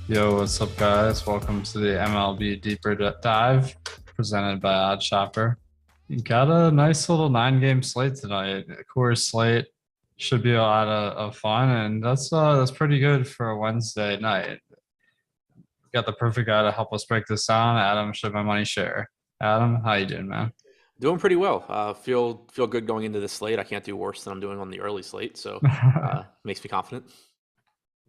Yo, what's up, guys? Welcome to the MLB Deeper Dive presented by Odd Shopper. You got a nice little 9-game slate tonight. Of course, slate should be a lot of fun, and that's pretty good for a Wednesday night. Got the perfect guy to help us break this down. Adam should my money share. Adam, how you doing, man? Doing pretty well. Feel good going into the slate. I can't do worse than I'm doing on the early slate, so makes me confident.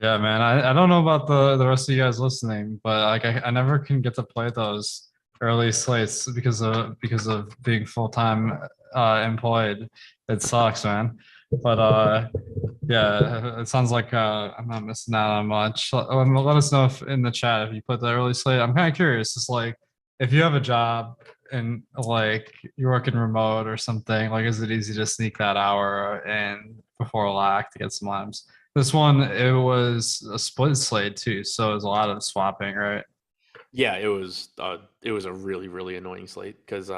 Yeah, man. I don't know about the rest of you guys listening, but like I never can get to play those early slates because of being full-time employed. It sucks, man. But yeah, it sounds like I'm not missing out on much. Let us know if in the chat if you put the early slate. I'm kind of curious. It's like if you have a job and like you're working remote or something, like is it easy to sneak that hour in before a lack to get some limes? This one, it was a split slate too, so it was a lot of swapping, right? Yeah, it was a really annoying slate because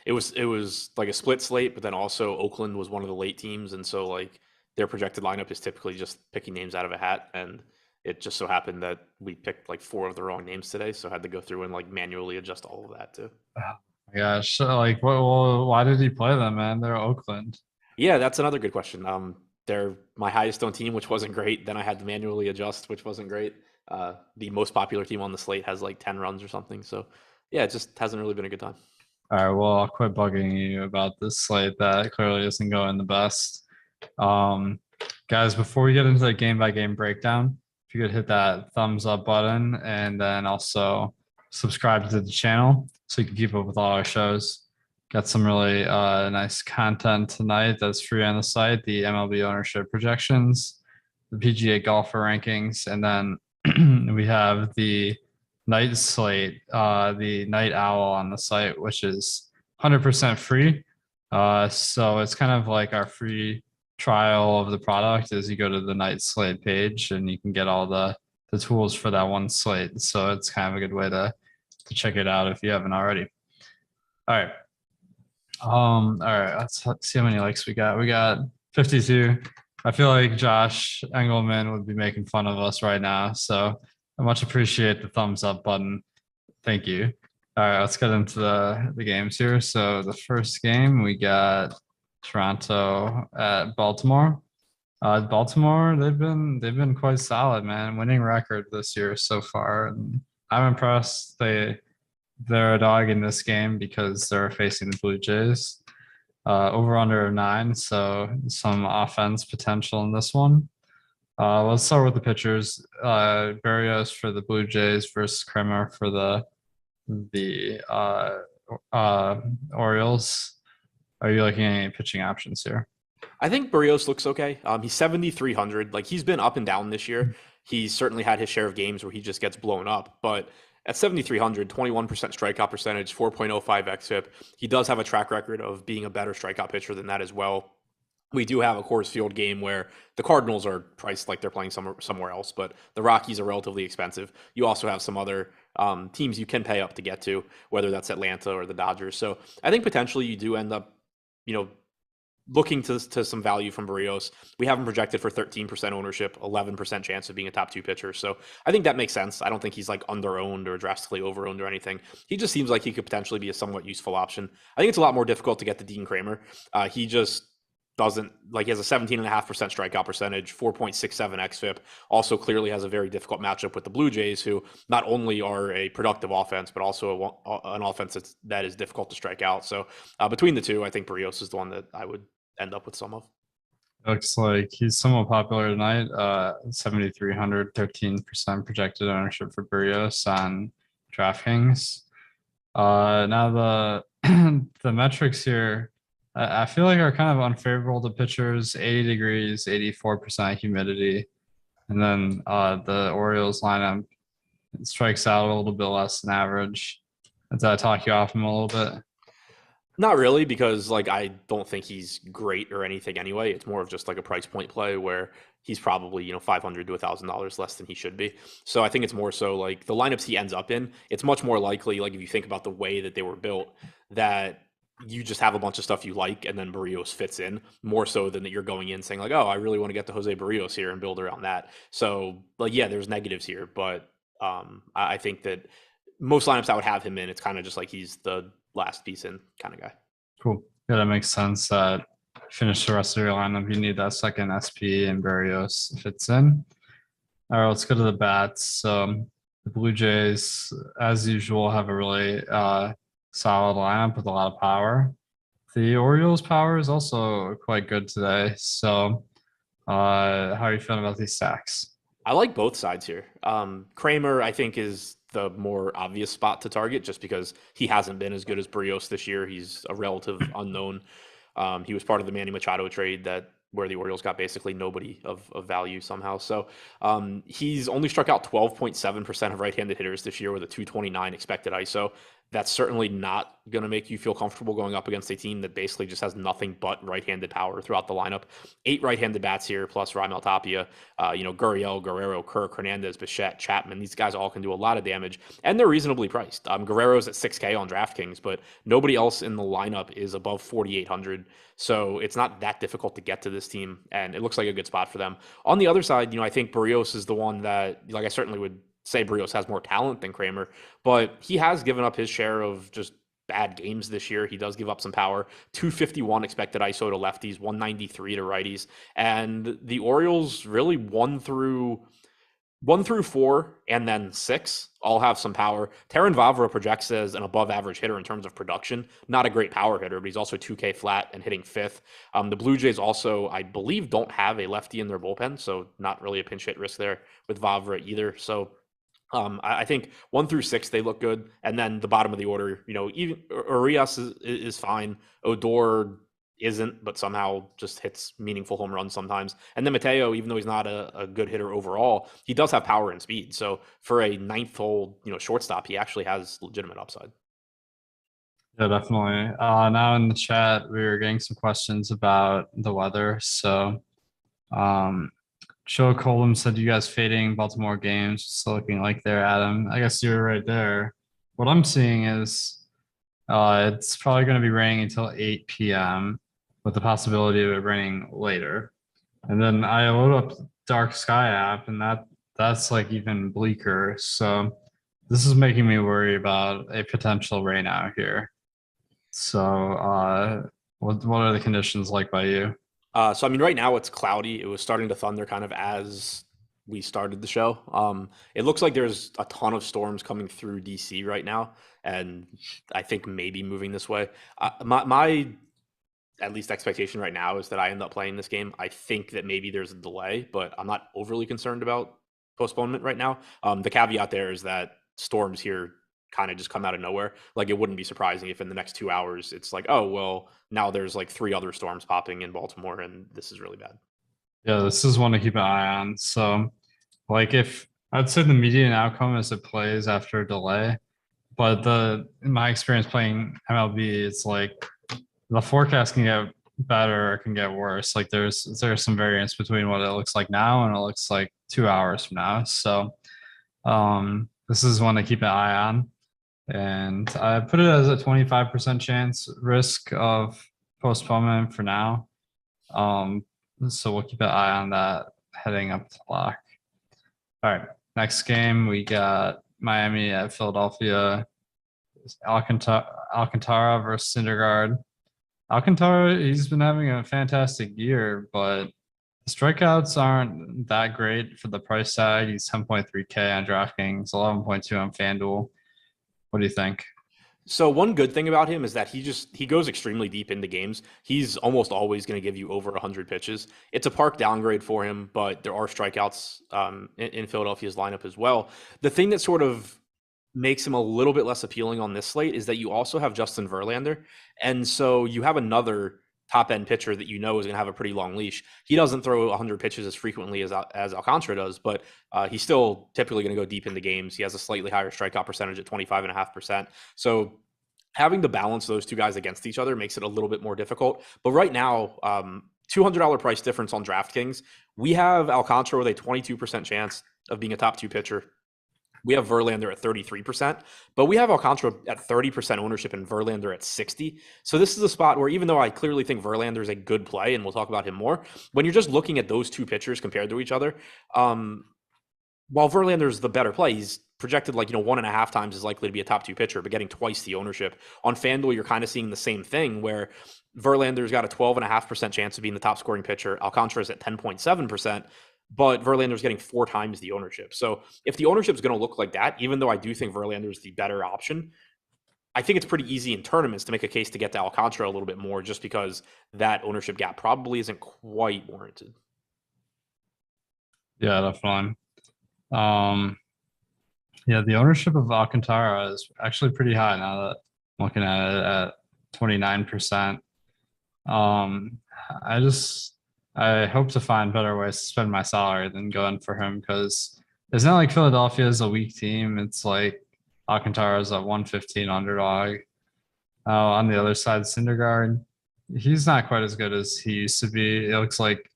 it was like a split slate, but then also Oakland was one of the late teams, and so like their projected lineup is typically just picking names out of a hat, and It just so happened that we picked like 4 of the wrong names today, so I had to go through and like manually adjust all of that too. Oh my gosh, so, like what? Well, why did he play them, man? They're Oakland. Yeah, that's another good question. They're my highest owned team, which wasn't great. Then I had to manually adjust, which wasn't great. The most popular team on the slate has like 10 runs or something. So yeah, it just hasn't really been a good time. All right, well, I'll quit bugging you about this slate that clearly isn't going the best. Um, Guys, before we get into the game by game breakdown, if you could hit that thumbs up button and then also subscribe to the channel so you can keep up with all our shows. Got some really nice content tonight that's free on the site, the MLB ownership projections, the PGA golfer rankings, and then we have the night slate, the night owl on the site, which is 100% free. So it's kind of like our free trial of the product is you go to the night slate page and you can get all the tools for that one slate. So it's kind of a good way to check it out if you haven't already. All right. All right, let's see how many likes we got. We got 52. I feel like Josh Engelman would be making fun of us right now. So I much appreciate the thumbs up button. Thank you. All right, let's get into the games here. So the first game we got Toronto at Baltimore. Baltimore, they've been quite solid, man. Winning record this year so far, and I'm impressed. They're a dog in this game because they're facing the Blue Jays. Over under of 9, so some offense potential in this one. Let's start with the pitchers. Berrios for the Blue Jays versus Kremer for the Orioles. Are you looking at any pitching options here? I think Barrios looks okay. He's 7,300. Like he's been up and down this year. He's certainly had his share of games where he just gets blown up, but at 7,300, 21% strikeout percentage, 4.05 xFIP. He does have a track record of being a better strikeout pitcher than that as well. We do have a Coors Field game where the Cardinals are priced like they're playing somewhere else, but the Rockies are relatively expensive. You also have some other teams you can pay up to get to, whether that's Atlanta or the Dodgers. So I think potentially you do end up, looking to some value from Barrios. We have him projected for 13% ownership, 11% chance of being a top 2 pitcher. So I think that makes sense. I don't think he's like under-owned or drastically over-owned or anything. He just seems like he could potentially be a somewhat useful option. I think it's a lot more difficult to get the Dean Kramer. He just doesn't, like, he has a 17.5% strikeout percentage, 4.67 xFIP. Also clearly has a very difficult matchup with the Blue Jays, who not only are a productive offense, but also an offense that is difficult to strike out. So between the two, I think Barrios is the one that I would end up with some of. Looks like he's somewhat popular tonight. 7,300, 13% projected ownership for Berrios on DraftKings. Now the metrics here, I feel like are kind of unfavorable to pitchers. 80 degrees, 84% humidity, and then the Orioles lineup strikes out a little bit less than average. Does that talk you off him a little bit? Not really, because like I don't think he's great or anything anyway. It's more of just like a price point play where he's probably, $500 to $1,000 less than he should be. So I think it's more so like the lineups he ends up in, it's much more likely, like if you think about the way that they were built, that you just have a bunch of stuff you like and then Barrios fits in more so than that you're going in saying like, oh, I really want to get to Jose Barrios here and build around that. So like, yeah, there's negatives here, but I think that most lineups I would have him in, it's kind of just like he's the last piece in kind of guy. Cool. Yeah, that makes sense. Finish the rest of your lineup. You need that second SP and Berrios fits in. All right, let's go to the bats. So the Blue Jays, as usual, have a really solid lineup with a lot of power. The Orioles' power is also quite good today. So how are you feeling about these stacks? I like both sides here. Kramer, I think, is the more obvious spot to target just because he hasn't been as good as Barrios this year. He's a relative unknown. He was part of the Manny Machado trade where the Orioles got basically nobody of value somehow. So he's only struck out 12.7% of right-handed hitters this year with a 229 expected ISO. that's certainly not going to make you feel comfortable going up against a team that basically just has nothing but right-handed power throughout the lineup. 8 right-handed bats here, plus Raimel Tapia, Gurriel, Guerrero, Kirk, Hernandez, Bichette, Chapman. These guys all can do a lot of damage, and they're reasonably priced. Guerrero's at 6K on DraftKings, but nobody else in the lineup is above 4,800. So it's not that difficult to get to this team, and it looks like a good spot for them. On the other side, I think Berrios is the one that, I certainly would say Berrios has more talent than Kramer, but he has given up his share of just bad games this year. He does give up some power. 251 expected ISO to lefties, 193 to righties. And the Orioles really 1 through 4 and then 6 all have some power. Terrin Vavra projects as an above average hitter in terms of production. Not a great power hitter, but he's also 2K flat and hitting 5th. The Blue Jays also, I believe, don't have a lefty in their bullpen, so not really a pinch hit risk there with Vavra either. So I think 1 through 6 they look good, and then the bottom of the order, even Urias is fine. Odor isn't, but somehow just hits meaningful home runs sometimes. And then Mateo, even though he's not a good hitter overall, he does have power and speed. So for a 9th hole, shortstop, he actually has legitimate upside. Yeah, definitely. Now in the chat, we were getting some questions about the weather. So, Joe Colum said, you guys fading Baltimore games, still looking like they're Adam. I guess you're right there. What I'm seeing is it's probably going to be raining until 8 p.m. with the possibility of it raining later. And then I load up Dark Sky app, and that's like even bleaker. So this is making me worry about a potential rain out here. So what are the conditions like by you? So right now it's cloudy. It was starting to thunder kind of as we started the show. It looks like there's a ton of storms coming through DC right now, and I think maybe moving this way. My at least expectation right now is that I end up playing this game. I think that maybe there's a delay, but I'm not overly concerned about postponement right now. The caveat there is that storms here kind of just come out of nowhere. Like, it wouldn't be surprising if in the next 2 hours it's like, oh, well, now there's like 3 other storms popping in Baltimore, and this is really bad. Yeah, this is one to keep an eye on. So, like, if I'd say the median outcome is it plays after a delay, but in my experience playing MLB, it's like the forecast can get better or it can get worse. Like, there's some variance between what it looks like now and it looks like 2 hours from now. So, this is one to keep an eye on. And I put it as a 25% chance risk of postponement for now. So we'll keep an eye on that heading up to lock. All right, next game we got Miami at Philadelphia. Alcantara versus Syndergaard. Alcantara, he's been having a fantastic year, but the strikeouts aren't that great for the price tag. He's 10.3K on DraftKings, 11.2 on FanDuel. What do you think? So one good thing about him is that he goes extremely deep into games. He's almost always going to give you over 100 pitches. It's a park downgrade for him, but there are strikeouts in Philadelphia's lineup as well. The thing that sort of makes him a little bit less appealing on this slate is that you also have Justin Verlander. And so you have another top-end pitcher that is going to have a pretty long leash. He doesn't throw 100 pitches as frequently as Alcantara does, but he's still typically going to go deep into games. He has a slightly higher strikeout percentage at 25.5%. So having to balance those two guys against each other makes it a little bit more difficult. But right now, $200 price difference on DraftKings. We have Alcantara with a 22% chance of being a top 2 pitcher. We have Verlander at 33%, but we have Alcantara at 30% ownership and Verlander at 60%. So this is a spot where, even though I clearly think Verlander is a good play, and we'll talk about him more, when you're just looking at those two pitchers compared to each other, while Verlander's the better play, he's projected 1.5 times is likely to be a top 2 pitcher, but getting twice the ownership. On FanDuel, you're kind of seeing the same thing, where Verlander's got a 12.5% chance of being the top scoring pitcher. Alcantara's at 10.7%. But Verlander's getting 4 times the ownership. So if the ownership is going to look like that, even though I do think Verlander is the better option, I think it's pretty easy in tournaments to make a case to get to Alcantara a little bit more, just because that ownership gap probably isn't quite warranted. Yeah, definitely. Yeah, the ownership of Alcantara is actually pretty high now that I'm looking at it at 29%. I hope to find better ways to spend my salary than going for him, because it's not like Philadelphia is a weak team. It's like Alcantara's a 115 underdog. On the other side, Syndergaard, he's not quite as good as he used to be. It looks like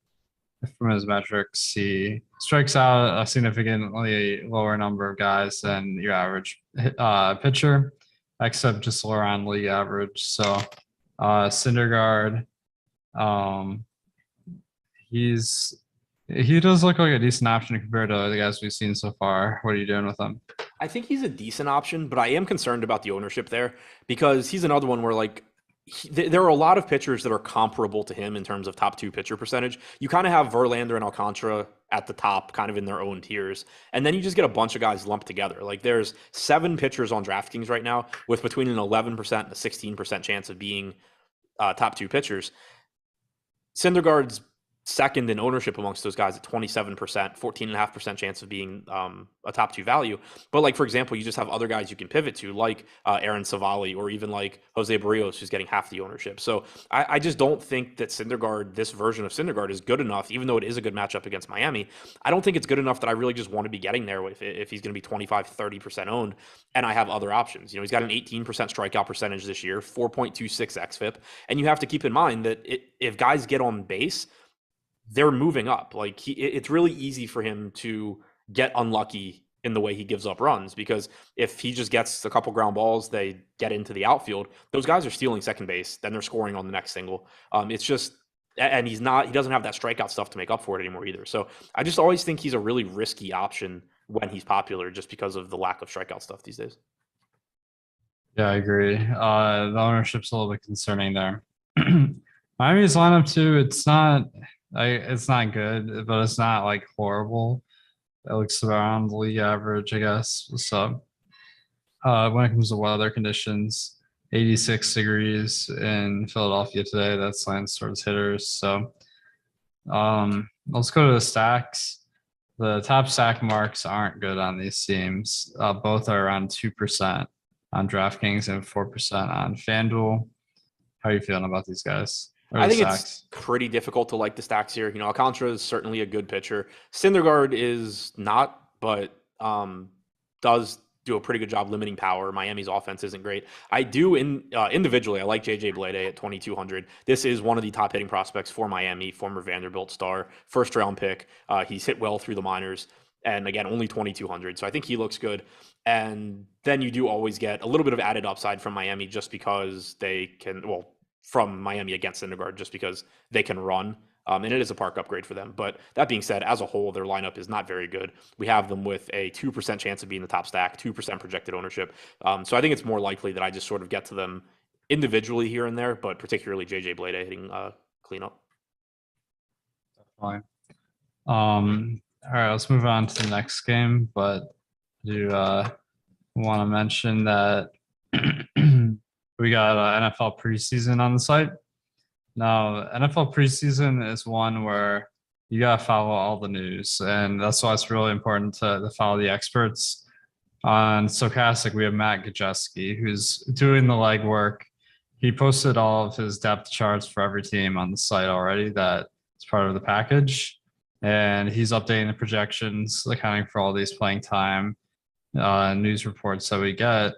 from his metrics, he strikes out a significantly lower number of guys than your average pitcher, except just around league average. So Syndergaard, um, he's he does look like a decent option compared to the guys we've seen so far. What are you doing with him? I think he's a decent option, but I am concerned about the ownership there because he's another one where like there are a lot of pitchers that are comparable to him in terms of top two pitcher percentage. You kind of have Verlander and Alcantara at the top, kind of in their own tiers, and then you just get a bunch of guys lumped together. Like there's 7 pitchers on DraftKings right now with between an 11% and a 16% chance of being top two pitchers. Syndergaard's second in ownership amongst those guys at 27%, 14.5% chance of being a top two value. But like, for example, you just have other guys you can pivot to, like Aaron Savali or even like Jose Barrios, who's getting half the ownership. So I just don't think that Syndergaard, this version of Syndergaard, is good enough, even though it is a good matchup against Miami. I don't think it's good enough that I really just want to be getting there if he's going to be 25, 30% owned and I have other options. You know, he's got an 18% strikeout percentage this year, 4.26 xFIP. And you have to keep in mind that if guys get on base, they're moving up. Like it's really easy for him to get unlucky in the way he gives up runs, because if he just gets a couple ground balls, they get into the outfield, those guys are stealing second base, then they're scoring on the next single. It's just, and he doesn't have that strikeout stuff to make up for it anymore either. So I just always think he's a really risky option when he's popular, just because of the lack of strikeout stuff these days. Yeah, I agree. The ownership's a little bit concerning there. Miami's lineup too, it's not good, but it's not like horrible. It looks around the league average, I guess. So when it comes to weather conditions, 86 degrees in Philadelphia today. That's lines towards hitters. So let's go to the stacks. The top stack marks aren't good on these teams. Both are around 2% on DraftKings and 4% on FanDuel. How are you feeling about these guys? I think it's pretty difficult to like the stacks here. You know, Alcantara is certainly a good pitcher. Syndergaard is not, but does do a pretty good job limiting power. Miami's offense isn't great. I do individually, I like JJ Bleday at 2,200. This is one of the top hitting prospects for Miami, former Vanderbilt star, first round pick. He's hit well through the minors. And again, only 2,200. So I think he looks good. And then you do always get a little bit of added upside from Miami just because they can, well, from Miami against Syndergaard, just because they can run. And it is a park upgrade for them. But that being said, as a whole, their lineup is not very good. We have them with a 2% chance of being the top stack, 2% projected ownership. So I think it's more likely that I just sort of get to them individually here and there, but particularly JJ Bleday hitting cleanup. Fine. All right, let's move on to the next game. But I do want to mention that we got NFL preseason on the site. Now, NFL preseason is one where you got to follow all the news. And that's why it's really important to follow the experts. On Stokastic, we have Matt Gajewski, who's doing the legwork. He posted all of his depth charts for every team on the site already. That is part of the package. And he's updating the projections, accounting for all these playing time news reports that we get.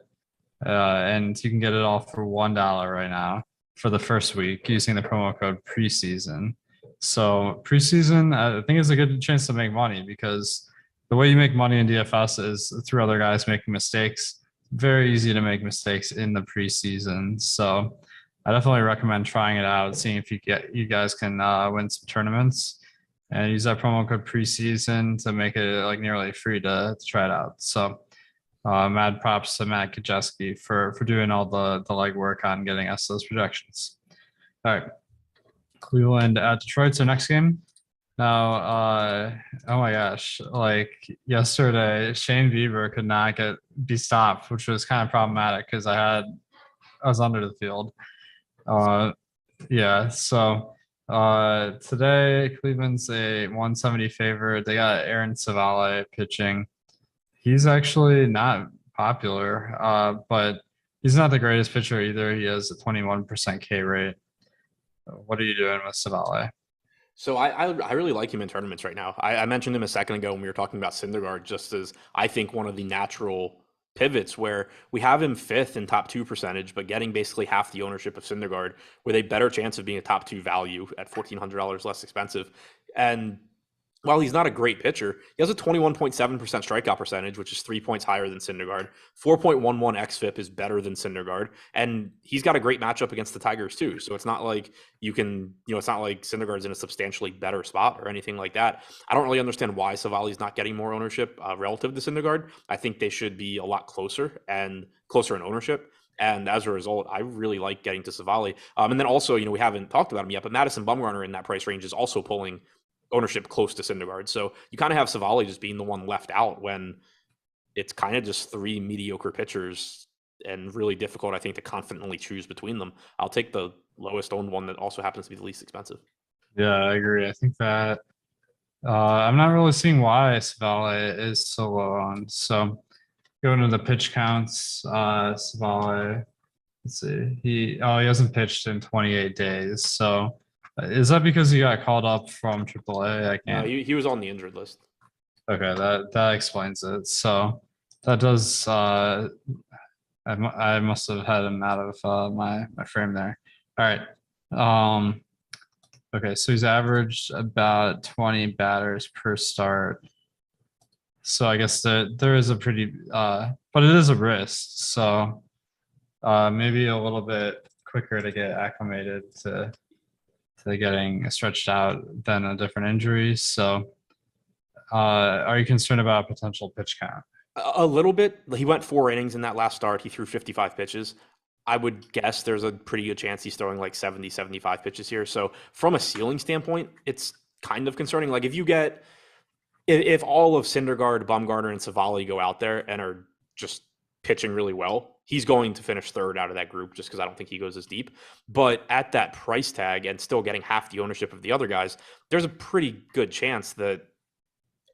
And you can get it all for $1 right now for the first week using the promo code preseason. So preseason, I think, is a good chance to make money, because the way you make money in DFS is through other guys making mistakes. Very easy to make mistakes in the preseason. So I definitely recommend trying it out, seeing if you guys can win some tournaments, and use that promo code preseason to make it like nearly free to try it out. So mad props to Matt Gajewski for doing all the legwork on getting us those projections. All right. Cleveland at Detroit's our next game. Now, oh my gosh, like yesterday, Shane Bieber could not be stopped, which was kind of problematic because I was under the field. Yeah, so today Cleveland's a 170 favorite. They got Aaron Savale pitching. He's actually not popular, but he's not the greatest pitcher either. He has a 21% K rate. What are you doing with Savale? So I really like him in tournaments right now. I mentioned him a second ago when we were talking about Syndergaard, just as I think one of the natural pivots where we have him fifth in top 2 percentage, but getting basically half the ownership of Syndergaard with a better chance of being a top 2 value at $1,400 less expensive. And while he's not a great pitcher, he has a 21.7% strikeout percentage, which is 3 points higher than Syndergaard. 4.11 xFIP is better than Syndergaard. And he's got a great matchup against the Tigers, too. So it's not like it's not like Syndergaard's in a substantially better spot or anything like that. I don't really understand why Savali's not getting more ownership relative to Syndergaard. I think they should be a lot closer in ownership. And as a result, I really like getting to Savali. And then also, we haven't talked about him yet, but Madison Bumgarner in that price range is also pulling ownership close to Syndergaard. So you kind of have Savali just being the one left out when it's kind of just 3 mediocre pitchers and really difficult, I think, to confidently choose between them. I'll take the lowest owned one that also happens to be the least expensive. Yeah, I agree. I think that I'm not really seeing why Savali is so low on. So going to the pitch counts, Savali, let's see, he hasn't pitched in 28 days. So is that because he got called up from AAA? I can't. He was on the injured list. Okay, that explains it. So that does. I must have had him out of my frame there. All right. Okay, so he's averaged about 20 batters per start. So I guess there is a pretty, but it is a wrist. So maybe a little bit quicker to get acclimated to getting stretched out than a different injury. So are you concerned about potential pitch count? A little bit. He went 4 innings in that last start. He threw 55 pitches. I would guess there's a pretty good chance he's throwing like 70, 75 pitches here. So from a ceiling standpoint, it's kind of concerning. Like if all of Syndergaard, Bumgarner, and Savali go out there and are just pitching really well, he's going to finish third out of that group just because I don't think he goes as deep. But at that price tag and still getting half the ownership of the other guys, there's a pretty good chance that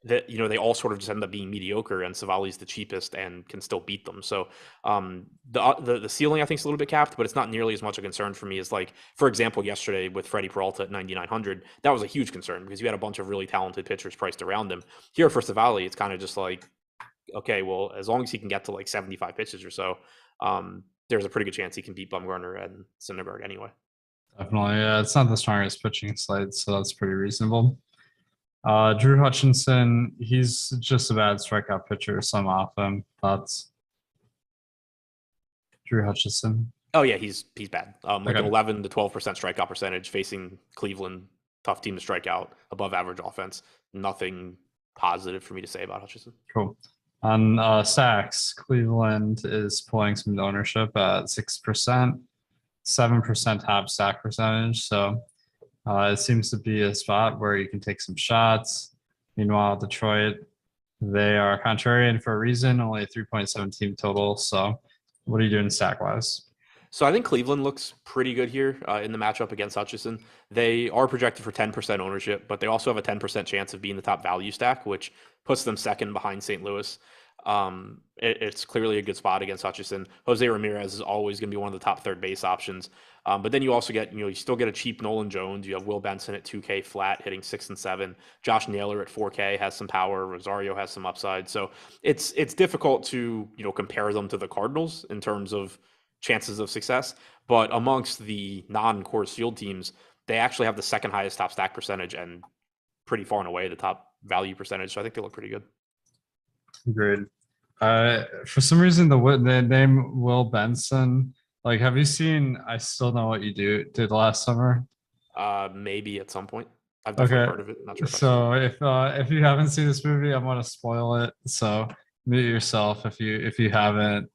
they all sort of just end up being mediocre and Savali's the cheapest and can still beat them. So the ceiling I think is a little bit capped, but it's not nearly as much a concern for me as, like, for example, yesterday with Freddie Peralta at 9,900. That was a huge concern because you had a bunch of really talented pitchers priced around him. Here for Savali, it's kind of just like, okay, well, as long as he can get to like 75 pitches or so, there's a pretty good chance he can beat Bumgarner and Syndergaard anyway. Definitely. Yeah, it's not the strongest pitching slate, so that's pretty reasonable. Drew Hutchinson, he's just a bad strikeout pitcher, so I'm off him. Thoughts? Drew Hutchinson. Oh yeah, he's bad. Like Okay. an 11 to 12% strikeout percentage facing Cleveland, tough team to strike out, above average offense. Nothing positive for me to say about Hutchinson. Cool. On stacks, Cleveland is pulling some ownership at 6%, 7% top stack percentage. So it seems to be a spot where you can take some shots. Meanwhile, Detroit, they are contrarian for a reason, only 3.7 team total. So what are you doing stack wise? So I think Cleveland looks pretty good here in the matchup against Hutchinson. They are projected for 10% ownership, but they also have a 10% chance of being the top value stack, which puts them second behind St. Louis. It's clearly a good spot against Hutchinson. Jose Ramirez is always going to be one of the top third base options. But then you also get, you still get a cheap Nolan Jones. You have Will Benson at 2K flat, hitting 6 and 7. Josh Naylor at 4K has some power. Rosario has some upside. So it's difficult to, compare them to the Cardinals in terms of chances of success. But amongst the non-Coors Field teams, they actually have the second highest top stack percentage and pretty far and away the top value percentage. So I think they look pretty good. Agreed. For some reason, the name Will Benson, like, have you seen I Still Know What You did last summer? Maybe at some point. I've definitely heard of it. Not sure if you haven't seen this movie, I'm gonna spoil it. So mute yourself if you haven't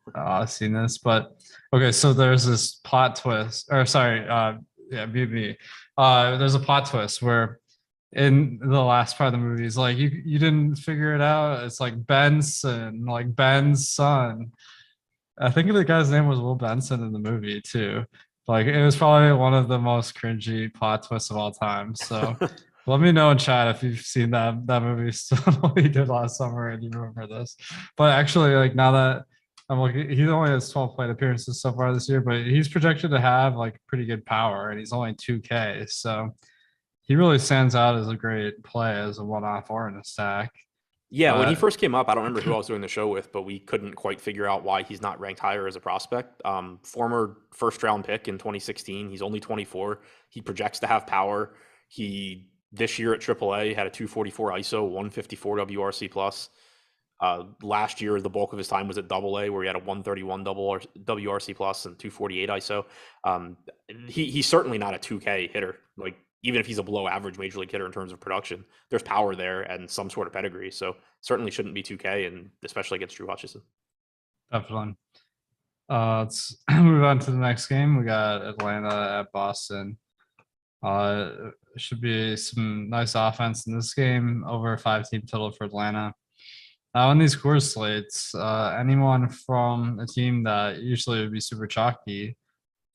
seen this. But okay, so there's this plot twist, or sorry, mute me. There's a plot twist where in the last part of the movie is like you didn't figure it out. It's like Benson, like Ben's son. I think the guy's name was Will Benson in the movie too. Like, it was probably one of the most cringy plot twists of all time. So let me know in chat if you've seen that movie Still What He Did Last Summer and you remember this. But actually, like, now that I'm looking, he only has 12 plate appearances so far this year, but he's projected to have like pretty good power, and he's only 2K. So he really stands out as a great play as a one-off or in a stack. Yeah, when he But first came up, I don't remember who I was doing the show with, but we couldn't quite figure out why he's not ranked higher as a prospect. Former first round pick in 2016. He's only 24. He projects to have power. He this year at AAA had a 244 ISO, 154 WRC plus. Last year, the bulk of his time was at AA, where he had a 131 WRC plus and 248 ISO. He's certainly not a 2K hitter. Like, even if he's a below average major league hitter in terms of production, there's power there and some sort of pedigree. So certainly shouldn't be 2K, and especially against Drew Hutchison. definitely. Let's move on to the next game. We got Atlanta at Boston. Should be some nice offense in this game. Over a 5-team total for Atlanta. On these course slates, anyone from a team that usually would be super chalky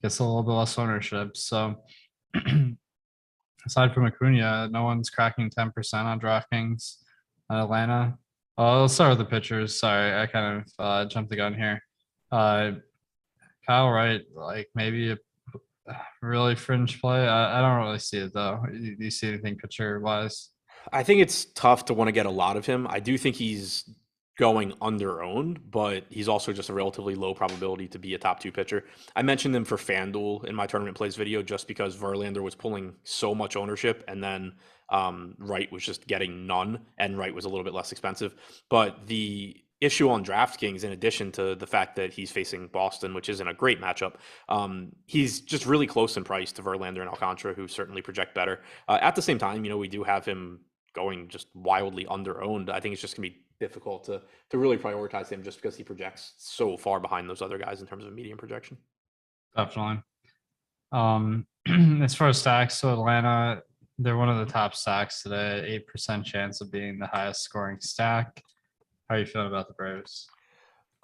gets a little bit less ownership. So aside from Acuna, no one's cracking 10% on DraftKings at Atlanta. Let's start with the pitchers. Sorry, I kind of jumped the gun here. Kyle Wright, like maybe a really fringe play. I don't really see it though. Do you see anything pitcher wise? I think it's tough to want to get a lot of him. I do think he's going under owned, but he's also just a relatively low probability to be a top 2 pitcher. I mentioned him for FanDuel in my tournament plays video just because Verlander was pulling so much ownership, and then Wright was just getting none, and Wright was a little bit less expensive. But the issue on DraftKings, in addition to the fact that he's facing Boston, which isn't a great matchup, he's just really close in price to Verlander and Alcantara, who certainly project better. At the same time, we do have him going just wildly under owned. I think it's just gonna be difficult to really prioritize him just because he projects so far behind those other guys in terms of median projection. Definitely. As far as stacks, so Atlanta, they're one of the top stacks today. 8% chance of being the highest scoring stack. How are you feeling about the Braves?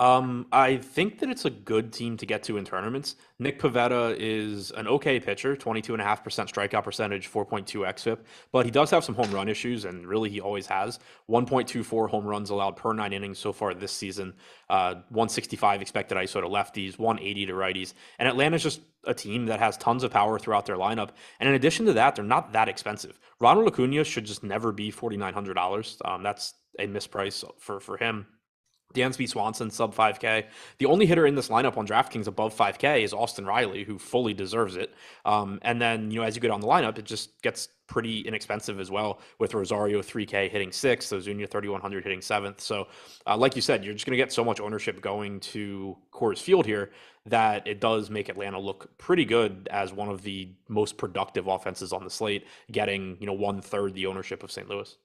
I think that it's a good team to get to in tournaments. Nick Pivetta is an okay pitcher, 22.5% strikeout percentage, 4.2 xFIP, but he does have some home run issues, and really he always has. 1.24 home runs allowed per 9 innings so far this season, 165 expected ISO to lefties, 180 to righties. And Atlanta's just a team that has tons of power throughout their lineup. And in addition to that, they're not that expensive. Ronald Acuna should just never be $4,900. That's a misprice for him. Dansby Swanson, sub 5K. The only hitter in this lineup on DraftKings above 5K is Austin Riley, who fully deserves it. And then, as you go down the lineup, it just gets pretty inexpensive as well, with Rosario 3K hitting 6th, Ozuna 3,100 hitting 7th. So, like you said, you're just going to get so much ownership going to Coors Field here that it does make Atlanta look pretty good as one of the most productive offenses on the slate, getting, 1/3 the ownership of St. Louis.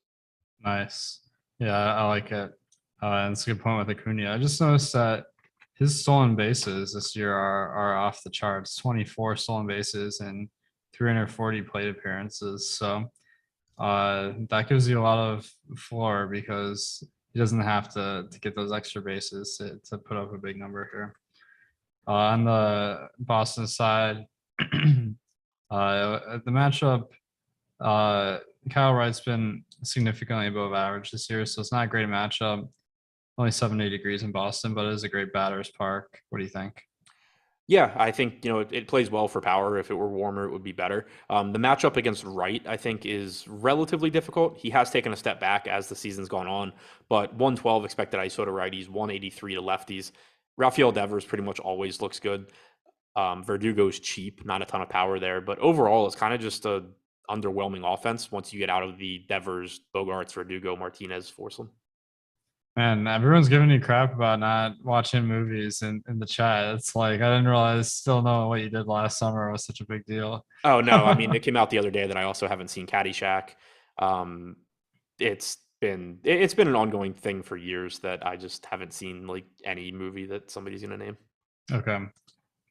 Nice. Yeah, I like it. And it's a good point with Acuna. I just noticed that his stolen bases this year are off the charts. 24 stolen bases and 340 plate appearances. So that gives you a lot of floor because he doesn't have to get those extra bases to put up a big number here. On the Boston side, the matchup, Kyle Wright's been significantly above average this year, so it's not a great matchup. Only 70 degrees in Boston, but it is a great batter's park. What do you think? Yeah, I think, it plays well for power. If it were warmer, it would be better. The matchup against Wright, I think, is relatively difficult. He has taken a step back as the season's gone on, but 112 expected ISO to righties, 183 to lefties. Rafael Devers pretty much always looks good. Verdugo's cheap, not a ton of power there, but overall, it's kind of just a underwhelming offense once you get out of the Devers, Bogarts, Verdugo, Martinez foursome. Man, everyone's giving you crap about not watching movies in the chat. It's like I didn't realize still knowing what you did last summer was such a big deal. Oh no, I mean, it came out the other day that I also haven't seen Caddyshack. It's been an ongoing thing for years that I just haven't seen like any movie that somebody's gonna name. Okay.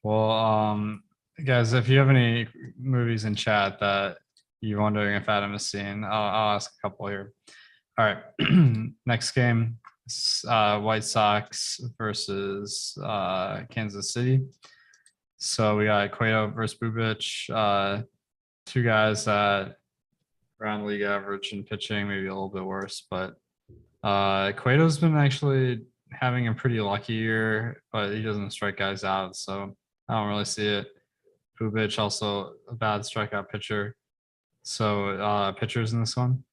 Well, guys, if you have any movies in chat that you're wondering if Adam has seen, I'll ask a couple here. All right. Next game, White Sox versus Kansas City. So we got Cueto versus Bubic, two guys that around league average in pitching, maybe a little bit worse, but Cueto's been actually having a pretty lucky year, but he doesn't strike guys out, so I don't really see it. Bubic also a bad strikeout pitcher. So pitchers in this one.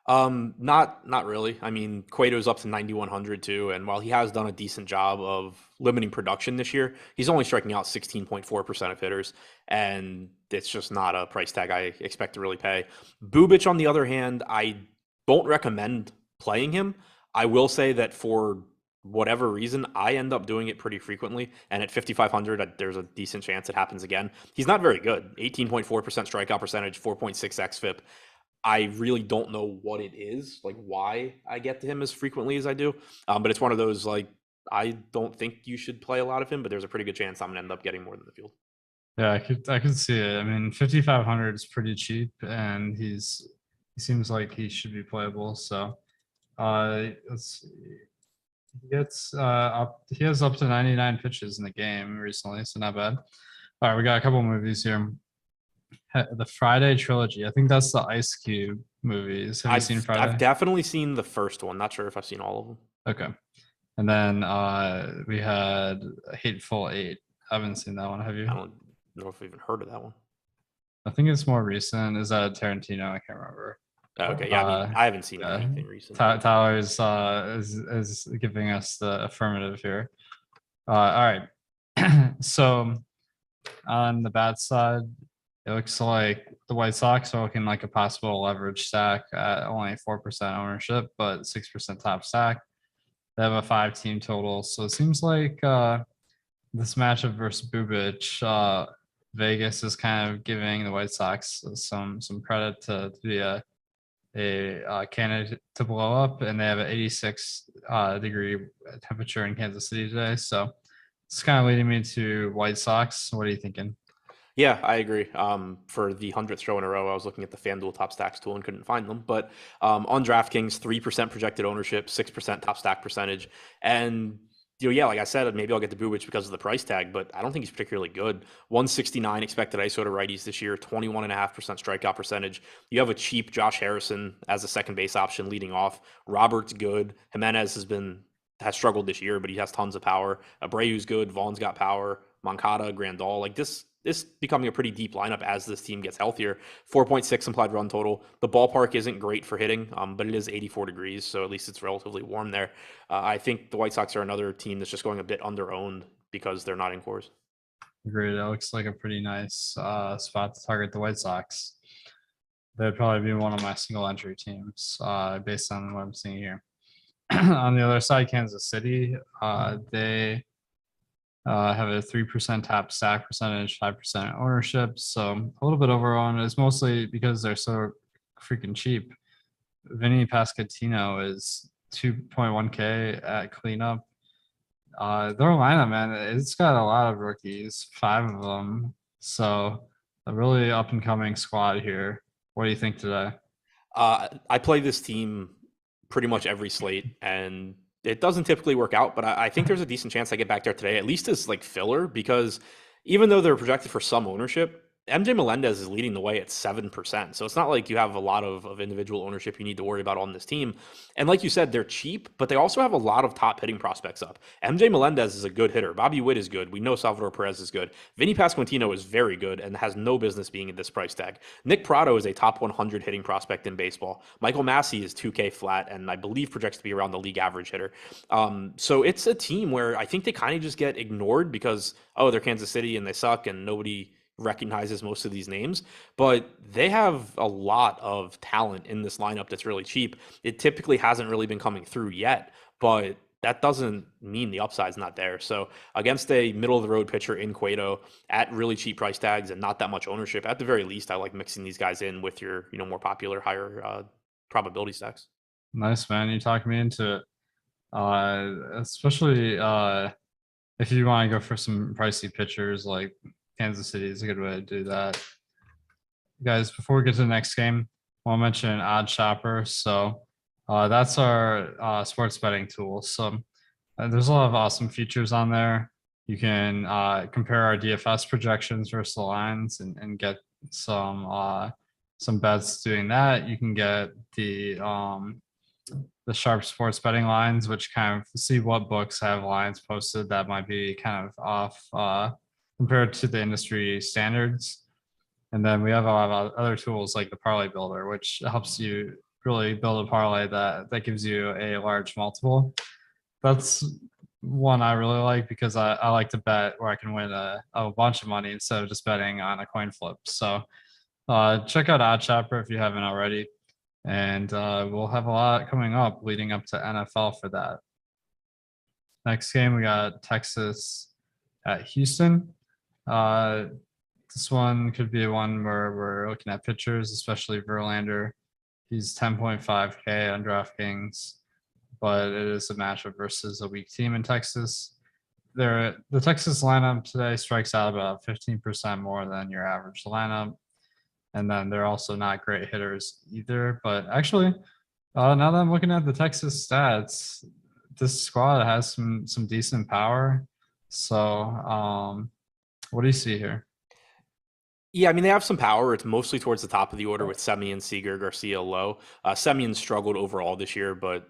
Not really. I mean, Cueto's up to 9,100 too, and while he has done a decent job of limiting production this year, he's only striking out 16.4% of hitters, and it's just not a price tag I expect to really pay. Bubic, on the other hand, I don't recommend playing him. I will say that for whatever reason, I end up doing it pretty frequently, and at 5,500, there's a decent chance it happens again. He's not very good. 18.4% strikeout percentage, 4.6 xFIP. I really don't know what it is, like why I get to him as frequently as I do. But it's one of those like I don't think you should play a lot of him, but there's a pretty good chance I'm gonna end up getting more than the field. Yeah, I could see it. I mean, 5,500 is pretty cheap, and he seems like he should be playable. So, let's see. He has up to 99 pitches in the game recently, so not bad. All right, we got a couple movies here. The Friday trilogy. I think that's the Ice Cube movies. Have you seen Friday? I've definitely seen the first one. Not sure if I've seen all of them. Okay. And then we had Hateful Eight. I haven't seen that one. Have you? I don't know if I've even heard of that one. I think it's more recent. Is that Tarantino? I can't remember. Okay, yeah, I mean, I haven't seen anything recent. Tyler's is giving us the affirmative here. All right. So on the bad side, it looks like the White Sox are looking like a possible leverage stack at only 4% ownership, but 6% top stack. They have a 5-team total, so it seems like this matchup versus Bubic, Vegas is kind of giving the White Sox some credit to be a candidate to blow up, and they have an 86 degree temperature in Kansas City today. So it's kind of leading me to White Sox. What are you thinking? Yeah, I agree. For the 100th show in a row, I was looking at the FanDuel top stacks tool and couldn't find them. But on DraftKings, 3% projected ownership, 6% top stack percentage. And yeah, like I said, maybe I'll get the Bubic because of the price tag, but I don't think he's particularly good. 169 expected ISO to righties this year, 21.5% strikeout percentage. You have a cheap Josh Harrison as a second base option leading off. Robert's good. Jimenez has struggled this year, but he has tons of power. Abreu's good. Vaughn's got power. Moncada, Grandal, like this becoming a pretty deep lineup as this team gets healthier. 4.6 implied run total. The ballpark isn't great for hitting, but it is 84 degrees, so at least it's relatively warm there. I think the White Sox are another team that's just going a bit under-owned because they're not in cores. Agreed. That looks like a pretty nice spot to target the White Sox. They'd probably be one of my single entry teams based on what I'm seeing here. On the other side, Kansas City, they have a 3% top stack percentage, 5% ownership. So a little bit overowned. It's mostly because they're so freaking cheap. Vinny Pasquantino is 2.1K at cleanup. Their lineup, man, it's got a lot of rookies, 5 of them. So a really up and coming squad here. What do you think today? I play this team pretty much every slate, and it doesn't typically work out, but I think there's a decent chance I get back there today, at least as like filler, because even though they're projected for some ownership, MJ Melendez is leading the way at 7%. So it's not like you have a lot of individual ownership you need to worry about on this team. And like you said, they're cheap, but they also have a lot of top hitting prospects up. MJ Melendez is a good hitter. Bobby Witt is good. We know Salvador Perez is good. Vinny Pasquantino is very good and has no business being at this price tag. Nick Pratto is a top 100 hitting prospect in baseball. Michael Massey is 2K flat and I believe projects to be around the league average hitter. So it's a team where I think they kind of just get ignored because, oh, they're Kansas City and they suck and nobody recognizes most of these names, but they have a lot of talent in this lineup that's really cheap. It typically hasn't really been coming through yet, but that doesn't mean the upside's not there. So against a middle of the road pitcher in Cueto at really cheap price tags and not that much ownership, at the very least, I like mixing these guys in with your, more popular, higher probability stacks. Nice, man. You talked me into it. Especially if you want to go for some pricey pitchers, like Kansas City is a good way to do that. Guys, before we get to the next game, I want to mention an odd shopper. So that's our sports betting tool. So there's a lot of awesome features on there. You can compare our DFS projections versus the lines and get some bets doing that. You can get the sharp sports betting lines, which kind of see what books have lines posted that might be kind of off compared to the industry standards. And then we have a lot of other tools like the parlay builder, which helps you really build a parlay that gives you a large multiple. That's one I really like because I like to bet where I can win a bunch of money instead of just betting on a coin flip. So check out Odd Chopper if you haven't already. And we'll have a lot coming up leading up to NFL for that. Next game, we got Texas at Houston. This one could be one where we're looking at pitchers, especially Verlander. He's 10.5K on DraftKings, but it is a matchup versus a weak team in Texas. The Texas lineup today strikes out about 15% more than your average lineup. And then they're also not great hitters either. But actually, now that I'm looking at the Texas stats, this squad has some decent power. So what do you see here? Yeah, I mean, they have some power. It's mostly towards the top of the order with Semien, Seager, Garcia low. Semien struggled overall this year, but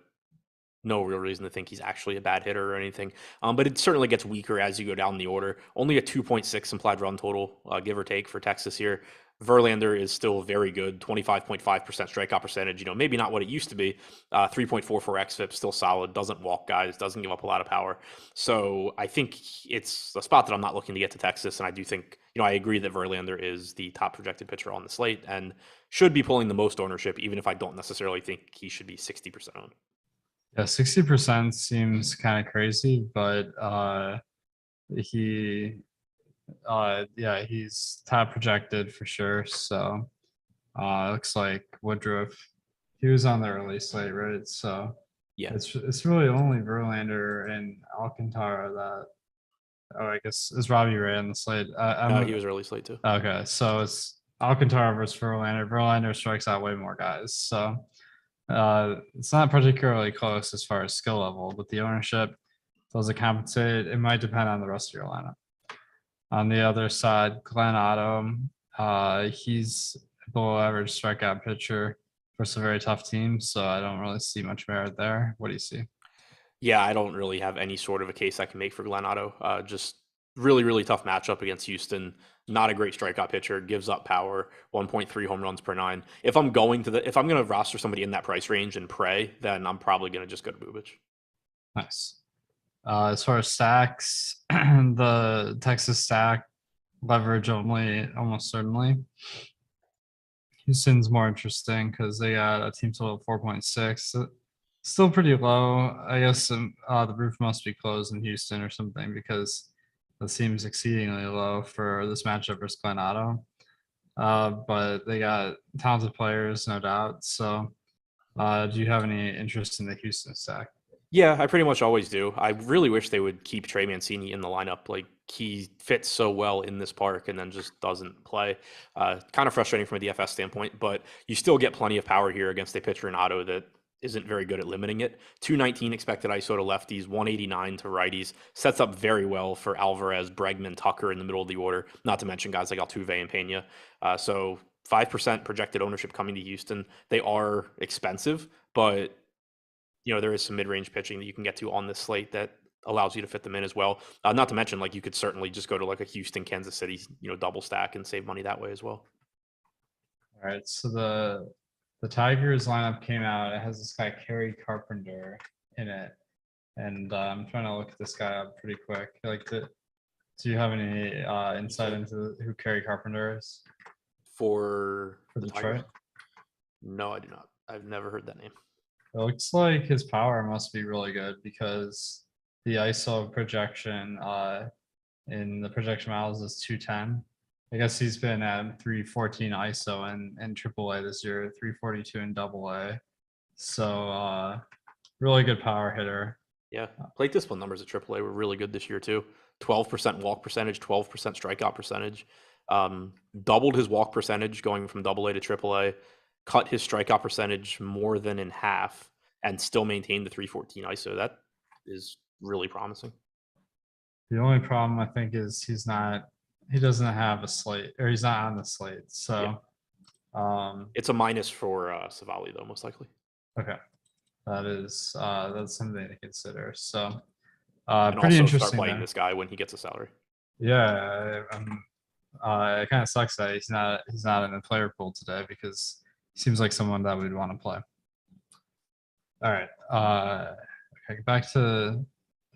no real reason to think he's actually a bad hitter or anything. But it certainly gets weaker as you go down the order. Only a 2.6 implied run total, give or take, for Texas here. Verlander is still very good, 25.5% strikeout percentage. Maybe not what it used to be. 3.44 xFIP, still solid. Doesn't walk guys, doesn't give up a lot of power. So I think it's a spot that I'm not looking to get to Texas. And I do think, I agree that Verlander is the top projected pitcher on the slate and should be pulling the most ownership, even if I don't necessarily think he should be 60% owned. Yeah, 60% seems kind of crazy, but he's top projected for sure. So looks like Woodruff, he was on the early slate, right? So yeah, it's really only Verlander and Alcantara that. Oh, I guess is Robbie Ray on the slate. no, he was early slate too. Okay, so it's Alcantara versus Verlander. Verlander strikes out way more guys, so it's not particularly close as far as skill level, but the ownership does it compensate. It might depend on the rest of your lineup. On the other side, Glenn Otto, he's below average strikeout pitcher versus a very tough team, so I don't really see much merit there. What do you see? Yeah, I don't really have any sort of a case I can make for Glenn Otto. Just really, really tough matchup against Houston. Not a great strikeout pitcher, gives up power, 1.3 home runs per nine. If I'm going to roster somebody in that price range and pray, then I'm probably going to just go to Bubic. Nice. As far as stacks, the Texas stack leverage only, almost certainly. Houston's more interesting because they got a team total of 4.6. Still pretty low. I guess the roof must be closed in Houston or something because that seems exceedingly low for this matchup versus Glenn Otto. But they got talented players, no doubt. So do you have any interest in the Houston stack? Yeah, I pretty much always do. I really wish they would keep Trey Mancini in the lineup. Like, he fits so well in this park and then just doesn't play. Kind of frustrating from a DFS standpoint, but you still get plenty of power here against a pitcher in Otto that isn't very good at limiting it. 219 expected ISO to lefties, 189 to righties. Sets up very well for Alvarez, Bregman, Tucker in the middle of the order, not to mention guys like Altuve and Pena. So 5% projected ownership coming to Houston. They are expensive, but there is some mid-range pitching that you can get to on this slate that allows you to fit them in as well. Not to mention, like, you could certainly just go to like a Houston, Kansas City, double stack and save money that way as well. All right. So the Tigers lineup came out. It has this guy, Kerry Carpenter, in it. And I'm trying to look this guy up pretty quick. Do you have any insight into who Kerry Carpenter is? For Detroit? Tigers? No, I do not. I've never heard that name. It looks like his power must be really good because the ISO projection in the projection models is 210. I guess he's been at 314 ISO and AAA this year, 342 in AA. So really good power hitter. Yeah, plate discipline numbers at AAA were really good this year too. 12% walk percentage, 12% strikeout percentage. Doubled his walk percentage going from AA to AAA. Cut his strikeout percentage more than in half and still maintain the 314 ISO. That is really promising. The only problem I think is he doesn't have a slate, or he's not on the slate. So it's a minus for Savali though, most likely. Okay. That's something to consider. So and pretty also interesting. Start playing this guy when he gets a salary. Yeah, it kind of sucks that he's not in the player pool today because he seems like someone that we'd want to play. All right. Okay, back to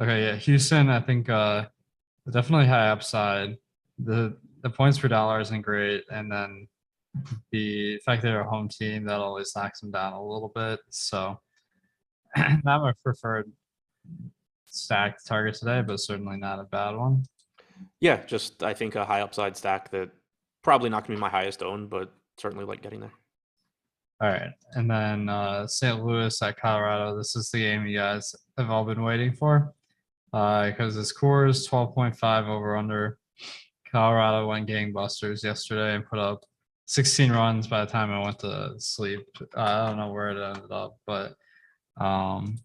okay, yeah, Houston, I think definitely high upside. The points per dollar isn't great, and then the fact they're a home team that always knocks them down a little bit. So not my preferred stacked target today, but certainly not a bad one. Yeah, just I think a high upside stack that probably not going to be my highest owned, but certainly like getting there. All right. And then St. Louis at Colorado. This is the game you guys have all been waiting for. Because the score is 12.5 over under. Colorado went gangbusters yesterday and put up 16 runs by the time I went to sleep. I don't know where it ended up, but um,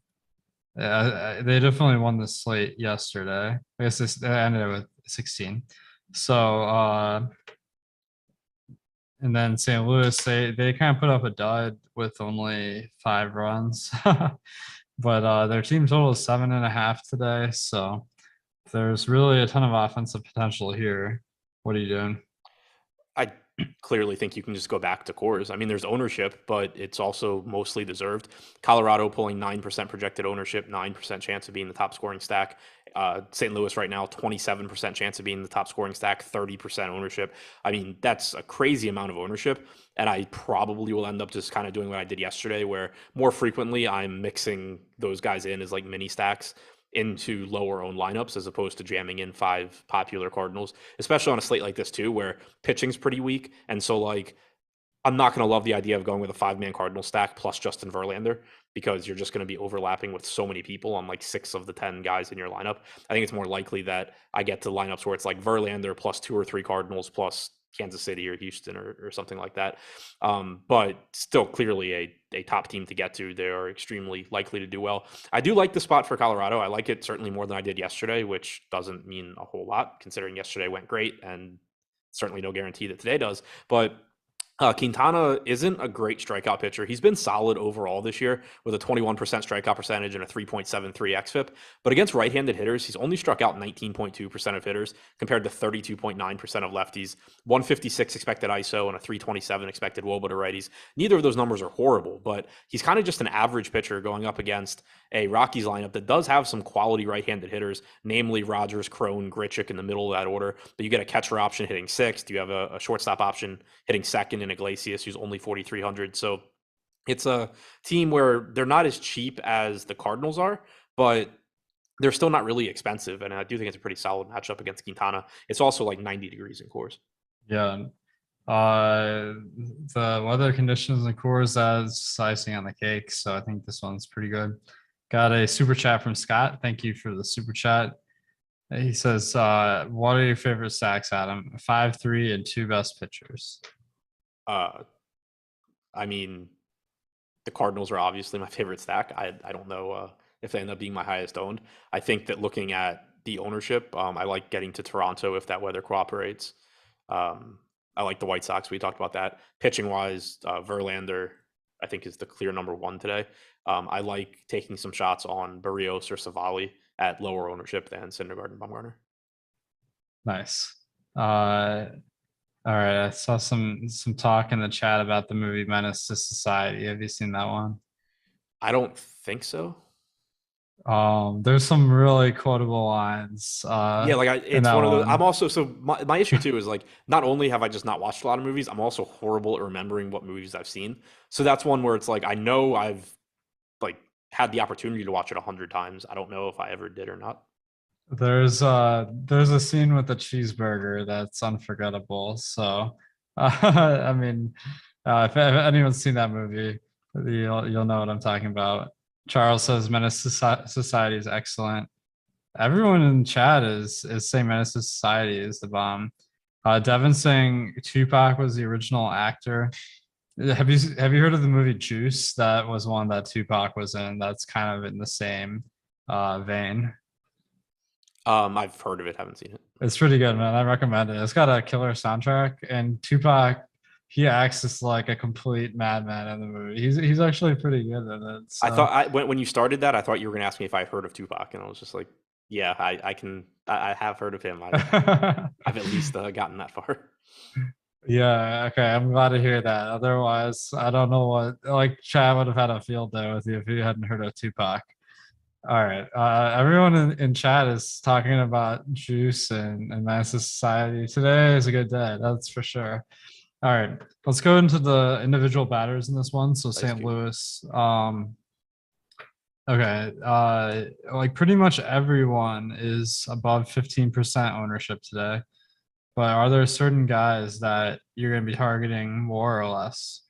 they definitely won the slate yesterday. I guess they ended with 16. So, and then St. Louis, they kind of put up a dud with only 5 runs, but their team total is 7.5 today. So there's really a ton of offensive potential here. What are you doing? I clearly think you can just go back to cores. I mean, there's ownership, but it's also mostly deserved. Colorado pulling 9% projected ownership, 9% chance of being the top scoring stack. St. Louis right now, 27% chance of being the top scoring stack, 30% ownership. I mean, that's a crazy amount of ownership. And I probably will end up just kind of doing what I did yesterday, where more frequently I'm mixing those guys in as like mini stacks into lower owned lineups as opposed to jamming in 5 popular Cardinals, especially on a slate like this too, where pitching's pretty weak. And so like I'm not going to love the idea of going with a 5-man Cardinal stack plus Justin Verlander because you're just going to be overlapping with so many people on like 6 of the 10 guys in your lineup. I think it's more likely that I get to lineups where it's like Verlander plus 2 or 3 Cardinals plus Kansas City or Houston or something like that. But still clearly a top team to get to. They are extremely likely to do well. I do like the spot for Colorado. I like it certainly more than I did yesterday, which doesn't mean a whole lot considering yesterday went great and certainly no guarantee that today does. But Quintana isn't a great strikeout pitcher. He's been solid overall this year with a 21% strikeout percentage and a 3.73 xFIP. But against right-handed hitters, he's only struck out 19.2% of hitters compared to 32.9% of lefties, 156 expected ISO and a 327 expected WOBA to righties. Neither of those numbers are horrible, but he's kind of just an average pitcher going up against a Rockies lineup that does have some quality right-handed hitters, namely Rogers, Crone, Grichuk in the middle of that order. But you get a catcher option hitting sixth. You have a shortstop option hitting second in Iglesias, who's only 4,300. So it's a team where they're not as cheap as the Cardinals are, but they're still not really expensive. And I do think it's a pretty solid matchup against Quintana. It's also like 90 degrees in Coors. Yeah. The weather conditions in Coors as icing on the cake. So I think this one's pretty good. Got a super chat from Scott. Thank you for the super chat. He says, what are your favorite stacks, Adam? 5, 3, and 2 best pitchers. I mean, the Cardinals are obviously my favorite stack. I don't know if they end up being my highest owned. I think that looking at the ownership, I like getting to Toronto if that weather cooperates. I like the White Sox. We talked about that. Pitching wise, Verlander, I think, is the clear number one today. I like taking some shots on Barrios or Savali at lower ownership than Syndergaard and Bumgarner. Nice. All right, I saw some talk in the chat about the movie Menace to Society. Have you seen that one? I don't think so. There's some really quotable lines. Yeah, like in it's that one of those. I'm one. also so my issue too is like not only have I just not watched a lot of movies, I'm also horrible at remembering what movies I've seen. So that's one where it's like I know I've like had the opportunity to watch it 100 times. I don't know if I ever did or not. There's a scene with the cheeseburger that's unforgettable. So, I mean, if anyone's seen that movie, you'll know what I'm talking about. Charles says Menace to Society is excellent. Everyone in chat is saying Menace to Society is the bomb. Devin saying Tupac was the original actor. Have you heard of the movie Juice? That was one that Tupac was in. That's kind of in the same vein. I've heard of it, haven't seen it. It's pretty good, man. I recommend it. It's got a killer soundtrack, and Tupac, he acts just like a complete madman in the movie. He's actually pretty good at it. So. I thought when you started that, I thought you were going to ask me if I've heard of Tupac, and I was just like, yeah, I have heard of him. I've at least gotten that far. Yeah, okay. I'm glad to hear that. Otherwise, I don't know what like Chad would have had a field day with you if you hadn't heard of Tupac. All right. Everyone in chat is talking about juice and Master Society. Today is a good day, that's for sure. All right. Let's go into the individual batters in this one. So Nice, St. dude. Louis. Okay. Like pretty much everyone is above 15% ownership today. But are there certain guys that you're going to be targeting more or less?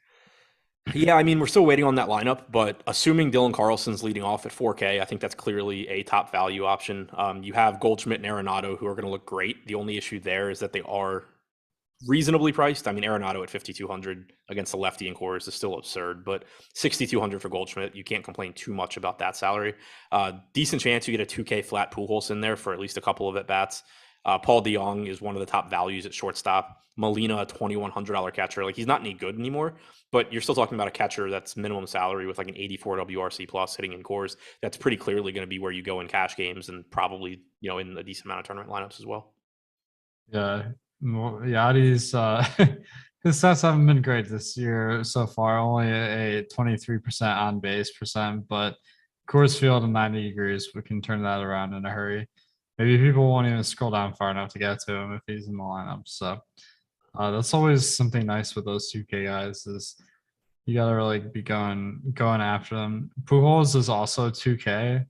Yeah, I mean, we're still waiting on that lineup, but assuming Dylan Carlson's leading off at 4K, I think that's clearly a top value option. You have Goldschmidt and Arenado who are going to look great. The only issue there is that they are reasonably priced. I mean, Arenado at 5,200 against the lefty in Coors is still absurd, but 6,200 for Goldschmidt, you can't complain too much about that salary. Decent chance you get a 2K flat Pujols in there for at least a couple of at bats. Paul DeJong is one of the top values at shortstop. Molina, a $2,100 catcher. Like he's not any good anymore, but you're still talking about a catcher that's minimum salary with like an 84 WRC plus hitting in Coors. That's pretty clearly going to be where you go in cash games and probably in a decent amount of tournament lineups as well. Yeah, Yadi's his stats haven't been great this year so far. Only a 23% on base percent, but Coors Field and 90 degrees, we can turn that around in a hurry. Maybe people won't even scroll down far enough to get to him if he's in the lineup. So that's always something nice with those 2K guys is you gotta really be going after them. Pujols is also 2K.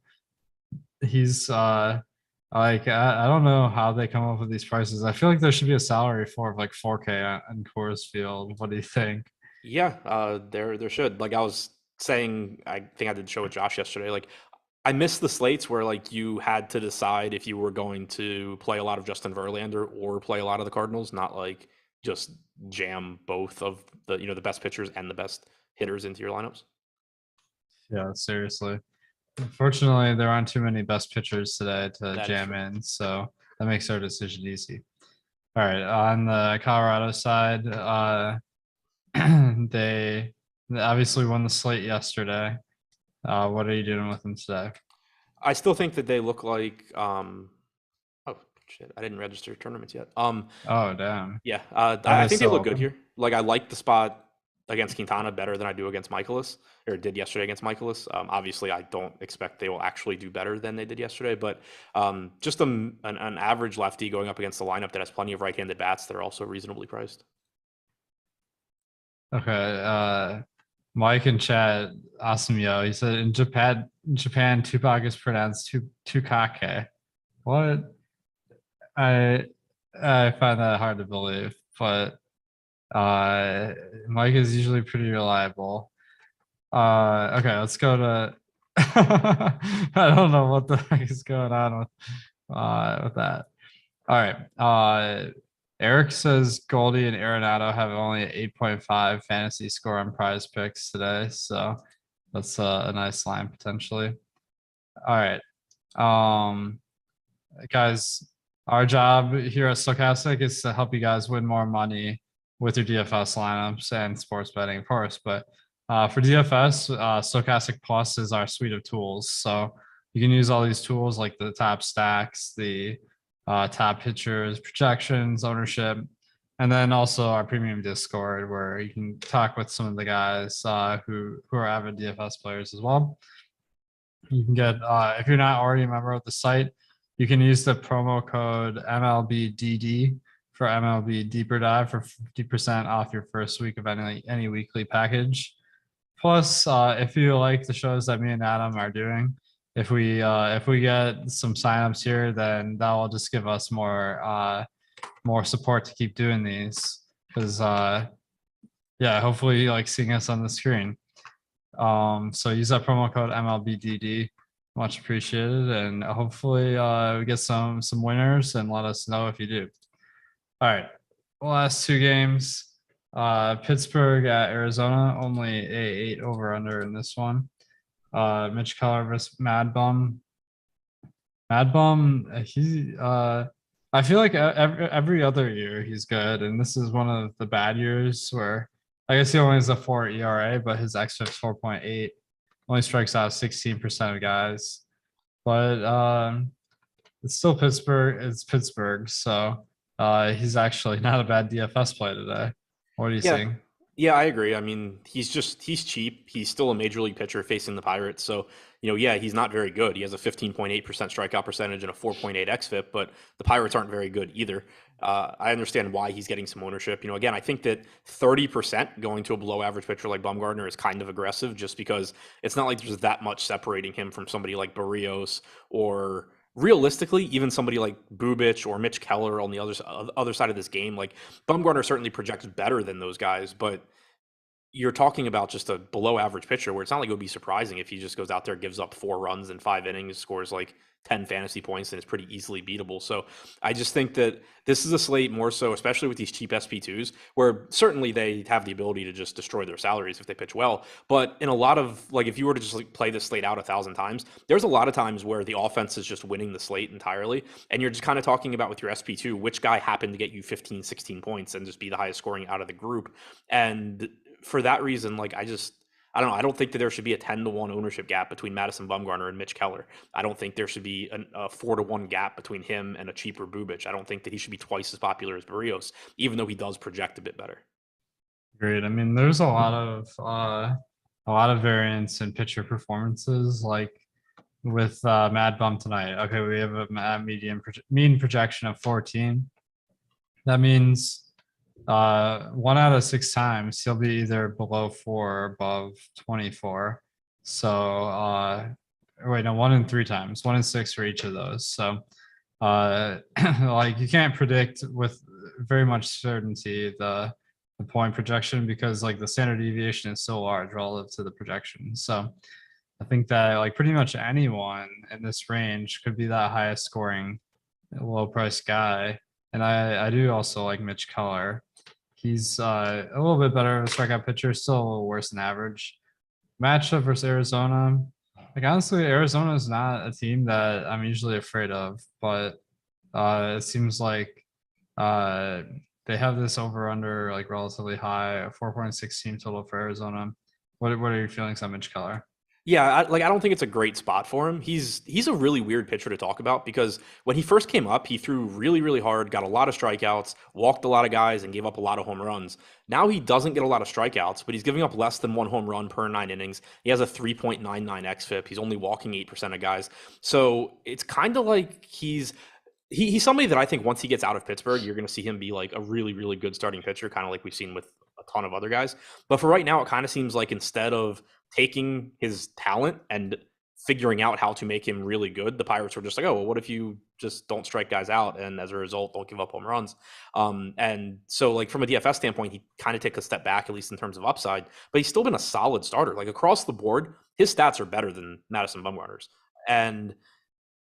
He's like I don't know how they come up with these prices. I feel like there should be a salary for like 4K on Coors Field. What do you think? Yeah, there should. Like I was saying, I think I did a show with Josh yesterday. Like I missed the slates where like you had to decide if you were going to play a lot of Justin Verlander or play a lot of the Cardinals, not like just jam both of the best pitchers and the best hitters into your lineups. Yeah, seriously. Unfortunately, there aren't too many best pitchers today to That is jam true. in, so that makes our decision easy. All right, on the Colorado side, they obviously won the slate yesterday. What are you doing with them today? I still think that they look like oh shit, I didn't register tournaments yet. Oh, damn. Yeah, Are I they think they still look good open? here. Like I like the spot against Quintana better than I do against Michaelis, or did yesterday against Michaelis. Obviously, I don't expect they will actually do better than they did yesterday, but just an average lefty going up against a lineup that has plenty of right-handed bats that are also reasonably priced. Okay. Mike in chat, awesome yo. He said in Japan, Tupac is pronounced Tukake. What? I I find that hard to believe, but Mike is usually pretty reliable. Okay, let's go to I don't know what the heck is going on with that. All right. Eric says Goldie and Arenado have only 8.5 fantasy score on prize picks today. So that's a nice line potentially. All right. Um, guys, our job here at Stokastic is to help you guys win more money with your DFS lineups and sports betting, of course. But for DFS, Stokastic Plus is our suite of tools. So you can use all these tools like the top stacks, the top pitchers, projections, ownership, and then also our premium Discord where you can talk with some of the guys who are avid DFS players as well. You can get if you're not already a member of the site, you can use the promo code MLBDD for MLB Deeper Dive for 50% off your first week of any weekly package. Plus, if you like the shows that me and Adam are doing, if we get some signups here, then that will just give us more support to keep doing these. Because yeah, hopefully you like seeing us on the screen. So use that promo code MLBDD. Much appreciated, and hopefully we get some winners and let us know if you do. All right, last two games. Pittsburgh at Arizona, only a 8 over under in this one. Mitch Keller versus Mad Bum. Mad Bum, I feel like every other year he's good, and this is one of the bad years where I guess he only has a 4 ERA, but his xFIP's 4.8, only strikes out 16% of guys. But it's still Pittsburgh. It's Pittsburgh, so he's actually not a bad DFS play today. What are you Yeah. seeing? Yeah, I agree. I mean, he's cheap. He's still a major league pitcher facing the Pirates. So, yeah, he's not very good. He has a 15.8% strikeout percentage and a 4.8 xFIP, but the Pirates aren't very good either. I understand why he's getting some ownership. Again, I think that 30% going to a below average pitcher like Bumgarner is kind of aggressive just because it's not like there's that much separating him from somebody like Barrios or realistically, even somebody like Bubich or Mitch Keller on the other side of this game. Like Bumgarner certainly projects better than those guys, but you're talking about just a below average pitcher where it's not like it would be surprising if he just goes out there, gives up 4 runs in 5 innings, scores like 10 fantasy points, and it's pretty easily beatable. So I just think that this is a slate more so, especially with these cheap SP2s, where certainly they have the ability to just destroy their salaries if they pitch well. But in a lot of, like, if you were to just like play this slate out 1,000 times, there's a lot of times where the offense is just winning the slate entirely. And you're just kind of talking about with your SP2, which guy happened to get you 15, 16 points and just be the highest scoring out of the group. And for that reason, like I don't know. I don't think that there should be a 10-1 ownership gap between Madison Bumgarner and Mitch Keller. I don't think there should be a 4-1 gap between him and a cheaper Bubich. I don't think that he should be twice as popular as Barrios, even though he does project a bit better. Great. I mean, there's a lot of variance in pitcher performances, like with Mad Bum tonight. Okay, we have a mean projection of 14. That means 1 out of 6 times he'll be either below 4 or above 24. So wait, no, 1 in 3 times, 1 in 6 for each of those. So like you can't predict with very much certainty the point projection because like the standard deviation is so large relative to the projection. So I think that like pretty much anyone in this range could be that highest scoring low price guy. And I do also like Mitch Keller. He's a little bit better of a strikeout pitcher, still a little worse than average. Matchup versus Arizona. Like honestly, Arizona is not a team that I'm usually afraid of, but it seems like uh, they have this over under like relatively high, 4.16 total for Arizona. What are your feelings on Mitch Keller? Yeah, I don't think it's a great spot for him. He's a really weird pitcher to talk about because when he first came up, he threw really, really hard, got a lot of strikeouts, walked a lot of guys, and gave up a lot of home runs. Now he doesn't get a lot of strikeouts, but he's giving up less than 1 home run per 9 innings. He has a 3.99 xFIP. He's only walking 8% of guys. So it's kind of like he's somebody that I think once he gets out of Pittsburgh, you're going to see him be like a really, really good starting pitcher, kind of like we've seen with a ton of other guys. But for right now, it kind of seems like instead of taking his talent and figuring out how to make him really good, the Pirates were just like, oh, well, what if you just don't strike guys out and as a result don't give up home runs? And so like from a DFS standpoint, he kind of took a step back, at least in terms of upside, but he's still been a solid starter. Like across the board, his stats are better than Madison Bumgarner's. And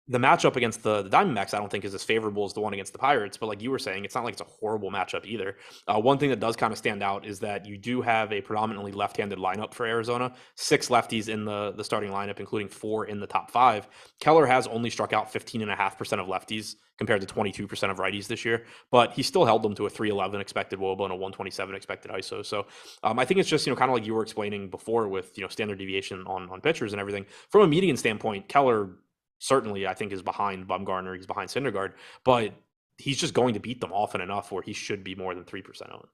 the matchup against the Diamondbacks, I don't think is as favorable as the one against the Pirates. But like you were saying, it's not like it's a horrible matchup either. One thing that does kind of stand out is that you do have a predominantly left-handed lineup for Arizona. 6 lefties in the starting lineup, including 4 in the top 5. Keller has only struck out 15.5% of lefties compared to 22% of righties this year, but he still held them to a 311 expected WOBA and a 127 expected ISO. So I think it's just, kind of like you were explaining before with, standard deviation on pitchers and everything. From a median standpoint, Keller certainly I think is behind Bumgarner. He's behind Syndergaard, but he's just going to beat them often enough where he should be more than 3% owned.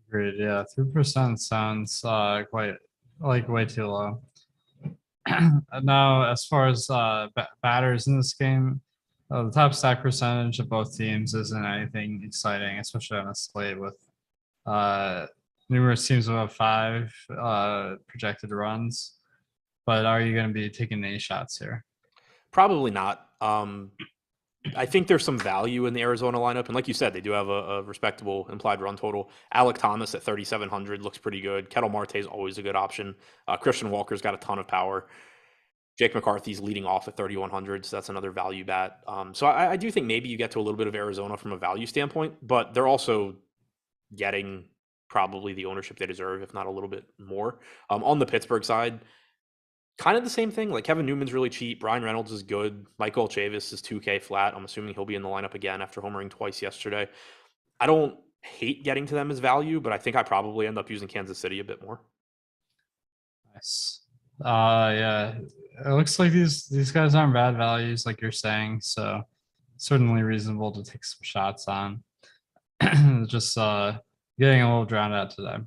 Agreed. Yeah, 3% sounds quite like way too low. Now, as far as batters in this game, the top stack percentage of both teams isn't anything exciting, especially on a slate with numerous teams above 5 projected runs. But are you going to be taking any shots here? Probably not. I think there's some value in the Arizona lineup. And like you said, they do have a respectable implied run total. Alec Thomas at 3,700 looks pretty good. Kettle Marte is always a good option. Christian Walker's got a ton of power. Jake McCarthy's leading off at 3,100, so that's another value bet. So I do think maybe you get to a little bit of Arizona from a value standpoint, but they're also getting probably the ownership they deserve, if not a little bit more. On the Pittsburgh side, kind of the same thing. Like Kevin Newman's really cheap. Brian Reynolds is good. Michael Chavis is 2K flat. I'm assuming he'll be in the lineup again after homering twice yesterday. I don't hate getting to them as value, but I think I probably end up using Kansas City a bit more. Nice. Yeah, it looks like these guys aren't bad values, like you're saying. So certainly reasonable to take some shots on. Just getting a little drowned out today.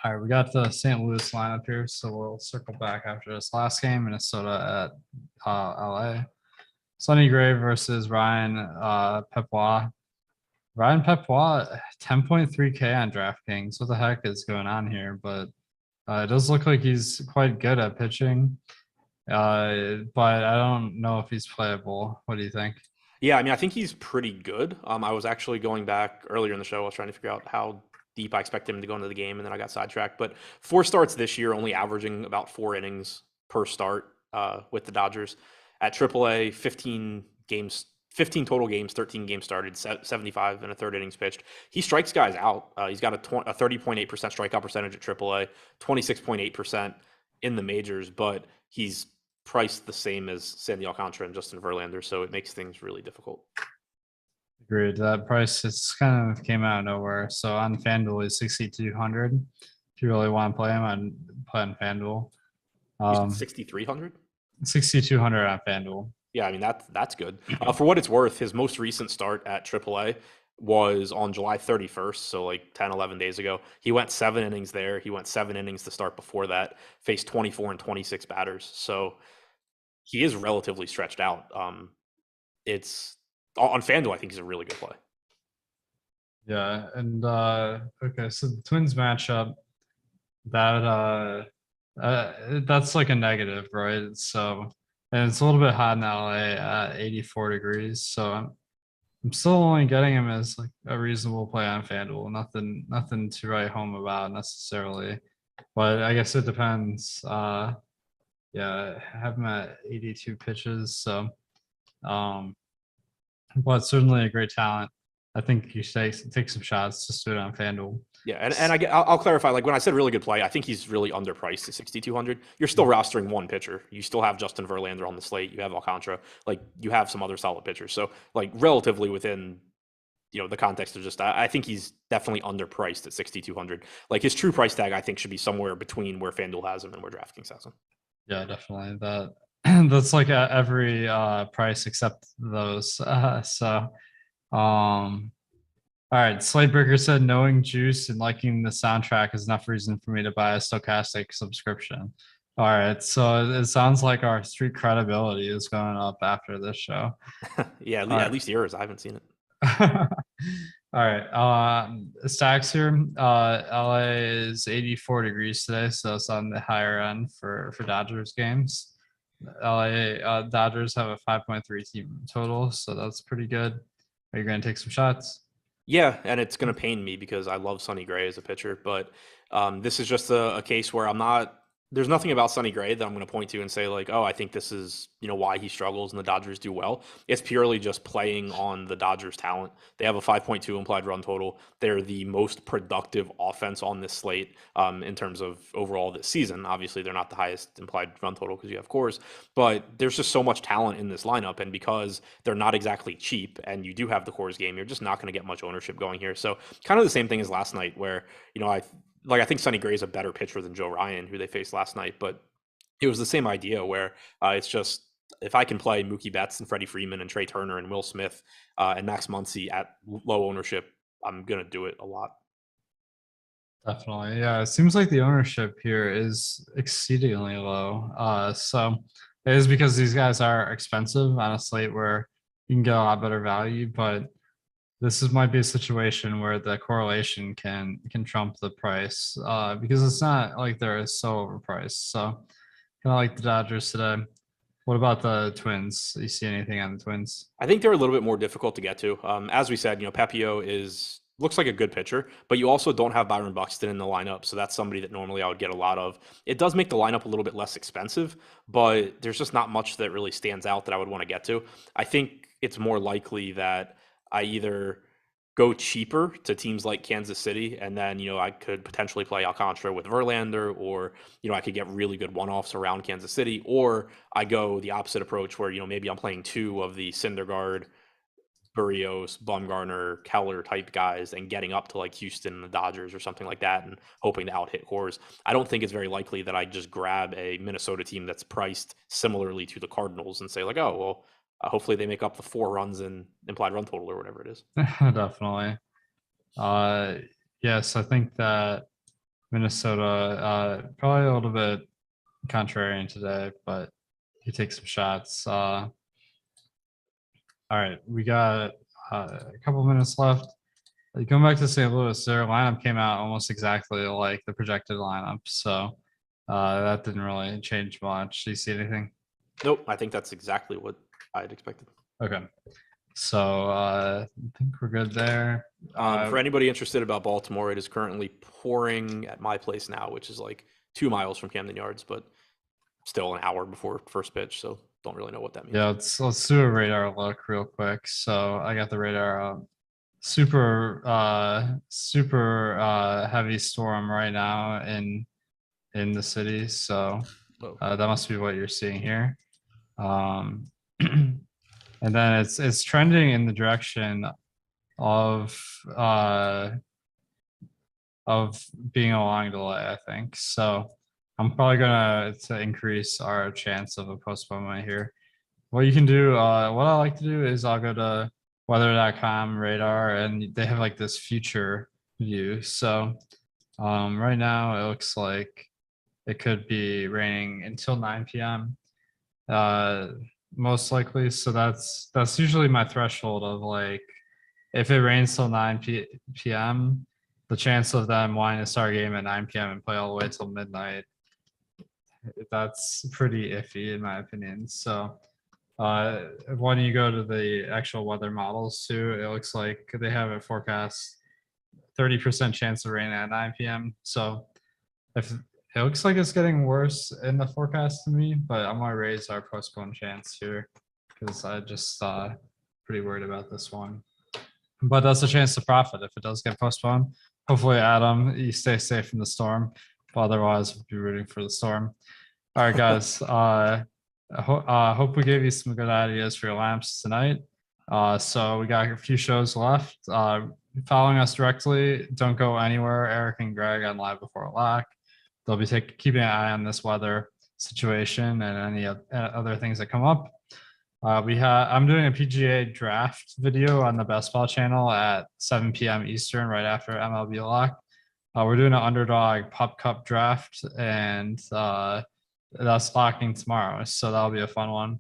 All right, we got the St. Louis lineup here, so we'll circle back after this last game, Minnesota at LA. Sonny Gray versus Ryan Pepois. Ryan Pepois, 10.3K on DraftKings. What the heck is going on here? But it does look like he's quite good at pitching, but I don't know if he's playable. What do you think? Yeah, I mean, I think he's pretty good. I was actually going back earlier in the show. I was trying to figure out how deep I expect him to go into the game, and then I got sidetracked. But 4 starts this year, only averaging about 4 innings per start with the Dodgers. At AAA, 15 games, 15 total games, 13 games started, 75 and a third innings pitched. He strikes guys out. He's got a 30.8% strikeout percentage at AAA, 26.8% in the majors, but he's priced the same as Sandy Alcantara and Justin Verlander, so it makes things really difficult. Agreed. That price it's kind of came out of nowhere. So on FanDuel is 6,200. If you really want to play him, on play on FanDuel. You said 6,300? 6,200 on FanDuel. Yeah, I mean that's good. For what it's worth, his most recent start at AAA was on July 31st, so like 10, 11 days ago. He went 7 innings there. He went 7 innings the start before that, faced 24 and 26 batters. So he is relatively stretched out. It's on FanDuel, I think he's a really good play. Yeah, and okay, so the Twins matchup that that's like a negative, right? So and it's a little bit hot in LA at 84 degrees. So I'm still only getting him as like a reasonable play on FanDuel. Nothing to write home about necessarily. But I guess it depends. Yeah, I have him at 82 pitches. So but certainly a great talent. I think you should take some shots. Just do it on FanDuel. Yeah, and I'll clarify. Like when I said really good play, I think he's really underpriced at 6,200. You're still rostering one pitcher. You still have Justin Verlander on the slate. You have Alcantara. Like you have some other solid pitchers. So like relatively within the context of just I think he's definitely underpriced at 6,200. Like his true price tag I think should be somewhere between where FanDuel has him and where DraftKings has him. Yeah, definitely. That's like at every price except those. So all right, Slatebreaker said knowing Juice and liking the soundtrack is enough reason for me to buy a Stokastic subscription. All right, so it sounds like our street credibility is going up after this show. Yeah, at least yours. I haven't seen it. All right, stacks here. LA is 84 degrees today, so it's on the higher end for Dodgers games. LA Dodgers have a 5.3 team total, so that's pretty good. Are you going to take some shots? Yeah, and it's going to pain me because I love Sonny Gray as a pitcher, but this is just a case where there's nothing about Sonny Gray that I'm going to point to and say like, oh, I think this is, why he struggles and the Dodgers do well. It's purely just playing on the Dodgers talent. They have a 5.2 implied run total. They're the most productive offense on this slate in terms of overall this season. Obviously, they're not the highest implied run total because you have cores, but there's just so much talent in this lineup. And because they're not exactly cheap and you do have the cores game, you're just not going to get much ownership going here. So kind of the same thing as last night where, I think Sonny Gray is a better pitcher than Joe Ryan, who they faced last night, but it was the same idea where it's just if I can play Mookie Betts and Freddie Freeman and Trey Turner and Will Smith and Max Muncy at low ownership, I'm going to do it a lot. Definitely. Yeah, it seems like the ownership here is exceedingly low. So it is because these guys are expensive on a slate where you can get a lot better value, but might be a situation where the correlation can trump the price because it's not like they're so overpriced. So kind of like the Dodgers today. What about the Twins? You see anything on the Twins? I think they're a little bit more difficult to get to. As we said, Pepio looks like a good pitcher, but you also don't have Byron Buxton in the lineup. So that's somebody that normally I would get a lot of. It does make the lineup a little bit less expensive, but there's just not much that really stands out that I would want to get to. I think it's more likely that I either go cheaper to teams like Kansas City, and then, I could potentially play Alcantara with Verlander, or, I could get really good one-offs around Kansas City, or I go the opposite approach where, maybe I'm playing two of the Syndergaard, Berrios, Bumgarner, Keller type guys and getting up to like Houston and the Dodgers or something like that and hoping to out hit cores. I don't think it's very likely that I just grab a Minnesota team that's priced similarly to the Cardinals and say like, oh, well, Hopefully they make up the 4 runs in implied run total or whatever it is. Definitely. Yes, I think that Minnesota probably a little bit contrarian today, but he takes some shots. All right, we got a couple minutes left. Going back to St. Louis, their lineup came out almost exactly like the projected lineup, so that didn't really change much. Do you see anything? Nope, I think that's exactly what I'd expected. Okay, so I think we're good there. For anybody interested about Baltimore, it is currently pouring at my place now, which is like 2 miles from Camden Yards, but still an hour before first pitch, so don't really know what that means. Yeah, let's do a radar look real quick. So I got the radar up. Super heavy storm right now in the city. So that must be what you're seeing here. And then it's trending in the direction of being a long delay, I think. So I'm probably gonna increase our chance of a postponement here. What you can do, what I like to do is I'll go to weather.com radar, and they have like this future view. So right now it looks like it could be raining until 9 p.m. Most likely. So that's usually my threshold of like, if it rains till 9 p.m., the chance of them wanting to start a game at 9 p.m. and play all the way till midnight, that's pretty iffy in my opinion. So when you go to the actual weather models too, it looks like they have a forecast 30% chance of rain at 9 p.m. So if it looks like it's getting worse in the forecast to me, but I'm gonna raise our postpone chance here because I just pretty worried about this one. But that's a chance to profit if it does get postponed. Hopefully, Adam, you stay safe from the storm. But otherwise, we'll be rooting for the storm. All right, guys. Hope we gave you some good ideas for your lamps tonight. So we got a few shows left. Following us directly, don't go anywhere. Eric and Greg on Live Before Lock. They'll be keeping an eye on this weather situation and any other things that come up. I'm doing a PGA draft video on the Best Ball channel at 7 p.m. Eastern, right after MLB Lock. We're doing an underdog Pup Cup draft, and that's locking tomorrow, so that'll be a fun one.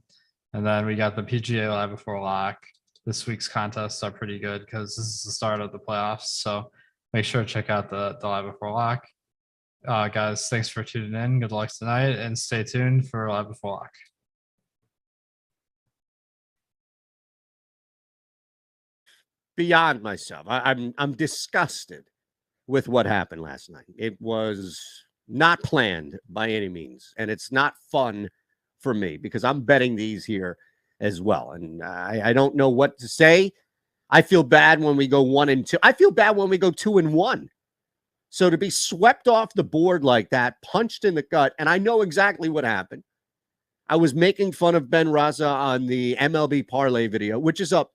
And then we got the PGA Live Before Lock. This week's contests are pretty good because this is the start of the playoffs, so make sure to check out the Live Before Lock. Guys, thanks for tuning in. Good luck tonight, and stay tuned for Live Before Lock. Beyond myself, I'm disgusted with what happened last night. It was not planned by any means, and it's not fun for me because I'm betting these here as well, and I don't know what to say. I feel bad when we go 1-2. I feel bad when we go 2-1. So to be swept off the board like that, punched in the gut, and I know exactly what happened. I was making fun of Ben Raza on the MLB parlay video, which is up,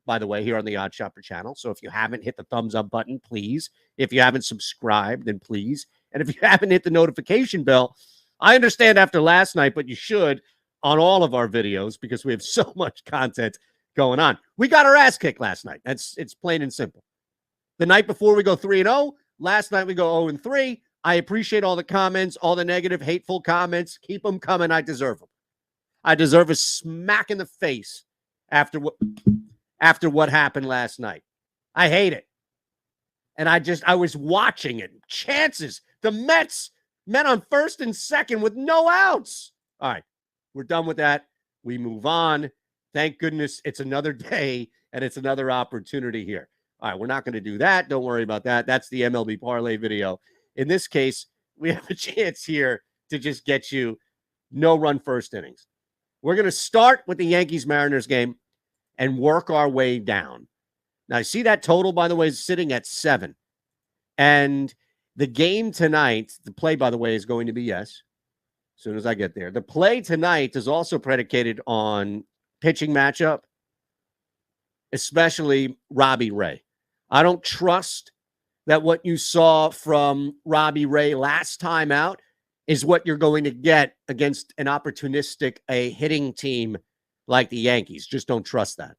by the way, here on the Odd Shopper channel. So if you haven't hit the thumbs up button, please. If you haven't subscribed, then please. And if you haven't hit the notification bell, I understand after last night, but you should on all of our videos because we have so much content going on. We got our ass kicked last night. It's plain and simple. The night before we go 3-0. Last night we go 0-3. I appreciate all the comments, all the negative, hateful comments. Keep them coming. I deserve them. I deserve a smack in the face after what happened last night. I hate it. And I was watching it. Chances. The Mets men on first and second with no outs. All right. We're done with that. We move on. Thank goodness it's another day and it's another opportunity here. All right. We're not going to do that. Don't worry about that. That's the MLB parlay video. In this case, we have a chance here to just get you no run first innings. We're going to start with the Yankees-Mariners game and work our way down. Now, I see that total, by the way, is sitting at 7. And the game tonight, the play, by the way, is going to be yes, as soon as I get there. The play tonight is also predicated on pitching matchup, especially Robbie Ray. I don't trust that what you saw from Robbie Ray last time out is what you're going to get against an opportunistic, a hitting team like the Yankees. Just don't trust that.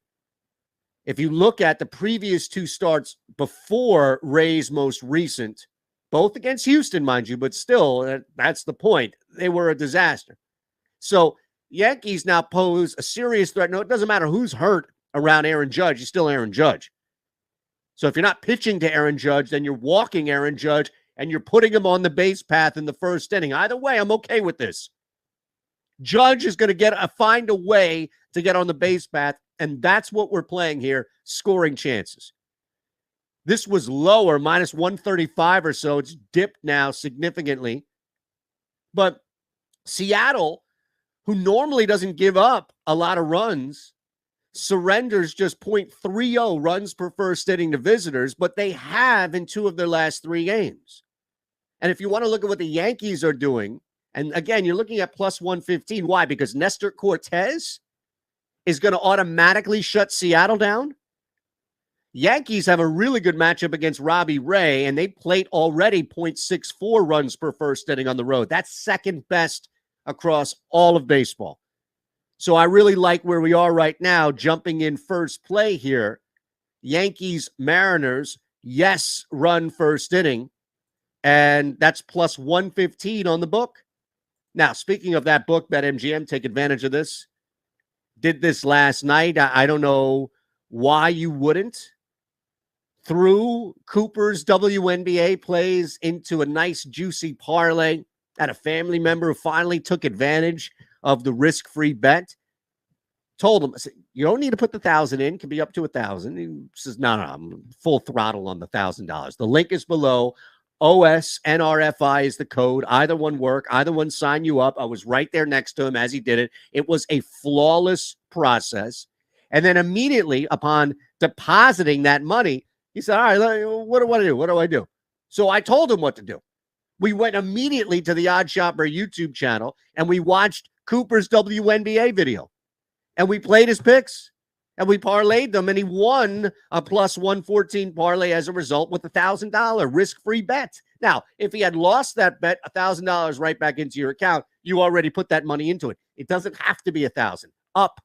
If you look at the previous 2 starts before Ray's most recent, both against Houston, mind you, but still, that's the point. They were a disaster. So Yankees now pose a serious threat. No, it doesn't matter who's hurt around Aaron Judge. He's still Aaron Judge. So if you're not pitching to Aaron Judge, then you're walking Aaron Judge and you're putting him on the base path in the first inning. Either way, I'm okay with this. Judge is going to find a way to get on the base path, and that's what we're playing here, scoring chances. This was lower, minus 135 or so. It's dipped now significantly. But Seattle, who normally doesn't give up a lot of runs, surrenders just 0.30 runs per first inning to visitors, but they have in 2 of their last 3 games. And if you want to look at what the Yankees are doing, and again, you're looking at plus 115. Why? Because Nestor Cortez is going to automatically shut Seattle down. Yankees have a really good matchup against Robbie Ray, and they plate already 0.64 runs per first inning on the road. That's second best across all of baseball. So I really like where we are right now, jumping in first play here. Yankees, Mariners, yes, run first inning, and that's plus 115 on the book. Now, speaking of that book, BetMGM, take advantage of this. Did this last night. I don't know why you wouldn't. Threw Cooper's WNBA plays into a nice, juicy parlay. Had a family member who finally took advantage of the risk-free bet. Told him, I said, you don't need to put the $1,000 in. It can be up to $1,000. He says, no, I'm full throttle on the $1,000. The link is below. OSNRFI is the code. Either one work. Either one sign you up. I was right there next to him as he did it. It was a flawless process. And then immediately upon depositing that money, he said, all right, what do I do? What do I do? So I told him what to do. We went immediately to the Odd Shopper YouTube channel and we watched Cooper's WNBA video. And we played his picks. And we parlayed them, and he won a plus 114 parlay as a result with a $1,000 risk-free bet. Now, if he had lost that bet, $1,000 right back into your account, you already put that money into it. It doesn't have to be $1,000, up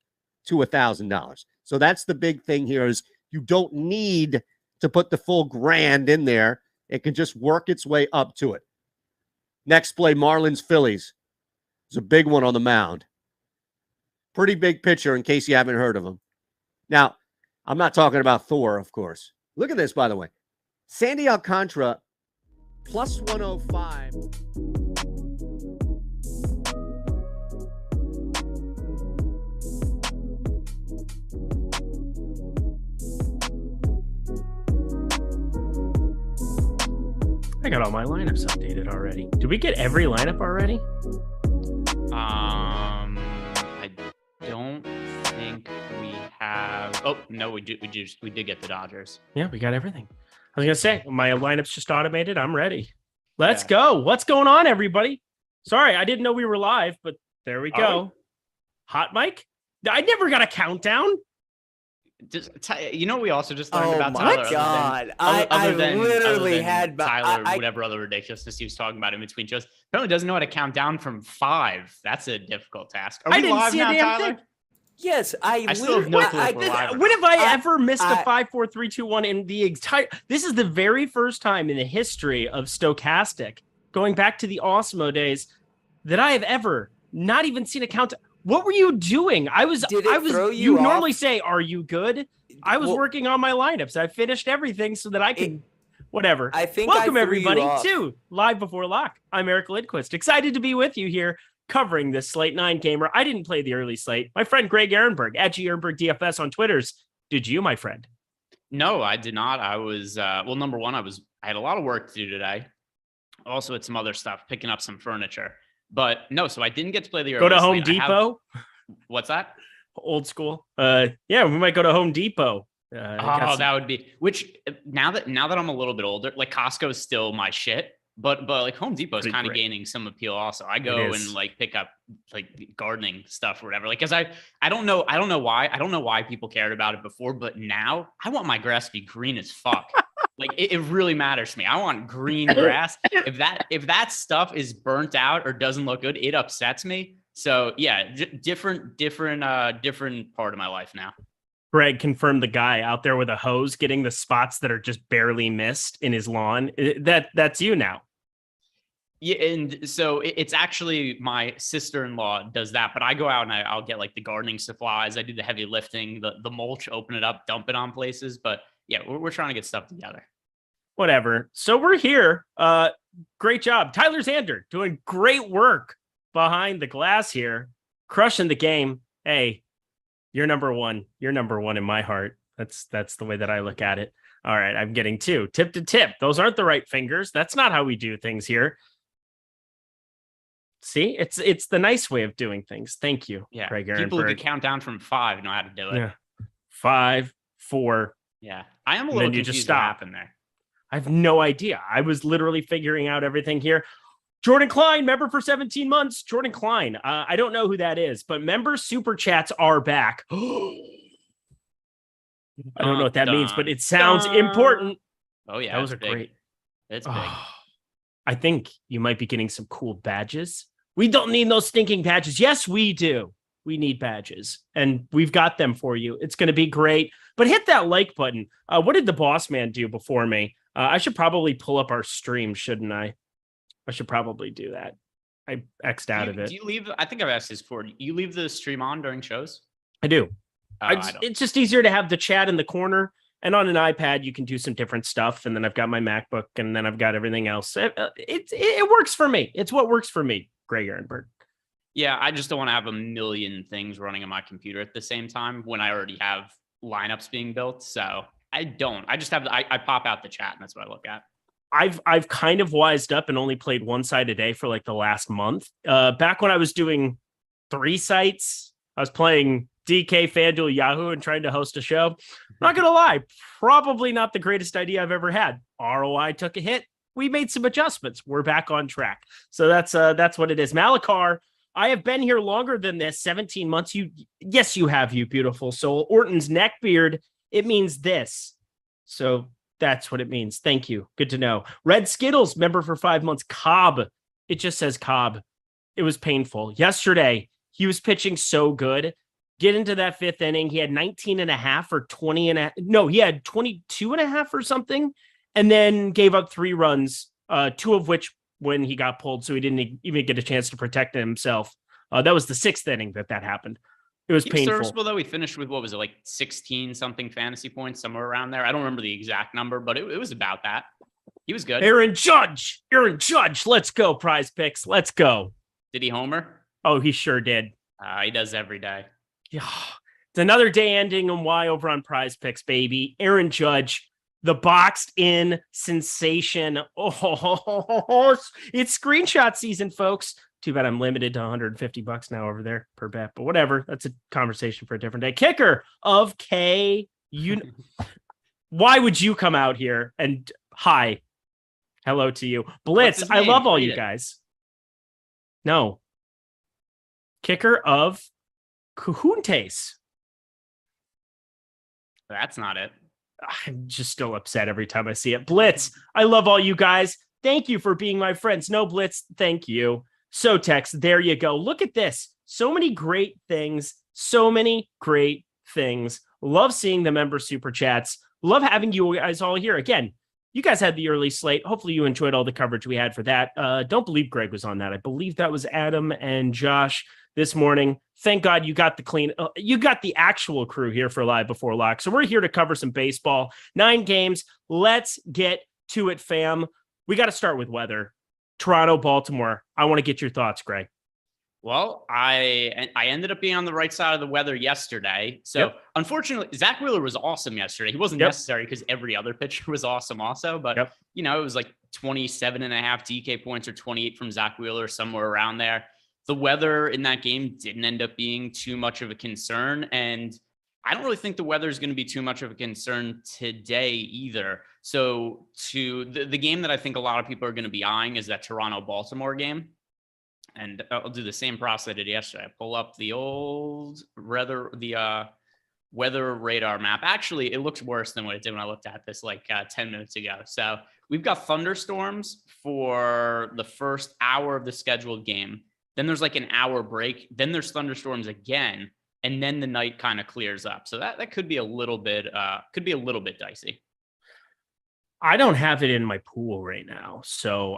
to $1,000. So that's the big thing here is you don't need to put the full $1,000 in there. It can just work its way up to it. Next play, Marlins, Phillies. There's a big one on the mound. Pretty big pitcher in case you haven't heard of him. Now, I'm not talking about Thor, of course. Look at this, by the way. Sandy Alcantara, plus 105. I got all my lineups updated already. Did we get every lineup already? I don't think we have. Oh no, we did get the Dodgers. Yeah, we got everything. I was gonna say my lineups just automated. I'm ready. Let's go. What's going on, everybody? Sorry, I didn't know we were live, but there we go. Hot mic. I never got a countdown. We also just learned about Tyler. Oh my God. I literally had Tyler, whatever other ridiculousness he was talking about in between shows. Apparently doesn't know how to count down from 5. That's a difficult task. Are I we didn't live see a now, damn Tyler? thing. Yes, I still have no clue if we're live or When have I ever missed I- a 5, 4, 3, 2, 1 in the entire? This is the very first time in the history of Stokastic, going back to the Osmo days, that I have ever not even seen a count. What were you doing? throw You you normally off? say, "Are you good?" I was working on my lineups. I finished everything so that I can, whatever. I think Welcome I threw everybody you off. to Live Before Lock. I'm Eric Lidquist. Excited to be with you here covering this Slate 9 gamer. I didn't play the early slate. My friend Greg Ehrenberg at Ehrenberg DFS on Twitters. Did you, my friend? No, I did not. I was number one, I had a lot of work to do today. Also had some other stuff, picking up some furniture. But no, so I didn't get to play the early Go to Home slate. Depot. What's that? Old school. Yeah, we might go to Home Depot. That would be, which now that I'm a little bit older, like Costco is still my shit, but like Home Depot is kind of gaining some appeal also. I go and like pick up like gardening stuff or whatever. Like, cause I don't know why people cared about it before, but now I want my grass to be green as fuck. Like it really matters to me. I want green grass. If that stuff is burnt out or doesn't look good, it upsets me. So yeah, different part of my life now. Greg confirmed the guy out there with a hose getting the spots that are just barely missed in his lawn. That's you now. Yeah, and so it's actually my sister-in-law does that, but I go out and I'll get like the gardening supplies. I do the heavy lifting, the mulch, open it up, dump it on places. But yeah, we're trying to get stuff together. Whatever. So we're here. Great job. Tyler Zander doing great work behind the glass here, crushing the game. Hey, you're number one. You're number one in my heart. That's the way that I look at it. All right, I'm getting 2. Tip to tip. Those aren't the right fingers. That's not how we do things here. See, it's the nice way of doing things. Thank you. Yeah. Greg People who Ehrenberg. can count down from 5 know how to do it. Yeah. 5, 4. Yeah. I am a And little then you confused just what stop. happened there. I have no idea. I was literally figuring out everything here. Jordan Klein, member for 17 months. Jordan Klein. I don't know who that is, but member super chats are back. I don't know what that means, but it sounds important. Oh yeah, Those are big. great. It's big. I think you might be getting some cool badges. We don't need those stinking badges. Yes, we do. We need badges, and we've got them for you. It's going to be great. But hit that like button. What did the boss man do before me? I should probably pull up our stream, shouldn't I? I should probably do that. I X'd out of it. Do you leave? I think I've asked this before. You leave the stream on during shows? I do. I It's just easier to have the chat in the corner. And on an iPad, you can do some different stuff. And then I've got my MacBook, and then I've got everything else. It works for me. It's what works for me, Greg Ehrenberg. Yeah, I just don't want to have a million things running on my computer at the same time when I already have lineups being built. So I don't. I just have I pop out the chat, and that's what I look at. I've kind of wised up and only played one site a day for like the last month. Back when I was doing 3 sites, I was playing DK, FanDuel, Yahoo, and trying to host a show. Not gonna lie, probably not the greatest idea I've ever had. ROI took a hit. We made some adjustments. We're back on track. So that's what it is. Malakar, I have been here longer than this, 17 months. Yes, you have, you beautiful soul. Orton's neckbeard, it means this. So that's what it means. Thank you. Good to know. Red Skittles, member for 5 months. Cobb. It just says Cobb. It was painful. Yesterday, he was pitching so good. Get into that 5th inning. He had 19 and a half or 20 and a half. No, he had 22 and a half or something. And then gave up 3 runs, 2 of which when he got pulled. So he didn't even get a chance to protect himself. That was the 6th inning that happened. It was painful. Serviceable though. We finished with, what was it, like 16 something fantasy points, somewhere around there. I don't remember the exact number, but it was about that. He was good. Aaron Judge. Let's go, Prize Picks. Let's go. Did he homer? Oh, he sure did. He does every day. Yeah. It's another day ending in Y over on Prize Picks, baby. Aaron Judge, the boxed in sensation. Oh, it's screenshot season, folks. Too bad I'm limited to $150 now over there per bet, but whatever. That's a conversation for a different day. Kicker of K. Why would you come out here and hi? Hello to you. Blitz, I love all you guys. No. Kicker of Cujuntes. That's not it. I'm just still upset every time I see it. Blitz, I love all you guys. Thank you for being my friends. No, Blitz, thank you. So, Tex, there you go. Look at this. So many great things. Love seeing the member super chats. Love having you guys all here. Again, you guys had the early slate. Hopefully you enjoyed all the coverage we had for that. Don't believe Greg was on that. I believe that was Adam and Josh this morning. Thank God you got you got the actual crew here for Live Before Lock. So we're here to cover some baseball. 9 games. Let's get to it, fam. We got to start with weather. Toronto, Baltimore. I want to get your thoughts, Greg. Well, I ended up being on the right side of the weather yesterday. So Unfortunately, Zach Wheeler was awesome yesterday. He wasn't necessary because every other pitcher was awesome also. But, it was like 27 and a half DK points or 28 from Zach Wheeler, somewhere around there. The weather in that game didn't end up being too much of a concern. And I don't really think the weather is going to be too much of a concern today either. So to the game that I think a lot of people are going to be eyeing is that Toronto-Baltimore game. And I'll do the same process I did yesterday. I pull up the old weather radar map. Actually, it looks worse than what it did when I looked at this like 10 minutes ago. So we've got thunderstorms for the first hour of the scheduled game. Then there's like an hour break. Then there's thunderstorms again. And then the night kind of clears up. So that could be a little bit dicey. I don't have it in my pool right now. So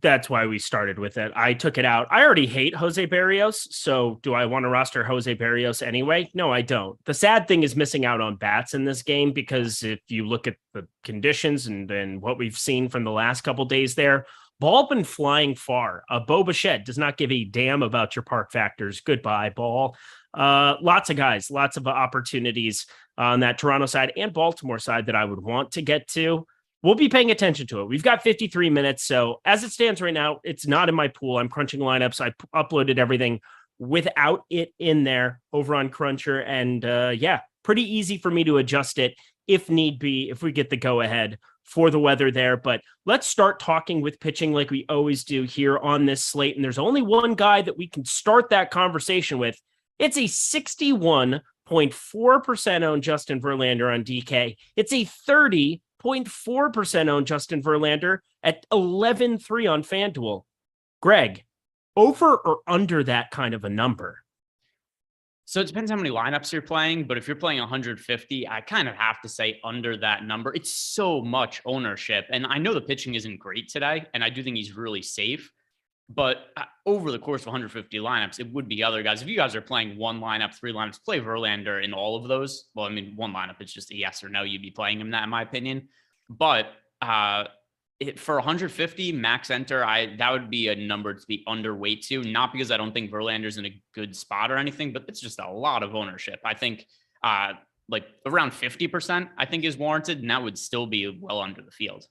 that's why we started with it. I took it out. I already hate Jose Barrios. So do I want to roster Jose Barrios anyway? No, I don't. The sad thing is missing out on bats in this game, because if you look at the conditions and what we've seen from the last couple days there, ball been flying far. Bo Bichette does not give a damn about your park factors. Goodbye, ball. Lots of guys, lots of opportunities on that Toronto side and Baltimore side that I would want to get to. We'll be paying attention to it. We've got 53 minutes. So as it stands right now, it's not in my pool. I'm crunching lineups. I uploaded everything without it in there over on Cruncher. And pretty easy for me to adjust it if need be, if we get the go ahead for the weather there. But let's start talking with pitching like we always do here on this slate. And there's only one guy that we can start that conversation with. It's a 61.4% owned Justin Verlander on DK. It's a 30.4% owned Justin Verlander at 11.3 on FanDuel. Greg, over or under that kind of a number? So it depends how many lineups you're playing, but if you're playing 150, I kind of have to say under that number. It's so much ownership. And I know the pitching isn't great today, and I do think he's really safe. But over the course of 150 lineups, it would be other guys. If you guys are playing one lineup, three lineups, play Verlander in all of those. Well, I mean, one lineup, it's just a yes or no. You'd be playing him that, in my opinion. But for 150 max enter, that would be a number to be underweight to. Not because I don't think Verlander's in a good spot or anything, but it's just a lot of ownership. I think like around 50%, I think is warranted, and that would still be well under the field.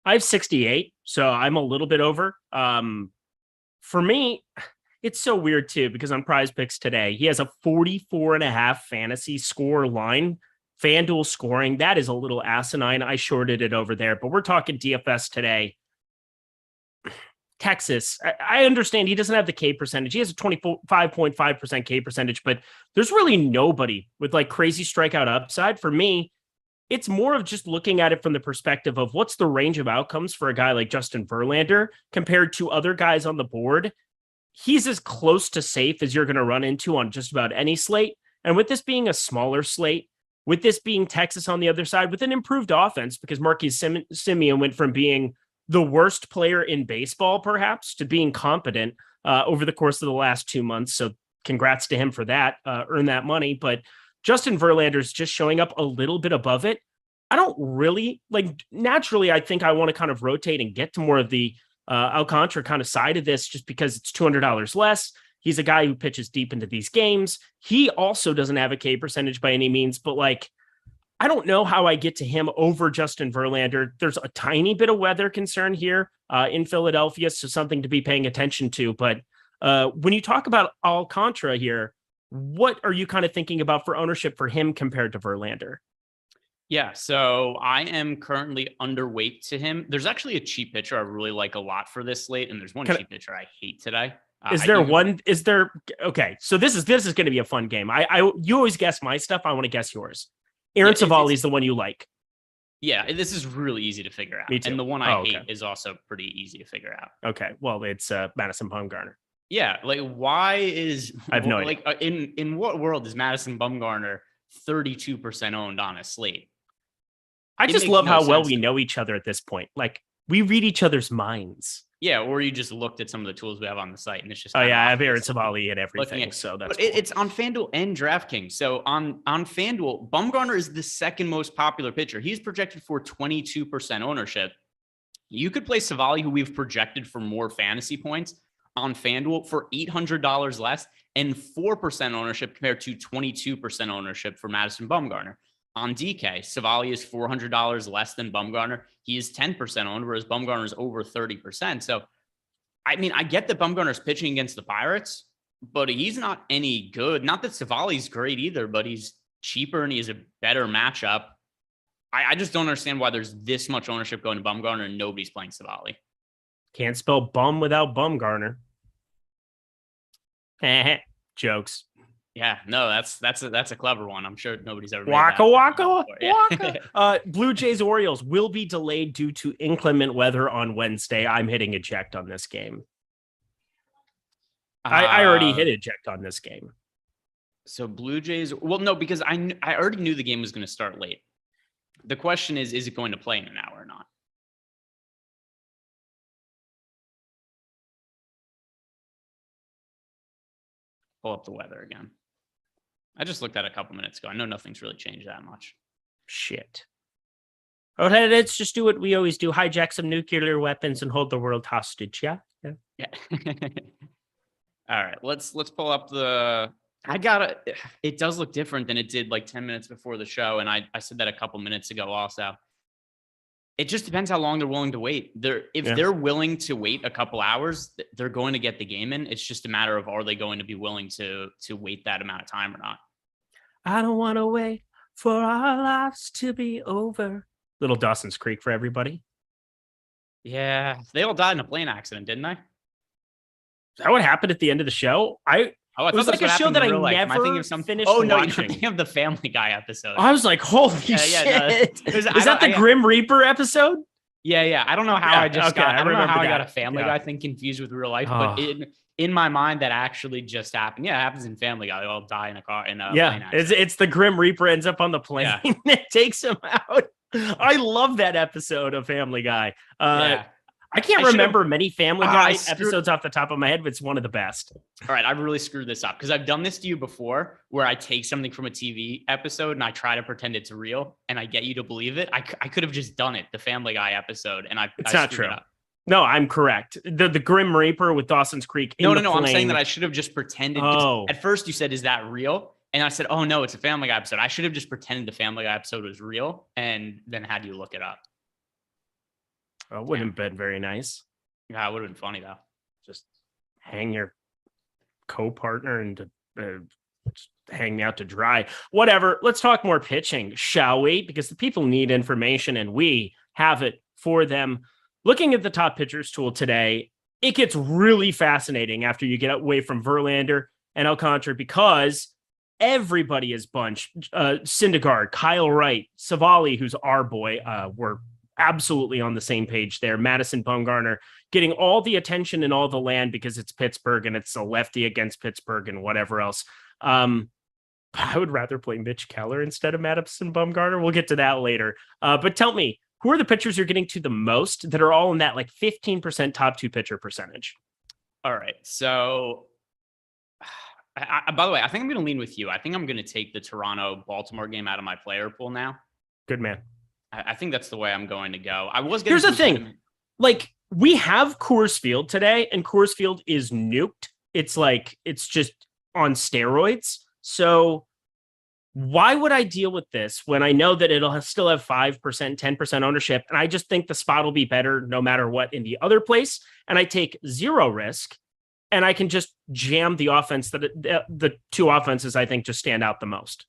I have 68, so I'm a little bit over. For me, it's so weird too, because on Prize Picks today, he has a 44.5 fantasy score line. FanDuel scoring, that is a little asinine. I shorted it over there, but we're talking DFS today. Texas, I understand he doesn't have the K percentage. He has a 25.5% K percentage, but there's really nobody with like crazy strikeout upside. For me, it's more of just looking at it from the perspective of what's the range of outcomes for a guy like Justin Verlander compared to other guys on the board. He's as close to safe as you're going to run into on just about any slate. And with this being a smaller slate, with this being Texas on the other side, with an improved offense, because Marquis Simeon went from being the worst player in baseball, perhaps, to being competent over the course of the last 2 months. So congrats to him for that, earn that money. But Justin Verlander's just showing up a little bit above it. I don't really naturally, I think I want to kind of rotate and get to more of the Alcantara kind of side of this, just because it's $200 less. He's a guy who pitches deep into these games. He also doesn't have a K percentage by any means, but I don't know how I get to him over Justin Verlander. There's a tiny bit of weather concern here in Philadelphia, so something to be paying attention to. But when you talk about Alcantara here, what are you kind of thinking about for ownership for him compared to Verlander? Yeah, so I am currently underweight to him. There's actually a cheap pitcher I really like a lot for this slate, and there's one cheap pitcher I hate today. Okay, so this is going to be a fun game. You always guess my stuff. I want to guess yours. Aaron Savali is the one you like. Yeah, this is really easy to figure out. Me too. And the one I hate is also pretty easy to figure out. Okay, well, it's Madison Bumgarner. Yeah, why is I have no idea. In what world is Madison Bumgarner 32% owned on a slate? I just love how well we know each other at this point. We read each other's minds. Yeah, or you just looked at some of the tools we have on the site, and it's just I have Aaron Savali and everything. So that's cool. It's on FanDuel and DraftKings. So on FanDuel, Bumgarner is the second most popular pitcher. He's projected for 22% ownership. You could play Savali, who we've projected for more fantasy points, on FanDuel for $800 less and 4% ownership compared to 22% ownership for Madison Bumgarner. On DK, Savali is $400 less than Bumgarner. He is 10% owned, whereas Bumgarner is over 30%. So, I mean, I get that Bumgarner's pitching against the Pirates, but he's not any good. Not that Savali's great either, but he's cheaper and he has a better matchup. I just don't understand why there's this much ownership going to Bumgarner and nobody's playing Savali. Can't spell bum without Bumgarner. Jokes. Yeah, no, that's a clever one. I'm sure nobody's ever waka waka. Blue Jays Orioles will be delayed due to inclement weather on Wednesday. I'm hitting eject on this game. I already hit eject on this game. So Blue Jays. Well, no, because I already knew the game was going to start late. The question is it going to play in an hour or not? Pull up the weather again. I just looked at it a couple minutes ago. I know nothing's really changed that much. Shit. Okay, let's just do what we always do: hijack some nuclear weapons and hold the world hostage. Yeah. Yeah. All right, let's pull up the. It does look different than it did like 10 minutes before the show, and I said that a couple minutes ago. Also, it just depends how long they're willing to wait. If they're willing to wait a couple hours, they're going to get the game in. It's just a matter of are they going to be willing to wait that amount of time or not. I don't want to wait for our lives to be over. Little Dawson's Creek for everybody. Yeah, they all died in a plane accident, didn't they? Is that what happened at the end of the show? I it was like a show that I never finished Oh, no, watching. you're thinking of the Family Guy episode. I was like, holy shit. No, is that the Grim Reaper episode? Yeah. I don't know how I don't know how I got a Family Guy thing confused with real life, but in my mind, that actually just happened. Yeah, it happens in Family Guy. They all die in a car. Plane accident. It's the Grim Reaper ends up on the plane. Yeah. It takes him out. I love that episode of Family Guy. I can't remember many Family Guy episodes off the top of my head, but it's one of the best. All right, I've really screwed this up because I've done this to you before where I take something from a TV episode and I try to pretend it's real and I get you to believe it. I could have just done it, the Family Guy episode, and It's not true. No, I'm correct. The Grim Reaper with Dawson's Creek. No. I'm saying that I should have just pretended. At first you said, is that real? And I said, oh, no, it's a Family Guy episode. I should have just pretended the Family Guy episode was real and then had you look it up. Well, it wouldn't have been very nice. Yeah, it would have been funny, though. Just hang your co-partner and just hang me out to dry. Whatever. Let's talk more pitching, shall we? Because the people need information, and we have it for them. Looking at the top pitchers tool today, it gets really fascinating after you get away from Verlander and Alcantara because everybody is bunched. Syndergaard, Kyle Wright, Savali, who's our boy. We're absolutely on the same page there. Madison Bumgarner getting all the attention and all the land because it's Pittsburgh and it's a lefty against Pittsburgh and whatever else. I would rather play Mitch Keller instead of Madison Bumgarner. We'll get to that later. But tell me, who are the pitchers you're getting to the most that are all in that like 15% top two pitcher percentage? All right. So by the way, I think I'm going to lean with you. I think I'm going to take the Toronto-Baltimore game out of my player pool now. Good man. I think that's the way I'm going to go. Here's the thing. Like, we have Coors Field today, and Coors Field is nuked. It's like, it's just on steroids. So why would I deal with this when I know that it'll still have 5%, 10% ownership? And I just think the spot will be better no matter what in the other place. And I take zero risk, and I can just jam the offense that the two offenses I think just stand out the most.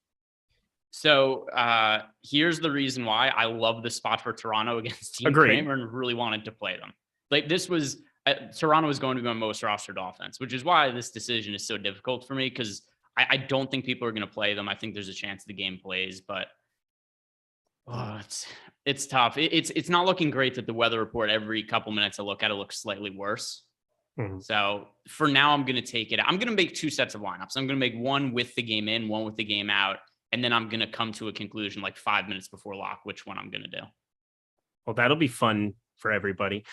So here's the reason why I love the spot for Toronto against Team Kramer and really wanted to play them. Like this was Toronto was going to be my most rostered offense, which is why this decision is so difficult for me because I don't think people are going to play them. I think there's a chance the game plays, but it's tough. It's not looking great that the weather report every couple minutes I look at it looks slightly worse. Mm-hmm. So for now, I'm going to take it. I'm going to make two sets of lineups. I'm going to make one with the game in, one with the game out. And then I'm going to come to a conclusion like 5 minutes before lock, which one I'm going to do. Well, that'll be fun for everybody.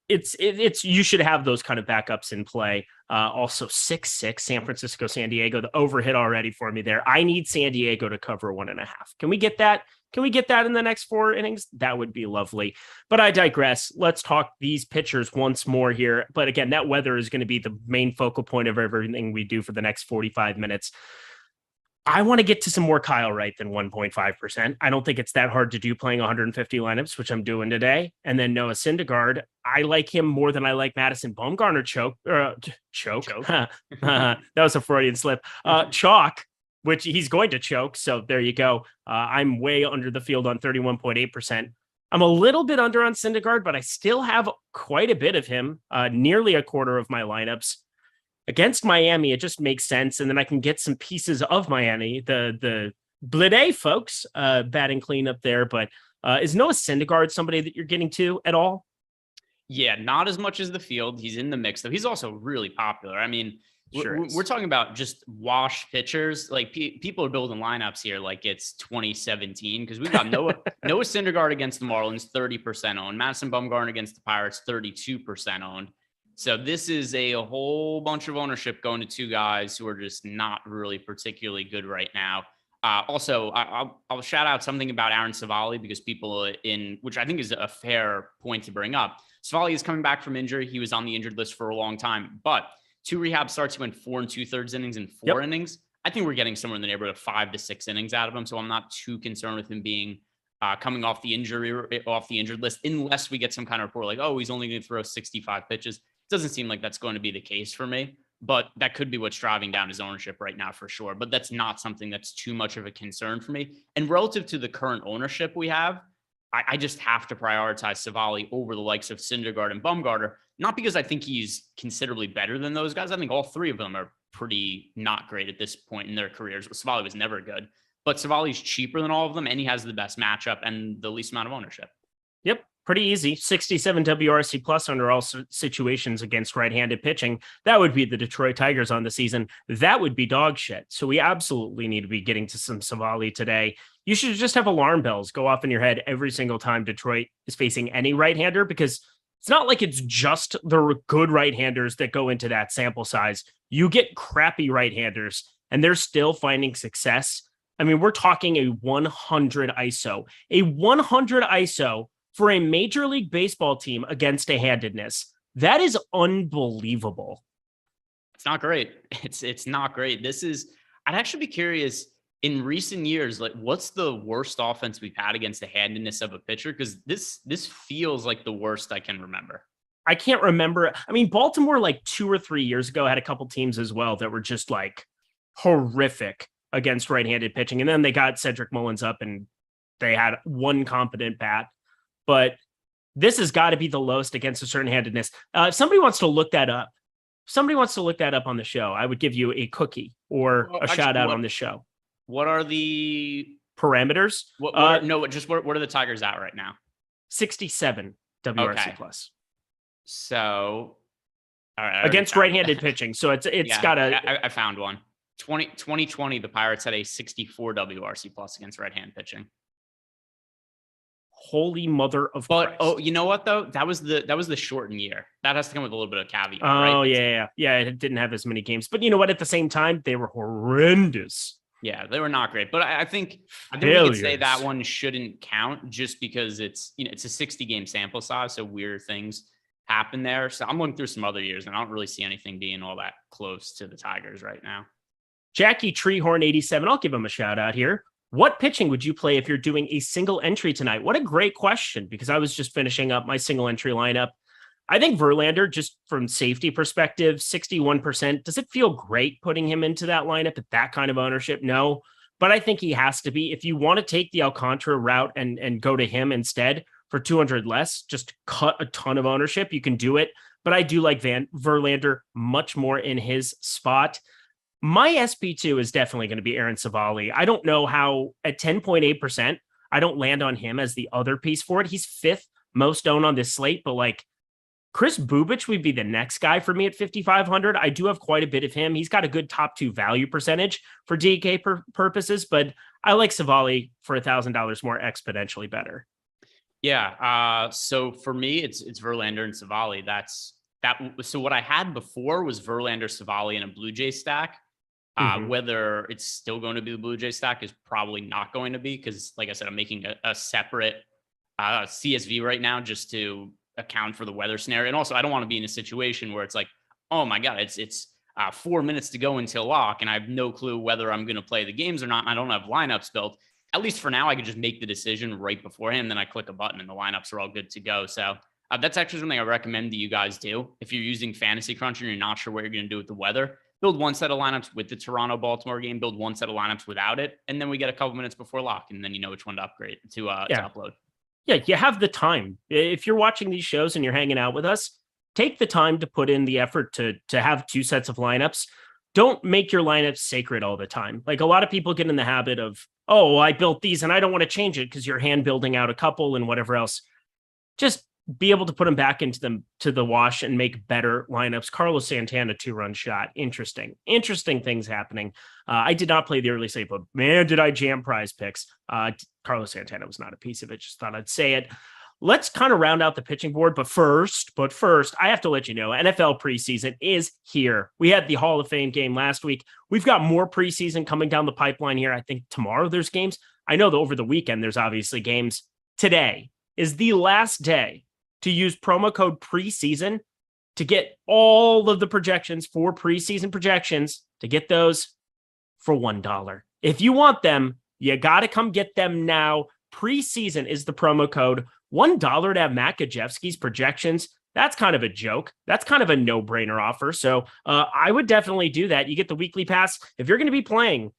It's you should have those kind of backups in play. Also 6-6 San Francisco, San Diego, the overhit already for me there. I need San Diego to cover 1.5. Can we get that? Can we get that in the next 4 innings? That would be lovely. But I digress. Let's talk these pitchers once more here. But again, that weather is going to be the main focal point of everything we do for the next 45 minutes. I want to get to some more Kyle Wright than 1.5%. I don't think it's that hard to do playing 150 lineups, which I'm doing today. And then Noah Syndergaard, I like him more than I like Madison Bumgarner. Choke. That was a Freudian slip. Chalk, which he's going to choke. So there you go. I'm way under the field on 31.8%. I'm a little bit under on Syndergaard, but I still have quite a bit of him, nearly a quarter of my lineups. Against Miami, it just makes sense. And then I can get some pieces of Miami, the Blade folks batting clean up there. But is Noah Syndergaard somebody that you're getting to at all? Yeah, not as much as the field. He's in the mix, though. He's also really popular. I mean, We're talking about just wash pitchers. Like people are building lineups here like it's 2017 because we've got Noah Syndergaard against the Marlins, 30% owned. Madison Bumgarner against the Pirates, 32% owned. So this is a whole bunch of ownership going to two guys who are just not really particularly good right now. Also, I'll shout out something about Aaron Savali because people which I think is a fair point to bring up. Savali is coming back from injury. He was on the injured list for a long time, but 2 rehab starts. He went 4 2/3 innings in 4 innings. I think we're getting somewhere in the neighborhood of 5 to 6 innings out of him. So I'm not too concerned with him being coming off the injured list, unless we get some kind of report like, oh, he's only going to throw 65 pitches. It doesn't seem like that's going to be the case for me, but that could be what's driving down his ownership right now for sure. But that's not something that's too much of a concern for me. And relative to the current ownership we have, I just have to prioritize Savali over the likes of Syndergaard and Bumgarner, not because I think he's considerably better than those guys. I think all 3 of them are pretty not great at this point in their careers. Savali was never good, but Savali's cheaper than all of them, and he has the best matchup and the least amount of ownership. Yep. Pretty easy. 67 WRC plus under all situations against right-handed pitching. That would be the Detroit Tigers on the season. That would be dog shit. So we absolutely need to be getting to some Savali today. You should just have alarm bells go off in your head every single time Detroit is facing any right-hander, because it's not like it's just the good right-handers that go into that sample size. You get crappy right-handers and they're still finding success. I mean, we're talking a 100 ISO, a 100 ISO for a Major League Baseball team against a handedness. That is unbelievable. It's not great. It's not great. I'd actually be curious in recent years, like what's the worst offense we've had against the handedness of a pitcher? Because this feels like the worst I can remember. I can't remember. I mean, Baltimore like 2 or 3 years ago had a couple teams as well that were just like horrific against right-handed pitching. And then they got Cedric Mullins up and they had one competent bat. But this has got to be the lowest against a certain handedness. If somebody wants to look that up, on the show, I would give you a cookie or a shout out on the show. What are the parameters? What are the Tigers at right now? 67 WRC plus. So, all right, against right-handed pitching. So it's got a. I found one. 2020, the Pirates had a 64 WRC plus against right-hand pitching. Holy mother of Christ. Oh, you know what though? That was the shortened year. That has to come with a little bit of caveat. Oh, right? Yeah. It didn't have as many games, but you know what? At the same time, they were horrendous. Yeah, they were not great. But I think we could say that one shouldn't count just because it's a 60-game sample size, so weird things happen there. So I'm looking through some other years, and I don't really see anything being all that close to the Tigers right now. Jackie Treehorn 87. I'll give him a shout out here. What pitching would you play if you're doing a single entry tonight? What a great question, because I was just finishing up my single entry lineup. I think Verlander, just from safety perspective, 61%. Does it feel great putting him into that lineup at that kind of ownership? No, but I think he has to be. If you want to take the Alcantara route and go to him instead for 200 less, just cut a ton of ownership, you can do it. But I do like Verlander much more in his spot. My SP2 is definitely going to be Aaron Savali. I don't know how at 10.8%, I don't land on him as the other piece for it. He's 5th most owned on this slate, but like Chris Bubich would be the next guy for me at 5,500. I do have quite a bit of him. He's got a good top 2 value percentage for DK purposes, but I like Savali for $1,000 more exponentially better. Yeah. So for me, it's Verlander and Savali. So what I had before was Verlander, Savali, and a Blue Jay stack. Whether it's still going to be the Blue Jay stack is probably not going to be, because like I said, I'm making a separate CSV right now just to account for the weather scenario. And also I don't want to be in a situation where it's like, oh my God, it's 4 minutes to go until lock and I have no clue whether I'm going to play the games or not. I don't have lineups built. At least for now, I could just make the decision right beforehand. Then I click a button and the lineups are all good to go. So that's actually something I recommend that you guys do. If you're using Fantasy Cruncher and you're not sure what you're going to do with the weather, build one set of lineups with the Toronto-Baltimore game, build one set of lineups without it, and then we get a couple minutes before lock, and then you know which one to upgrade to upload. Yeah, you have the time. If you're watching these shows and you're hanging out with us, take the time to put in the effort to have 2 sets of lineups. Don't make your lineups sacred all the time. Like a lot of people get in the habit of, oh, I built these and I don't want to change it because you're hand building out a couple and whatever else. Just be able to put him back into the wash and make better lineups. Carlos Santana 2-run shot. Interesting things happening. I did not play the early slate, but man, did I jam prize picks. Carlos Santana was not a piece of it. Just thought I'd say it. Let's kind of round out the pitching board. But first, I have to let you know, NFL preseason is here. We had the Hall of Fame game last week. We've got more preseason coming down the pipeline here. I think tomorrow there's games. I know that over the weekend, there's obviously games. Today is the last day to use promo code preseason to get all of the projections for preseason projections, to get those for $1. If you want them, you got to come get them now. Preseason is the promo code. $1 to have Makajewski's projections. That's kind of a joke. That's kind of a no-brainer offer. So I would definitely do that. You get the weekly pass. If you're going to be playing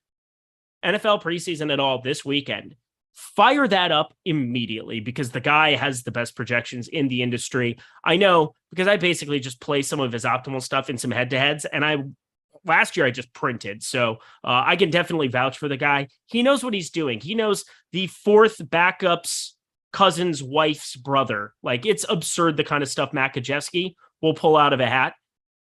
NFL preseason at all this weekend, fire that up immediately because the guy has the best projections in the industry. I know because I basically just play some of his optimal stuff in some head-to-heads, and last year I just printed. So I can definitely vouch for the guy. He knows what he's doing. He knows the fourth backup's cousin's wife's brother. Like, it's absurd the kind of stuff Makajewski will pull out of a hat.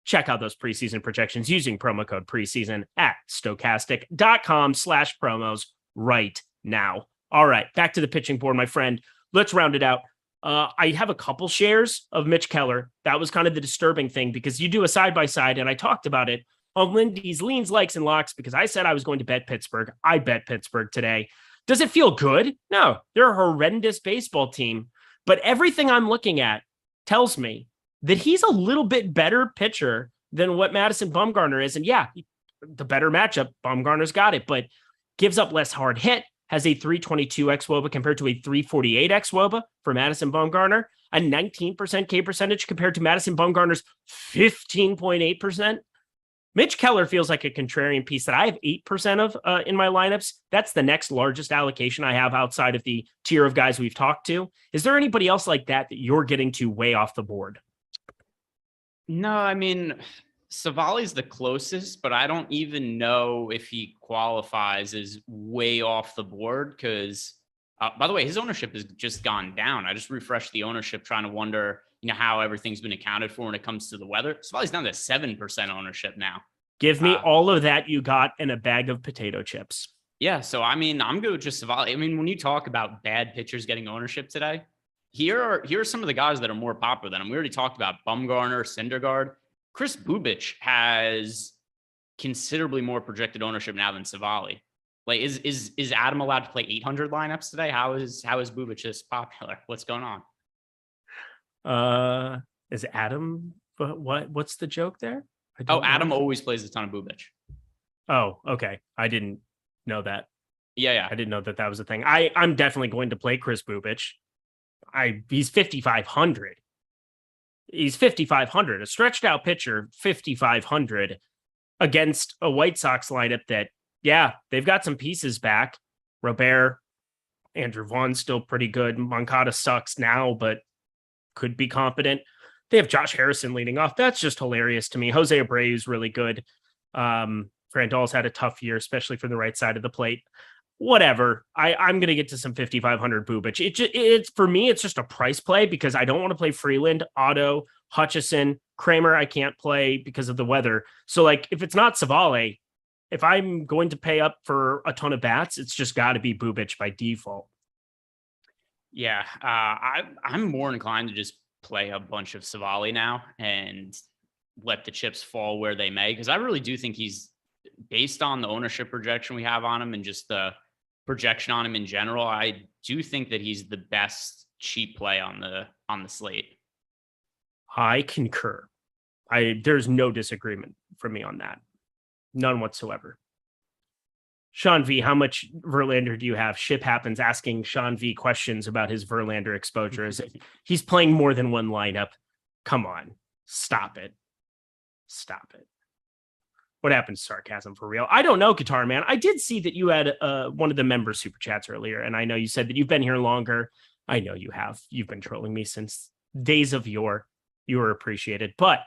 Check out those preseason projections using promo code preseason at stokastic.com/promos right now. All right, back to the pitching board, my friend. Let's round it out. I have a couple shares of Mitch Keller. That was kind of the disturbing thing because you do a side-by-side, and I talked about it on Lindy's Leans, Likes, and Locks because I said I was going to bet Pittsburgh. I bet Pittsburgh today. Does it feel good? No, they're a horrendous baseball team. But everything I'm looking at tells me that he's a little bit better pitcher than what Madison Bumgarner is. And yeah, the better matchup, Bumgarner's got it, but gives up less hard hit, has a 322 xWOBA compared to a 348 xWOBA for Madison Bumgarner, a 19% K percentage compared to Madison Bumgarner's 15.8%. Mitch Keller feels like a contrarian piece that I have 8% of in my lineups. That's the next largest allocation I have outside of the tier of guys we've talked to. Is there anybody else like that you're getting to way off the board? No, I mean, Savali's the closest, but I don't even know if he qualifies as way off the board because, by the way, his ownership has just gone down. I just refreshed the ownership trying to wonder, how everything's been accounted for when it comes to the weather. Savali's down to 7% ownership now. Give me all of that you got in a bag of potato chips. Yeah, so I mean, I'm good with just Savali. I mean, when you talk about bad pitchers getting ownership today, here are some of the guys that are more popular than him. We already talked about Bumgarner, Syndergaard. Chris Bubich has considerably more projected ownership now than Savali. Like, is Adam allowed to play 800 lineups today? How is Bubich this popular? What's going on? Is Adam? What's the joke there? Adam always plays a ton of Bubich. Oh, okay. I didn't know that. Yeah. I didn't know that was a thing. I'm definitely going to play Chris Bubich. He's 5,500. He's 5,500. A stretched out pitcher, 5,500 against a White Sox lineup that, yeah, they've got some pieces back. Robert, Andrew Vaughn's still pretty good. Moncada sucks now, but could be competent. They have Josh Harrison leading off. That's just hilarious to me. Jose Abreu is really good. Grandal's had a tough year, especially for the right side of the plate. Whatever. I'm going to get to some 5,500 Bubich. It's for me, it's just a price play because I don't want to play Freeland, Otto, Hutchison, Kramer. I can't play because of the weather. So like, if it's not Savali, if I'm going to pay up for a ton of bats, it's just got to be Bubich by default. Yeah, I'm more inclined to just play a bunch of Savali now and let the chips fall where they may, because I really do think he's, based on the ownership projection we have on him and just the projection on him in general, I do think that he's the best cheap play on the slate. I concur. There's no disagreement from me on that. None whatsoever. Sean V, how much Verlander do you have? Ship happens asking Sean V questions about his Verlander exposure. He's playing more than one lineup. Come on. Stop it. What happened to sarcasm for real? I don't know, Guitar Man. I did see that you had one of the member super chats earlier, and I know you said that you've been here longer. I know you have. You've been trolling me since days of yore. You were appreciated. But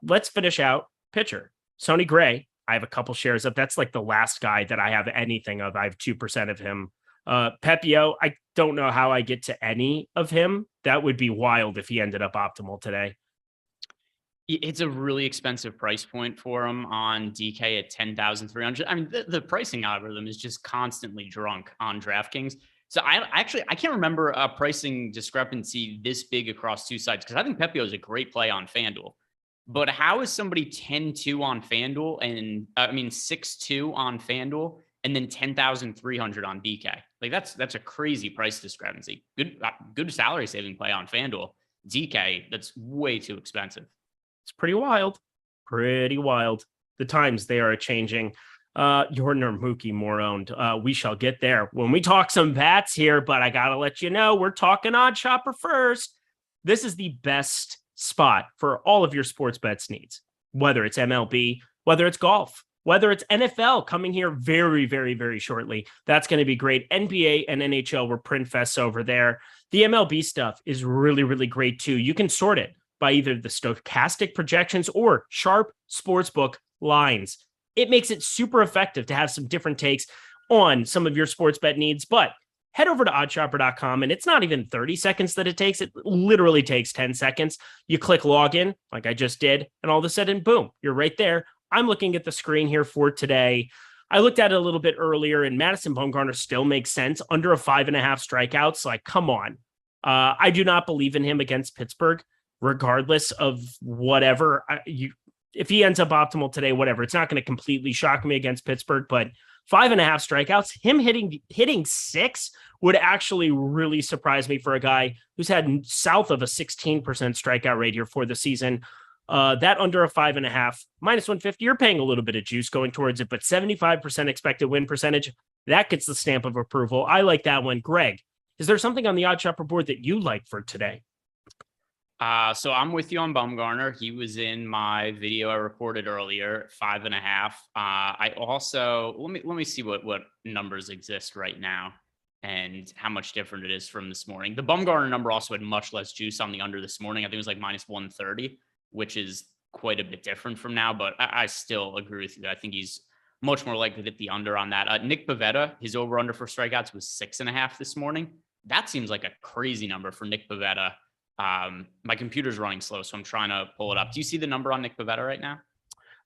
let's finish out pitcher. Sonny Gray. I have a couple shares of. That's like the last guy that I have anything of. I have 2% of him. Pepio, I don't know how I get to any of him. That would be wild if he ended up optimal today. It's a really expensive price point for him on DK at 10,300. I mean, the pricing algorithm is just constantly drunk on DraftKings. So I can't remember a pricing discrepancy this big across two sides, because I think Pepio is a great play on FanDuel. But how is somebody 10-2 on FanDuel and 6-2 on FanDuel and then 10,300 on DK? Like that's a crazy price discrepancy. Good salary saving play on FanDuel. DK, that's way too expensive. It's pretty wild. Pretty wild. The times they are changing. Yordner Mookie more owned. We shall get there when we talk some bats here, but I gotta let you know we're talking Odd Shopper first. This is the best spot for all of your sports bets needs, whether it's MLB, whether it's golf, whether it's NFL coming here very, very, very shortly. That's going to be great. NBA and NHL were print fests over there. The MLB stuff is really, really great too. You can sort it by either the Stokastic projections or sharp sportsbook lines. It makes it super effective to have some different takes on some of your sports bet needs, but head over to oddshopper.com, and it's not even 30 seconds that it takes. It literally takes 10 seconds. You click login like I just did, and all of a sudden, boom, you're right there. I'm looking at the screen here for today. I looked at it a little bit earlier, and Madison Bumgarner still makes sense. Under a 5.5 strikeouts, like, come on. I do not believe in him against Pittsburgh, regardless of whatever. If he ends up optimal today, whatever, it's not going to completely shock me against Pittsburgh, but 5.5 strikeouts, him hitting 6 would actually really surprise me for a guy who's had south of a 16% strikeout rate here for the season. That under a 5.5, minus 150, you're paying a little bit of juice going towards it, but 75% expected win percentage, that gets the stamp of approval. I like that one. Greg, is there something on the Odd Shopper board that you like for today? So I'm with you on Bumgarner. He was in my video I recorded earlier, 5.5. I also let me see what numbers exist right now and how much different it is from this morning. The Bumgarner number also had much less juice on the under this morning. I think it was like minus 130, which is quite a bit different from now. But I still agree with you. I think he's much more likely to hit the under on that. Nick Pivetta, his over under for strikeouts was 6.5 this morning. That seems like a crazy number for Nick Pivetta. My computer's running slow, so I'm trying to pull it up. Do you see the number on Nick Pivetta right now?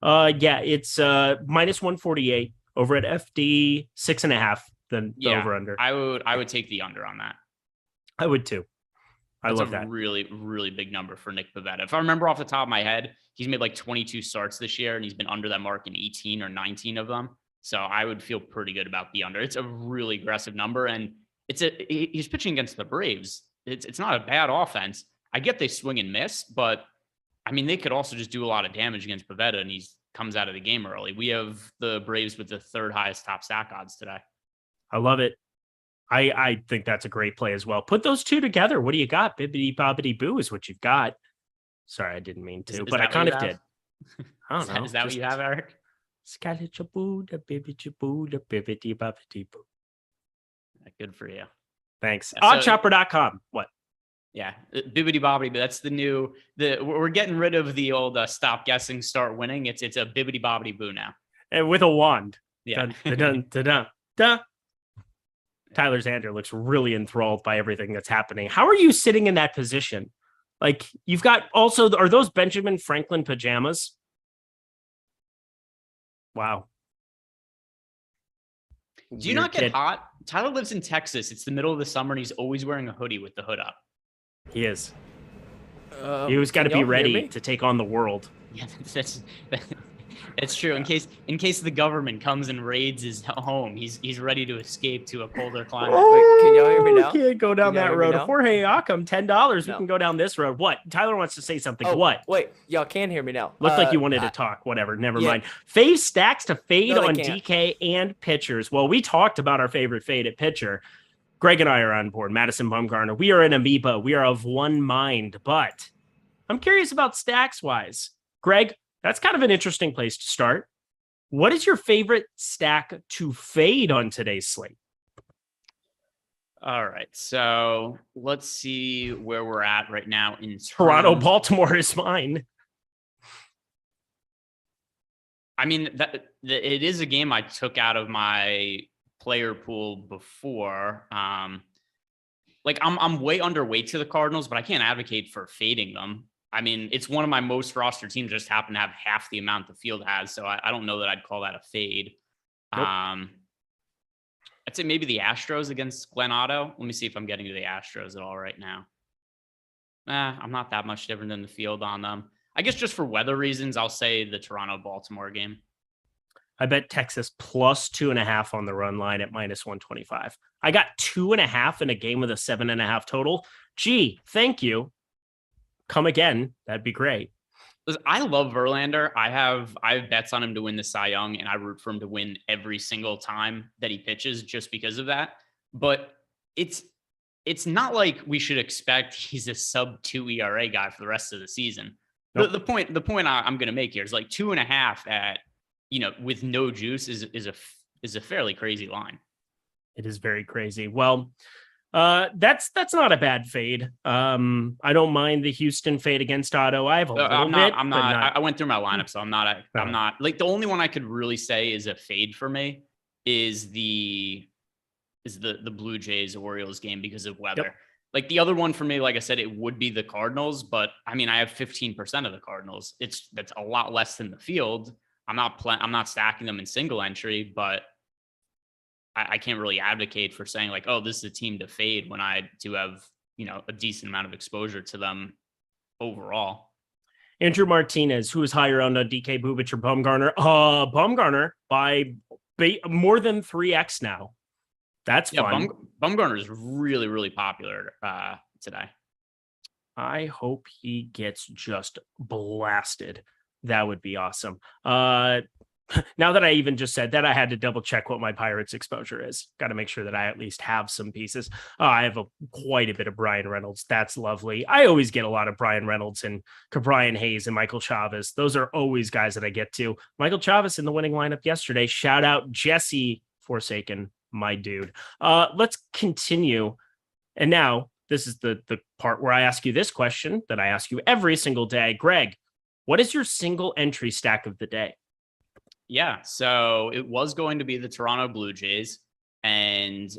Yeah, it's minus 148 over at FD 6.5. Then the over under. I would take the under on that. I would too. That's love that. Really, really big number for Nick Pivetta. If I remember off the top of my head, he's made like 22 starts this year, and he's been under that mark in 18 or 19 of them. So I would feel pretty good about the under. It's a really aggressive number, and he's pitching against the Braves. It's not a bad offense. I get they swing and miss, but I mean, they could also just do a lot of damage against Pivetta, and he comes out of the game early. We have the Braves with the third highest top stack odds today. I love it. I think that's a great play as well. Put those two together. What do you got? Bibbidi bobbidi boo is what you've got. Sorry, I didn't mean to, but I kind of did. I don't know. Is that what you have, Eric? Good for you. Thanks. Oddshopper.com. What? Yeah, bibbidi bobbidi, but that's the new. We're getting rid of the old stop guessing, start winning. It's a bibbidi bobbidi boo now. And with a wand. Yeah. Dun, dun, dun, dun. Tyler Xander looks really enthralled by everything that's happening. How are you sitting in that position? Like, you've got also, are those Benjamin Franklin pajamas? Wow. Do you not get hot? Tyler lives in Texas. It's the middle of the summer, and he's always wearing a hoodie with the hood up. He is. He's got to be ready to take on the world. Yeah, that's true. In case the government comes and raids his home, he's ready to escape to a colder climate. Wait, can y'all hear me now? Can't go down that road. Jorge Acom, $10. We can go down this road. What? Tyler wants to say something. What? Wait, y'all can hear me now. Looked like you wanted to talk. Whatever. Never mind. Fave stacks to fade on DK and pitchers. Well, we talked about our favorite fade at pitcher. Greg and I are on board. Madison Bumgarner. We are an amoeba. We are of one mind. But I'm curious about stacks wise. Greg, that's kind of an interesting place to start. What is your favorite stack to fade on today's slate? All right, so let's see where we're at right now in Toronto, Baltimore is mine. I mean, it is a game I took out of my player pool before. Like I'm way underweight to the Cardinals, but I can't advocate for fading them. I mean, it's one of my most roster teams, just happen to have half the amount the field has. So I don't know that I'd call that a fade. Nope. I'd say maybe the Astros against Glen Otto. Let me see if I'm getting to the Astros at all right now. I'm not that much different than the field on them. I guess just for weather reasons, I'll say the Toronto-Baltimore game. I bet Texas plus 2.5 on the run line at minus 125. I got 2.5 in a game with a 7.5 total. Gee, thank you. Come again. That'd be great. Listen, I love Verlander. I have bets on him to win the Cy Young, and I root for him to win every single time that he pitches just because of that. But it's not like we should expect he's a sub 2 ERA guy for the rest of the season. Nope. The point I'm going to make here is like 2.5 at, with no juice is a fairly crazy line. It is very crazy. Well, that's not a bad fade. I don't mind the Houston fade against Otto. I have a little bit. I went through my lineup, so I'm not like the only one I could really say is a fade for me is the Blue Jays Orioles game because of weather. Yep. Like the other one for me, like I said, it would be the Cardinals, but I mean, I have 15% of the Cardinals. That's a lot less than the field. I'm not stacking them in single entry, but I can't really advocate for saying like, oh, this is a team to fade when I do have, a decent amount of exposure to them overall. Andrew Martinez, who is higher on DK Bubich or Bumgarner? Bumgarner by more than 3x now. That's fun. Bumgarner is really, really popular today. I hope he gets just blasted. That would be awesome. Now that I even just said that, I had to double check what my Pirates exposure is. Got to make sure that I at least have some pieces. I have quite a bit of Brian Reynolds. That's lovely. I always get a lot of Brian Reynolds and Brian Hayes and Michael Chavez. Those are always guys that I get to. Michael Chavez in the winning lineup yesterday. Shout out Jesse Forsaken, my dude. Let's continue. And now this is the part where I ask you this question that I ask you every single day. Greg, what is your single entry stack of the day? Yeah, so it was going to be the Toronto Blue Jays, and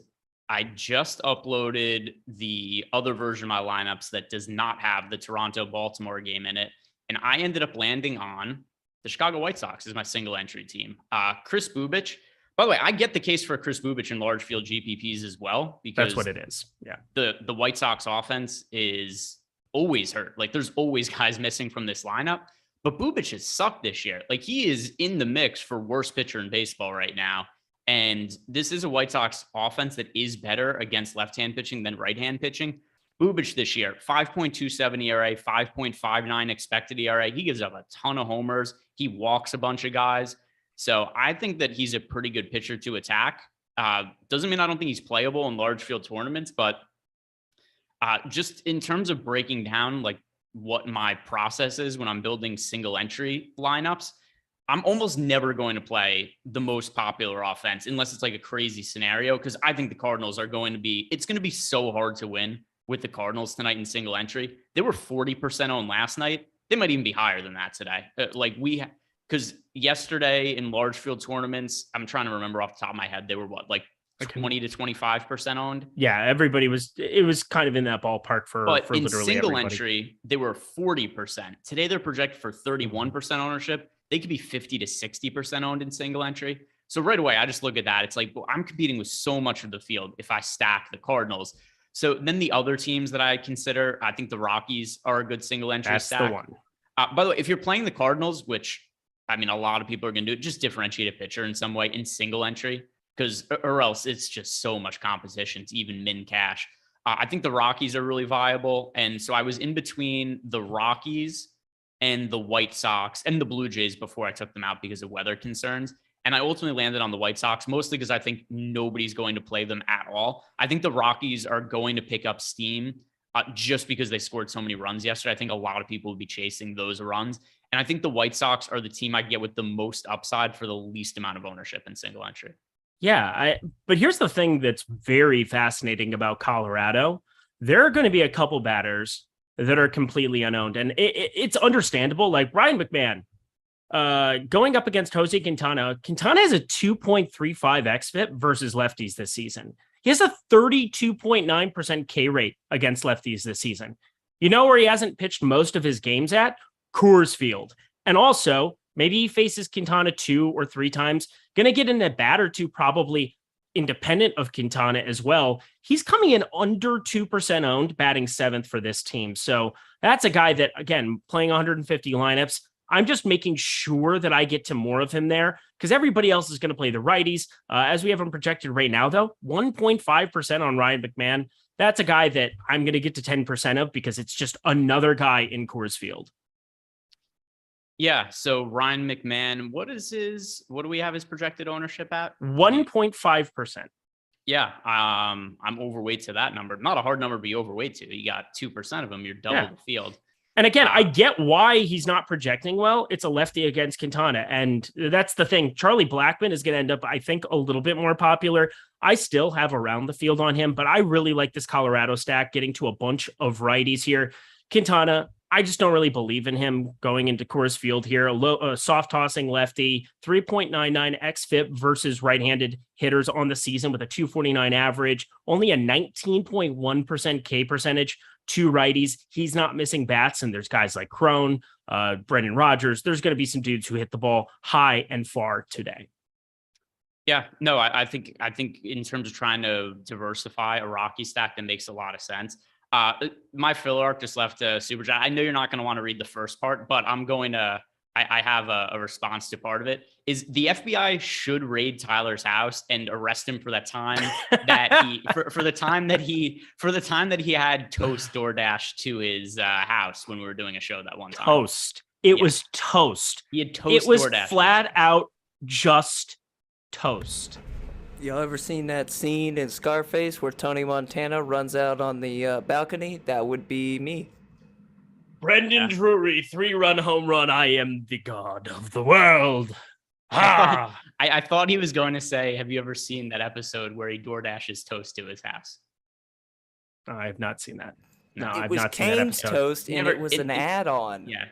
I just uploaded the other version of my lineups that does not have the Toronto-Baltimore game in it, and I ended up landing on the Chicago White Sox as my single entry team. Chris Bubich. By the way, I get the case for Chris Bubich in large field GPPs as well, because that's what it is. Yeah, the White Sox offense is always hurt. Like there's always guys missing from this lineup. But Bubich has sucked this year. Like he is in the mix for worst pitcher in baseball right now. And this is a White Sox offense that is better against left-hand pitching than right-hand pitching. Bubich this year, 5.27 ERA, 5.59 expected ERA. He gives up a ton of homers. He walks a bunch of guys. So I think that he's a pretty good pitcher to attack. Doesn't mean I don't think he's playable in large field tournaments, but just in terms of breaking down, like, what my process is when I'm building single entry lineups, I'm almost never going to play the most popular offense unless it's like a crazy scenario. Cause I think the Cardinals it's going to be so hard to win with the Cardinals tonight in single entry. They were 40% owned last night. They might even be higher than that today. Cause yesterday in large field tournaments, I'm trying to remember off the top of my head, they were what, like 20 to 25% owned. Yeah, it was kind of in that ballpark for literally in single everybody. Entry, they were 40%. Today they're projected for 31% ownership. They could be 50 to 60% owned in single entry. So right away, I just look at that. It's like, well, I'm competing with so much of the field if I stack the Cardinals. So then the other teams that I consider, I think the Rockies are a good single entry stack. That's the one. By the way, if you're playing the Cardinals, which I mean, a lot of people are going to do, just differentiate a pitcher in some way in single entry. Or else it's just so much competition to even min cash. I think the Rockies are really viable. And so I was in between the Rockies and the White Sox and the Blue Jays before I took them out because of weather concerns. And I ultimately landed on the White Sox, mostly because I think nobody's going to play them at all. I think the Rockies are going to pick up steam just because they scored so many runs yesterday. I think a lot of people will be chasing those runs. And I think the White Sox are the team I get with the most upside for the least amount of ownership in single entry. Yeah, but here's the thing that's very fascinating about Colorado. There are going to be a couple batters that are completely unowned, and it's understandable. Like Ryan McMahon, Going up against Jose Quintana, Quintana has a 2.35 xFIP versus lefties this season. He has a 32.9% K rate against lefties this season. You know where he hasn't pitched most of his games at? Coors Field. And also, maybe he faces Quintana 2 or 3 times. Going to get in a bat or two, probably independent of Quintana as well. He's coming in under 2% owned, batting 7th for this team. So that's a guy that, again, playing 150 lineups, I'm just making sure that I get to more of him there because everybody else is going to play the righties. As we have him projected right now, though, 1.5% on Ryan McMahon. That's a guy that I'm going to get to 10% of because it's just another guy in Coors Field. Yeah. So Ryan McMahon, what do we have his projected ownership at? 1.5%. Yeah. I'm overweight to that number. Not a hard number to be overweight to. You got 2% of them. You're double the field. And again, I get why he's not projecting well. It's a lefty against Quintana. And that's the thing. Charlie Blackmon is going to end up, I think, a little bit more popular. I still have around the field on him, but I really like this Colorado stack getting to a bunch of righties here. Quintana, I just don't really believe in him going into Coors Field here. A soft tossing lefty, 3.99 xFIP versus right-handed hitters on the season with a 249 average, only a 19.1% K percentage. 2 righties. He's not missing bats. And there's guys like Crone, Brendan Rodgers. There's going to be some dudes who hit the ball high and far today. Yeah, no, I think in terms of trying to diversify a Rocky stack, that makes a lot of sense. My Phil Arc just left a super chat. I know you're not going to want to read the first part, but I'm going to, I have a response to part of it. Is the FBI should raid Tyler's house and arrest him for that time that he for the time that he had toast DoorDash to his house when we were doing a show that one time. Toast. It was toast. He had toast. It was DoorDash flat out just toast. Y'all ever seen that scene in Scarface where Tony Montana runs out on the balcony? That would be me. Brendan Drury, 3-run home run. I am the god of the world. I thought he was going to say, have you ever seen that episode where he DoorDashes toast to his house? I have not seen that. No, It I've was not seen that Kane's episode. toast, and it was an add-on. Yeah.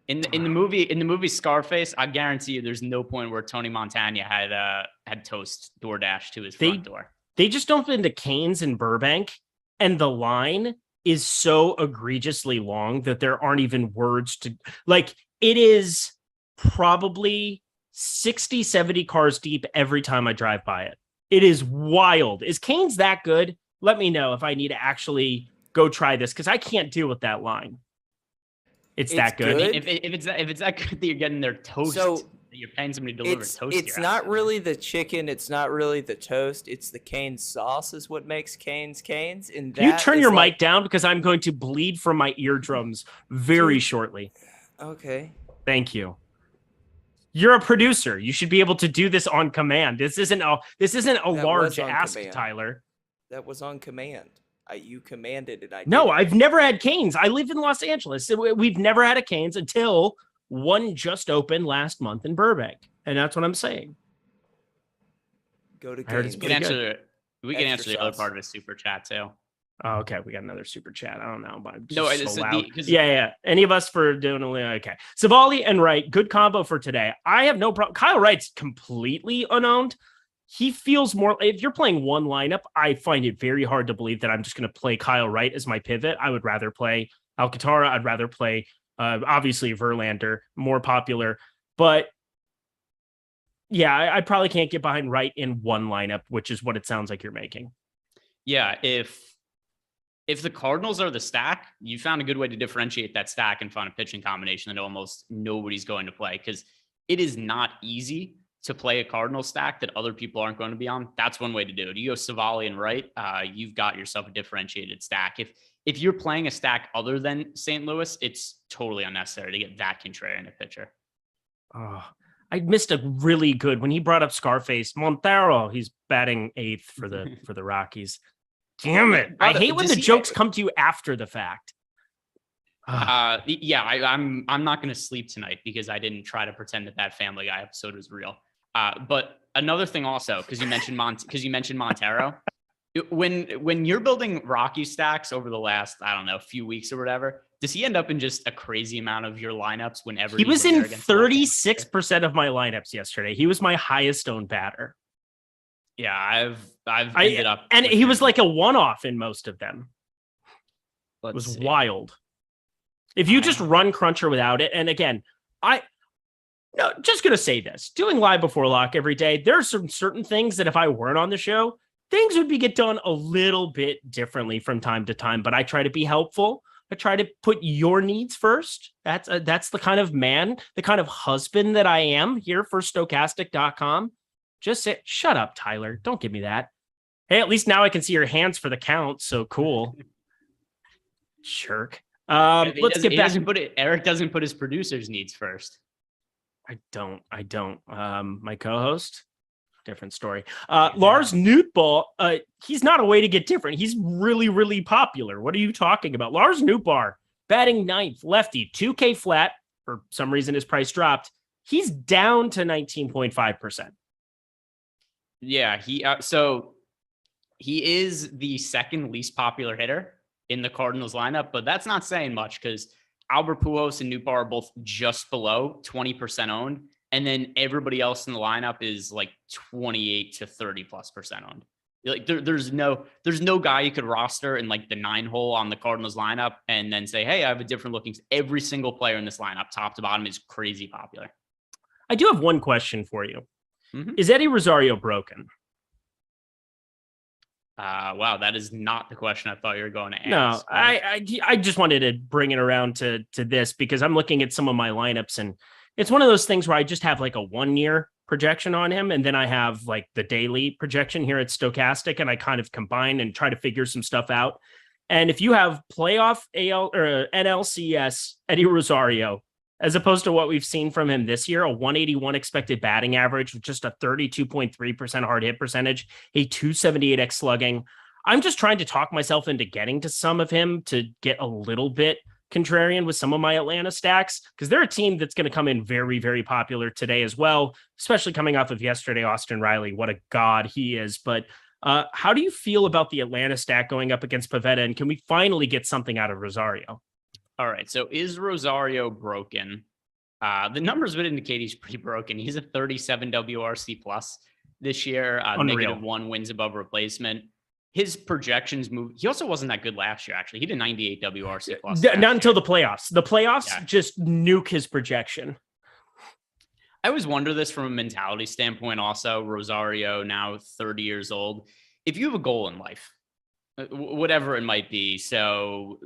In the movie Scarface, I guarantee you there's no point where Tony Montana had toast DoorDash to his front door. They just dumped into Cane's in Burbank, and the line is so egregiously long that there aren't even words to, like, it is probably 60, 70 cars deep every time I drive by it. It is wild. Is Cane's that good? Let me know if I need to actually go try this, because I can't deal with that line. It's that good. If it's that good that you're getting their toast, that you're paying somebody to deliver toast. It's not really the chicken. It's not really the toast. It's the cane sauce is what makes Cane's. And you turn your mic down because I'm going to bleed from my eardrums very shortly. Okay. Thank you. You're a producer. You should be able to do this on command. This isn't a large ask, command. Tyler. That was on command. You commanded it. No, I've never had Cane's. I live in Los Angeles. We've never had a Cane's until one just opened last month in Burbank. And that's what I'm saying. Go to Cane's. We can answer the other part of his super chat too. Oh, okay. We got another super chat. I don't know, but I'm no, just so loud. Yeah. Any of us for doing okay. Savali and Wright, good combo for today. I have no problem. Kyle Wright's completely unowned. He feels more, if you're playing one lineup, I find it very hard to believe that I'm just going to play Kyle Wright as my pivot. I would rather play Alcantara. I'd rather play, obviously, Verlander, more popular. But yeah, I probably can't get behind Wright in one lineup, which is what it sounds like you're making. Yeah, if the Cardinals are the stack, you found a good way to differentiate that stack and find a pitching combination that almost nobody's going to play, because it is not easy to play a Cardinal stack that other people aren't going to be on. That's one way to do it. You go Savali and Wright, you've got yourself a differentiated stack. If you're playing a stack other than St. Louis, it's totally unnecessary to get that contrarian a pitcher. Oh, I missed a really good when he brought up Scarface. Montero, he's batting 8th for the Rockies. Damn it! I hate when the jokes come to you after the fact. Yeah, I'm not going to sleep tonight because I didn't try to pretend that Family Guy episode was real. But another thing also, because you mentioned Montero, When you're building Rocky stacks over the last, I don't know, few weeks or whatever, does he end up in just a crazy amount of your lineups whenever he was in 36% of of my lineups yesterday? He was my highest owned batter. Yeah, I've ended up, and he was like a one-off in most of them. It was wild. If you just run Cruncher without it, and again, just gonna say this: doing live before lock every day, there are some certain things that if I weren't on the show, things would get done a little bit differently from time to time. But I try to be helpful. I try to put your needs first. That's the kind of man, the kind of husband that I am here for Stokastic.com. Just say, shut up, Tyler. Don't give me that. Hey, at least now I can see your hands for the count. So cool. Jerk. Let's get back. Eric doesn't put his producer's needs first. I don't. My co-host, different story. Lars Nootball, he's not a way to get different. He's really, really popular. What are you talking about? Lars Nootbar, batting 9th, lefty, 2K flat. For some reason, his price dropped. He's down to 19.5%. Yeah, he is the second least popular hitter in the Cardinals lineup, but that's not saying much because Albert Pujols and Nootbaar are both just below 20% owned, and then everybody else in the lineup is like 28 to 30+% owned. Like there's no guy you could roster in like the 9 hole on the Cardinals lineup and then say, hey, I have a different looking. Every single player in this lineup, top to bottom, is crazy popular. I do have one question for you. Mm-hmm. Is Eddie Rosario broken? Wow, that is not the question I thought you were going to ask. No, I just wanted to bring it around to this because I'm looking at some of my lineups and it's one of those things where I just have like a 1 year projection on him. And then I have like the daily projection here at Stokastic and I kind of combine and try to figure some stuff out. And if you have playoff AL or NLCS Eddie Rosario, as opposed to what we've seen from him this year, a 181 expected batting average with just a 32.3% hard hit percentage, a 278x slugging. I'm just trying to talk myself into getting to some of him to get a little bit contrarian with some of my Atlanta stacks because they're a team that's going to come in very, very popular today as well, especially coming off of yesterday, Austin Riley. What a god he is. But how do you feel about the Atlanta stack going up against Pivetta? And can we finally get something out of Rosario? All right. So is Rosario broken? The numbers would indicate he's pretty broken. He's a 37 WRC plus this year, -1 wins above replacement. His projections move. He also wasn't that good last year, actually. He did 98 WRC plus. Not until the playoffs. The playoffs just nuke his projection. I always wonder this from a mentality standpoint. Also, Rosario, now 30 years old. If you have a goal in life, whatever it might be. So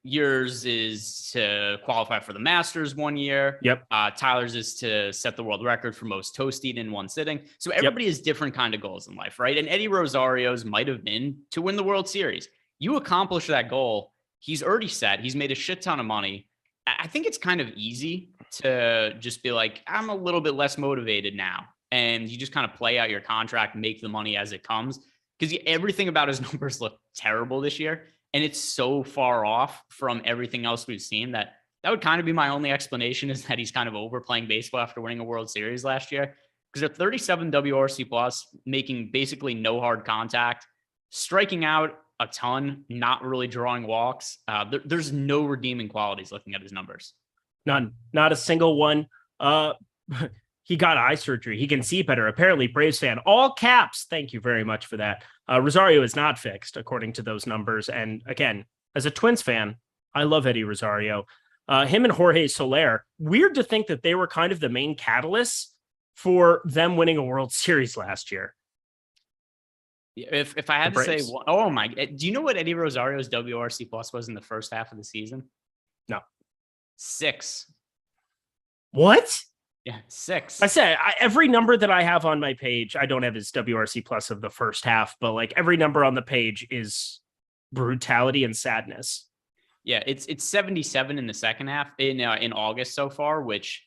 yours is to qualify for the Masters 1 year. Yep. Tyler's is to set the world record for most toast eaten in one sitting. So everybody has different kind of goals in life, right? And Eddie Rosario's might have been to win the World Series. You accomplish that goal. He's already set. He's made a shit ton of money. I think it's kind of easy to just be like, I'm a little bit less motivated now. And you just kind of play out your contract, make the money as it comes. Because everything about his numbers look terrible this year. And it's so far off from everything else we've seen that would kind of be my only explanation is that he's kind of overplaying baseball after winning a World Series last year. Because they're 37 WRC plus, making basically no hard contact, striking out a ton, not really drawing walks. There's no redeeming qualities looking at his numbers. None. Not a single one. He got eye surgery. He can see better. Apparently, Braves fan. All caps. Thank you very much for that. Rosario is not fixed, according to those numbers. And again, as a Twins fan, I love Eddie Rosario. Him and Jorge Soler. Weird to think that they were kind of the main catalysts for them winning a World Series last year. If I had to say, oh my, do you know what Eddie Rosario's WRC plus was in the first half of the season? No. 6. What? Yeah, 6. I said every number that I have on my page, I don't have his WRC plus of the first half, but like every number on the page is brutality and sadness. Yeah, it's 77 in the second half in August so far, which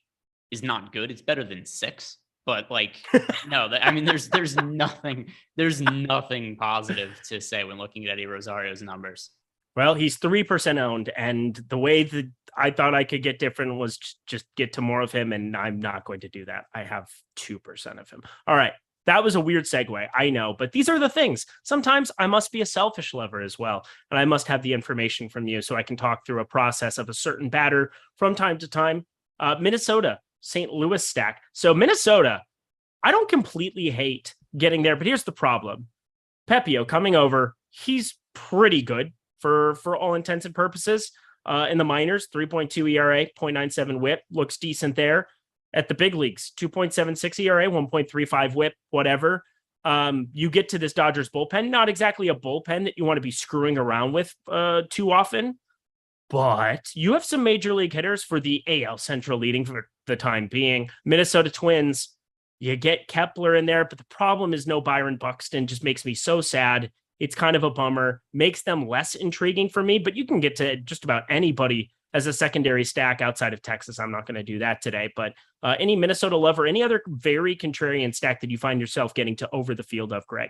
is not good. It's better than 6, but like no, I mean there's nothing positive to say when looking at Eddie Rosario's numbers. Well, he's 3% owned, and the way that I thought I could get different was just get to more of him, and I'm not going to do that. I have 2% of him. All right, That was a weird segue, I know, but these are the things. Sometimes I must be a selfish lover as well, and I must have the information from you so I can talk through a process of a certain batter from time to time. Minnesota, St. Louis stack. So Minnesota, I don't completely hate getting there, but here's the problem. Pepio coming over, he's pretty good for all intents and purposes. In the minors, 3.2 ERA, 0.97 whip, looks decent there. At the big leagues, 2.76 ERA, 1.35 whip, whatever. You get to this Dodgers bullpen, not exactly a bullpen that you want to be screwing around with too often, but you have some major league hitters for the AL Central leading for the time being. Minnesota Twins, you get Kepler in there, but the problem is no Byron Buxton. Just makes me so sad. It's kind of a bummer, makes them less intriguing for me, but you can get to just about anybody as a secondary stack outside of Texas. I'm not going to do that today, but any Minnesota love or any other very contrarian stack that you find yourself getting to over the field of, Greg?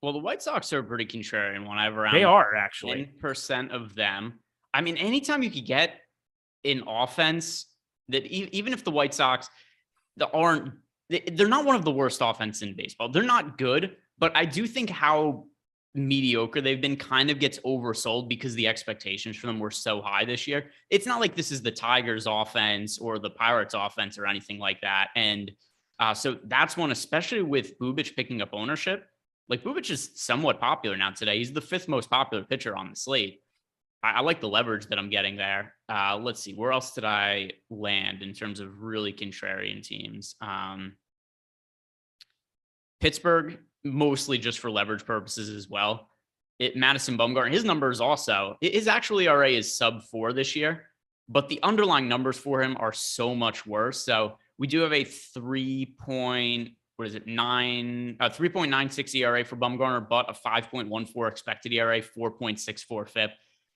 Well, the White Sox are a pretty contrarian one. I have around they are actually 10% of them. I mean, anytime you could get an offense that even if the White Sox they're not one of the worst offenses in baseball. They're not good, but I do think how mediocre they've been kind of gets oversold because the expectations for them were so high this year. It's not like this is the Tigers offense or the Pirates offense or anything like that. And so that's one, especially with Bubic picking up ownership. Like Bubic is somewhat popular now today. He's the 5th most popular pitcher on the slate. I like the leverage that I'm getting there. Let's see, where else did I land in terms of really contrarian teams? Pittsburgh, mostly just for leverage purposes as well. Madison Bumgarner, his numbers also, his actual ERA is sub 4 this year, but the underlying numbers for him are so much worse. So we do have a 3.96 ERA for Bumgarner, but a 5.14 expected ERA, 4.64 FIP.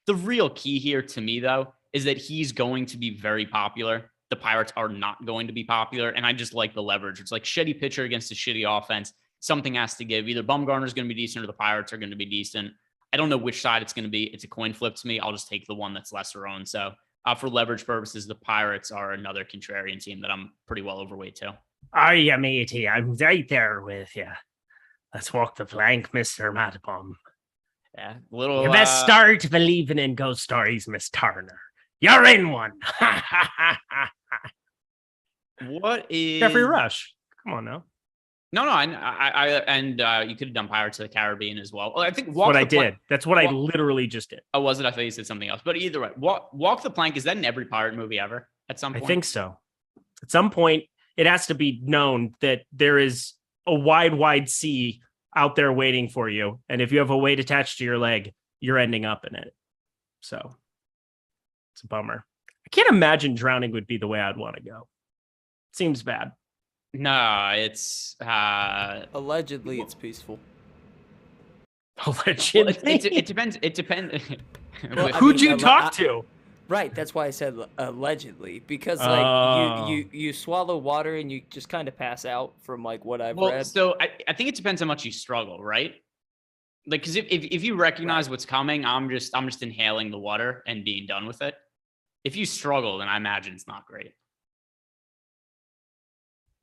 The real key here to me, though, is that he's going to be very popular. The Pirates are not going to be popular, and I just like the leverage. It's like shitty pitcher against a shitty offense. Something has to give. Either Bumgarner's going to be decent or the Pirates are going to be decent. I don't know which side it's going to be. It's a coin flip to me. I'll just take the one that's lesser owned. So for leverage purposes, the Pirates are another contrarian team that I'm pretty well overweight to. Are you, matey? I'm right there with you. Let's walk the plank, Mr. Matapom. Yeah, little. You best start believing in ghost stories, Miss Turner. You're in one. What is Jeffrey Rush? Come on now. No, you could have done Pirates of the Caribbean as well. I think I did. That's what I literally just did. Oh, was it? I thought you said something else. But either way, Walk the Plank, is that in every pirate movie ever at some point? I think so. At some point, it has to be known that there is a wide sea out there waiting for you. And if you have a weight attached to your leg, you're ending up in it. So it's a bummer. I can't imagine drowning would be the way I'd want to go. Seems bad. No, it's allegedly it's peaceful. Allegedly, well, it depends. It depends. Well, who'd you talk to? Right, that's why I said allegedly, because like you swallow water and you just kind of pass out from like what I've read. So I think it depends how much you struggle, right? Like, because if you recognize what's coming, I'm just inhaling the water and being done with it. If you struggle, then I imagine it's not great.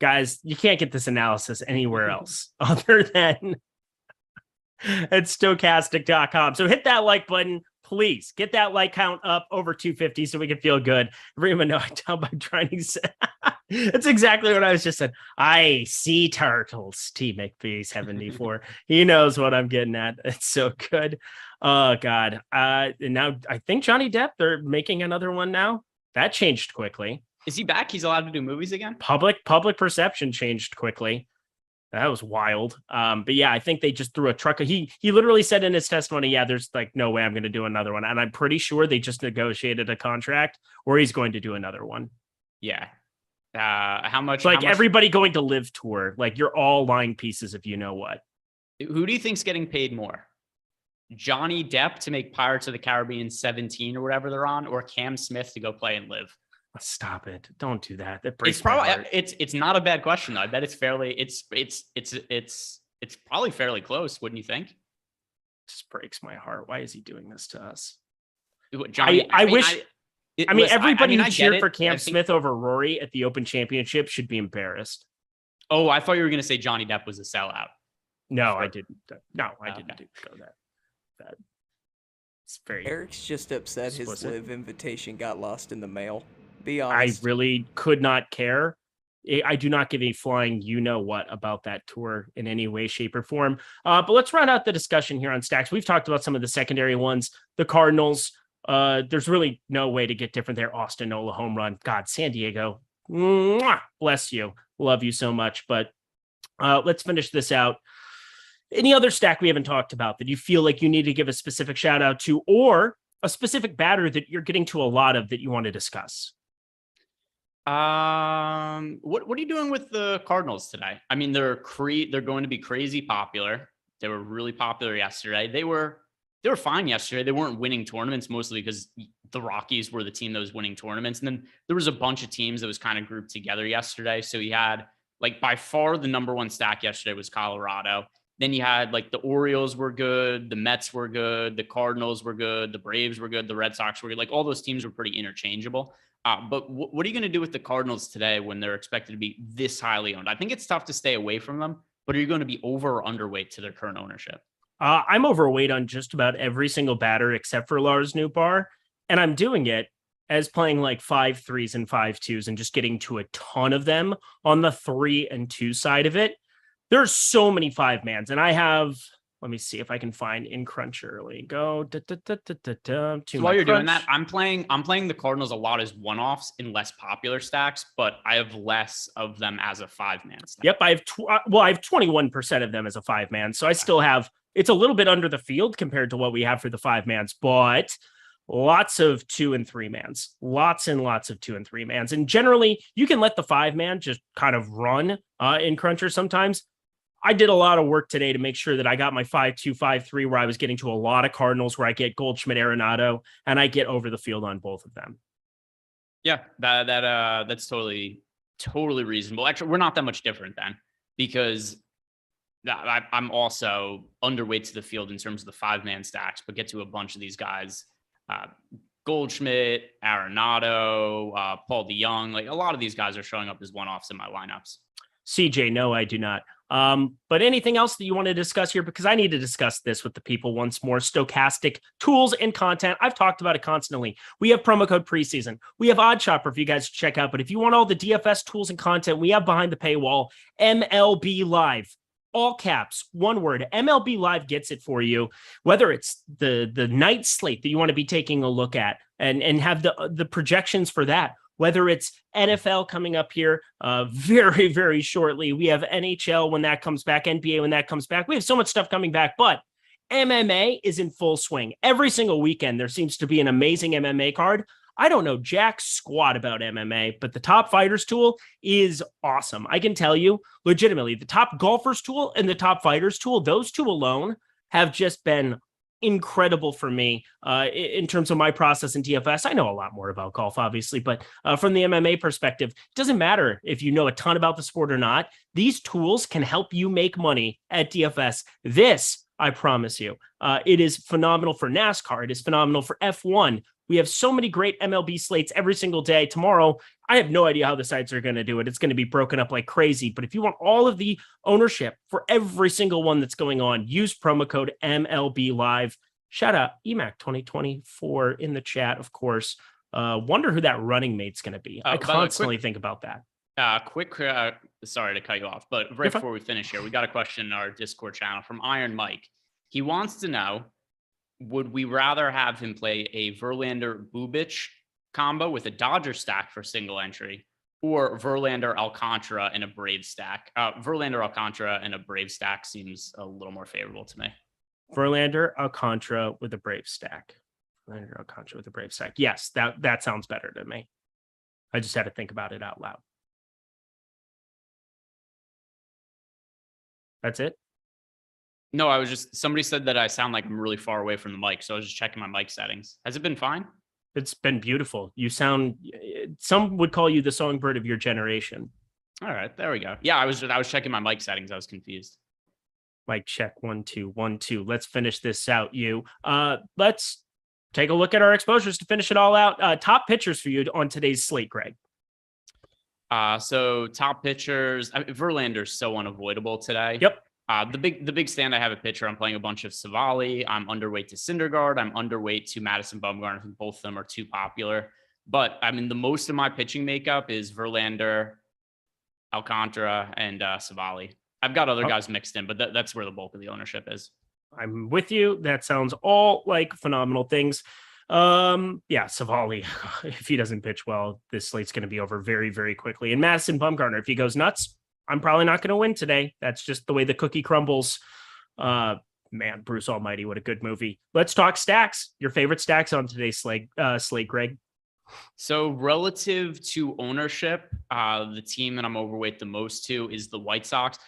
Guys, you can't get this analysis anywhere else other than at stokastic.com. So hit that like button. Please get that like count up over 250 so we can feel good. Everyone know I tell by trying to say that's exactly what I was just saying. I see turtles, T McPhee 74. He knows what I'm getting at. It's so good. Oh God. And now I think Johnny Depp, they're making another one now. That changed quickly. Is he back? He's allowed to do movies again? Public perception changed quickly. That was wild. But yeah, I think they just threw a truck. He literally said in his testimony, yeah, there's like no way I'm going to do another one. And I'm pretty sure they just negotiated a contract or he's going to do another one. Yeah. How much? Like everybody going to live tour. Like you're all lying pieces if you know what. Who do you think's getting paid more? Johnny Depp to make Pirates of the Caribbean 17 or whatever they're on, or Cam Smith to go play and live? Stop it! Don't do that. That breaks my heart. It's not a bad question though. I bet it's fairly. It's probably fairly close. Wouldn't you think? It just breaks my heart. Why is he doing this to us? Johnny, I wish. Everybody who cheered for Cam Smith over Rory at the Open Championship should be embarrassed. Oh, I thought you were going to say Johnny Depp was a sellout. No, I didn't. No, I didn't go that. It's very. Eric's just upset explicit. his live invitation got lost in the mail. Be honest. I really could not care. I do not give a flying you-know-what about that tour in any way, shape, or form. But let's round out the discussion here on stacks. We've talked about some of the secondary ones. The Cardinals, there's really no way to get different there. Austin Nola home run. God, San Diego. Mwah, bless you. Love you so much. But let's finish this out. Any other stack we haven't talked about that you feel like you need to give a specific shout out to, or a specific batter that you're getting to a lot of that you want to discuss? What are you doing with the Cardinals today? I mean, they're going to be crazy popular. They were really popular yesterday. They were fine yesterday. They weren't winning tournaments mostly because the Rockies were the team that was winning tournaments. And then there was a bunch of teams that was kind of grouped together yesterday. So you had like by far the number one stack yesterday was Colorado. Then you had like the Orioles were good, the Mets were good, the Cardinals were good, the Braves were good, the Red Sox were good. Like all those teams were pretty interchangeable. But what are you going to do with the Cardinals today when they're expected to be this highly owned? I think it's tough to stay away from them, but are you going to be over or underweight to their current ownership? I'm overweight on just about every single batter except for Lars Nootbaar, and I'm doing it as playing like 5 3s and 5 2s and just getting to a ton of them on the 3 and 2 side of it. There's so many 5-mans, and I have. Let me see if I can find in crunch early. Go. So while you're doing that, I'm playing the Cardinals a lot as one-offs in less popular stacks, but I have less of them as a 5-man stack. Yep, I have 21% of them as a 5-man, so I still have. It's a little bit under the field compared to what we have for the 5-mans, but lots of 2 and 3-mans, lots and lots of 2 and 3-mans, and generally you can let the 5-man just kind of run in cruncher sometimes. I did a lot of work today to make sure that I got my 5-2, 5-3, where I was getting to a lot of Cardinals, where I get Goldschmidt, Arenado, and I get over the field on both of them. Yeah, that's totally reasonable. Actually, we're not that much different then, because I'm also underweight to the field in terms of the 5-man stacks, but get to a bunch of these guys. Goldschmidt, Arenado, Paul DeYoung, like a lot of these guys are showing up as one-offs in my lineups. CJ, no, I do not. But anything else that you want to discuss here? Because I need to discuss this with the people once more. Stokastic tools and content. I've talked about it constantly. We have promo code preseason. We have Odd Shopper for you guys to check out. But if you want all the DFS tools and content, we have behind the paywall MLB Live. All caps, one word. MLB Live gets it for you. Whether it's the night slate that you want to be taking a look at and have the projections for that. Whether it's NFL coming up here very, very shortly. We have NHL when that comes back, NBA when that comes back. We have so much stuff coming back, but MMA is in full swing. Every single weekend, there seems to be an amazing MMA card. I don't know jack squat about MMA, but the Top Fighters tool is awesome. I can tell you legitimately, the Top Golfers tool and the Top Fighters tool, those two alone have just been incredible for me in terms of my process in DFS. I know a lot more about golf, obviously, but from the MMA perspective, it doesn't matter if you know a ton about the sport or not. These tools can help you make money at DFS. This, I promise you, it is phenomenal for NASCAR. It is phenomenal for F1. We have so many great MLB slates every single day. Tomorrow, I have no idea how the sites are going to do it. It's going to be broken up like crazy. But if you want all of the ownership for every single one that's going on, use promo code MLB Live. Shout out EMAC 2024 in the chat, of course. Wonder who that running mate's going to be. I constantly think about that. Sorry to cut you off, but right before we finish here, we got a question in our Discord channel from Iron Mike. He wants to know, would we rather have him play a Verlander-Bubic combo with a Dodger stack for single entry, or Verlander-Alcantara in a Brave stack? Verlander-Alcantara and a Brave stack seems a little more favorable to me. Verlander-Alcantara with a Brave stack. Verlander-Alcantara with a Brave stack. Yes, that sounds better to me. I just had to think about it out loud. That's it? No, somebody said that I sound like I'm really far away from the mic, so I was just checking my mic settings. Has it been fine? It's been beautiful. You sound, some would call you the songbird of your generation. All right, there we go. Yeah, I was checking my mic settings. I was confused. Mic check 1 2 1 2. Let's finish this out. Let's take a look at our exposures to finish it all out. Top pitchers for you on today's slate, Greg. So top pitchers, Verlander's so unavoidable today. Yep. The big stand I have a pitcher. I'm playing a bunch of Savali. I'm underweight to Syndergaard. I'm underweight to Madison Bumgarner. I think both of them are too popular. But I mean, the most of my pitching makeup is Verlander, Alcantara, and Savali. I've got other guys mixed in, but that's where the bulk of the ownership is. I'm with you. That sounds all like phenomenal things. Savali, if he doesn't pitch well, this slate's going to be over very, very quickly. And Madison Bumgarner, if he goes nuts, I'm probably not going to win today. That's just the way the cookie crumbles. Man, Bruce Almighty, what a good movie. Let's talk stacks. Your favorite stacks on today's slate, Greg? So relative to ownership, the team that I'm overweight the most to is the White Sox.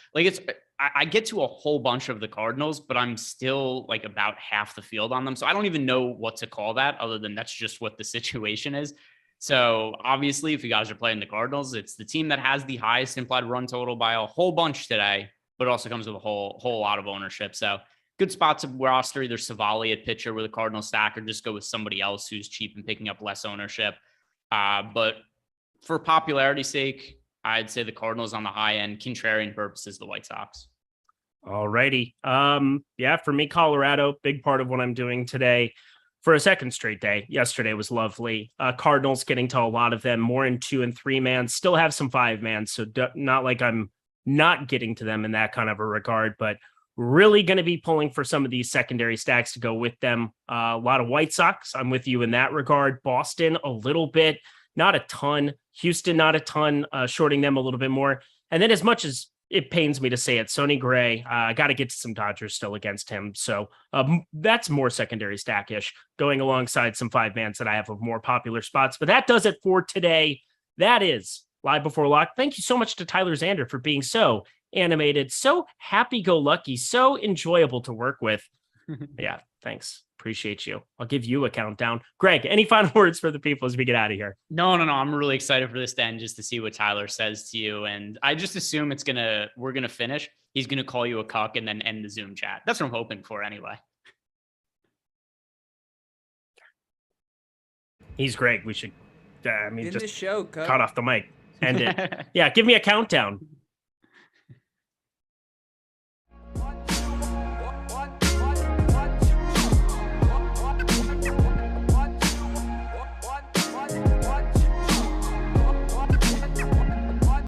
I get to a whole bunch of the Cardinals, but I'm still like about half the field on them. So I don't even know what to call that other than that's just what the situation is. So obviously, if you guys are playing the Cardinals, it's the team that has the highest implied run total by a whole bunch today, but it also comes with a whole lot of ownership. So good spot to roster either Savali at pitcher with a Cardinal stack or just go with somebody else who's cheap and picking up less ownership. But for popularity's sake, I'd say the Cardinals on the high end, contrarian purposes, the White Sox. All righty. For me, Colorado, big part of what I'm doing today for a second straight day. Yesterday was lovely. Cardinals getting to a lot of them, more in 2 and 3 man, still have some 5 man. So not like I'm not getting to them in that kind of a regard, but really going to be pulling for some of these secondary stacks to go with them. A lot of White Sox. I'm with you in that regard. Boston, a little bit, not a ton. Houston, not a ton, shorting them a little bit more. And then as much as it pains me to say it, Sonny Gray, I got to get to some Dodgers still against him. So that's more secondary stackish going alongside some 5-mans that I have of more popular spots. But that does it for today. That is Live Before Lock. Thank you so much to Tyler Zander for being so animated, so happy-go-lucky, so enjoyable to work with. Yeah, thanks. Appreciate you. I'll give you a countdown. Greg, any final words for the people as we get out of here? No. I'm really excited for this then just to see what Tyler says to you. And I just assume we're going to finish. He's going to call you a cuck and then end the Zoom chat. That's what I'm hoping for anyway. He's Greg. We should, just the show, cut off the mic. End it. Yeah, give me a countdown.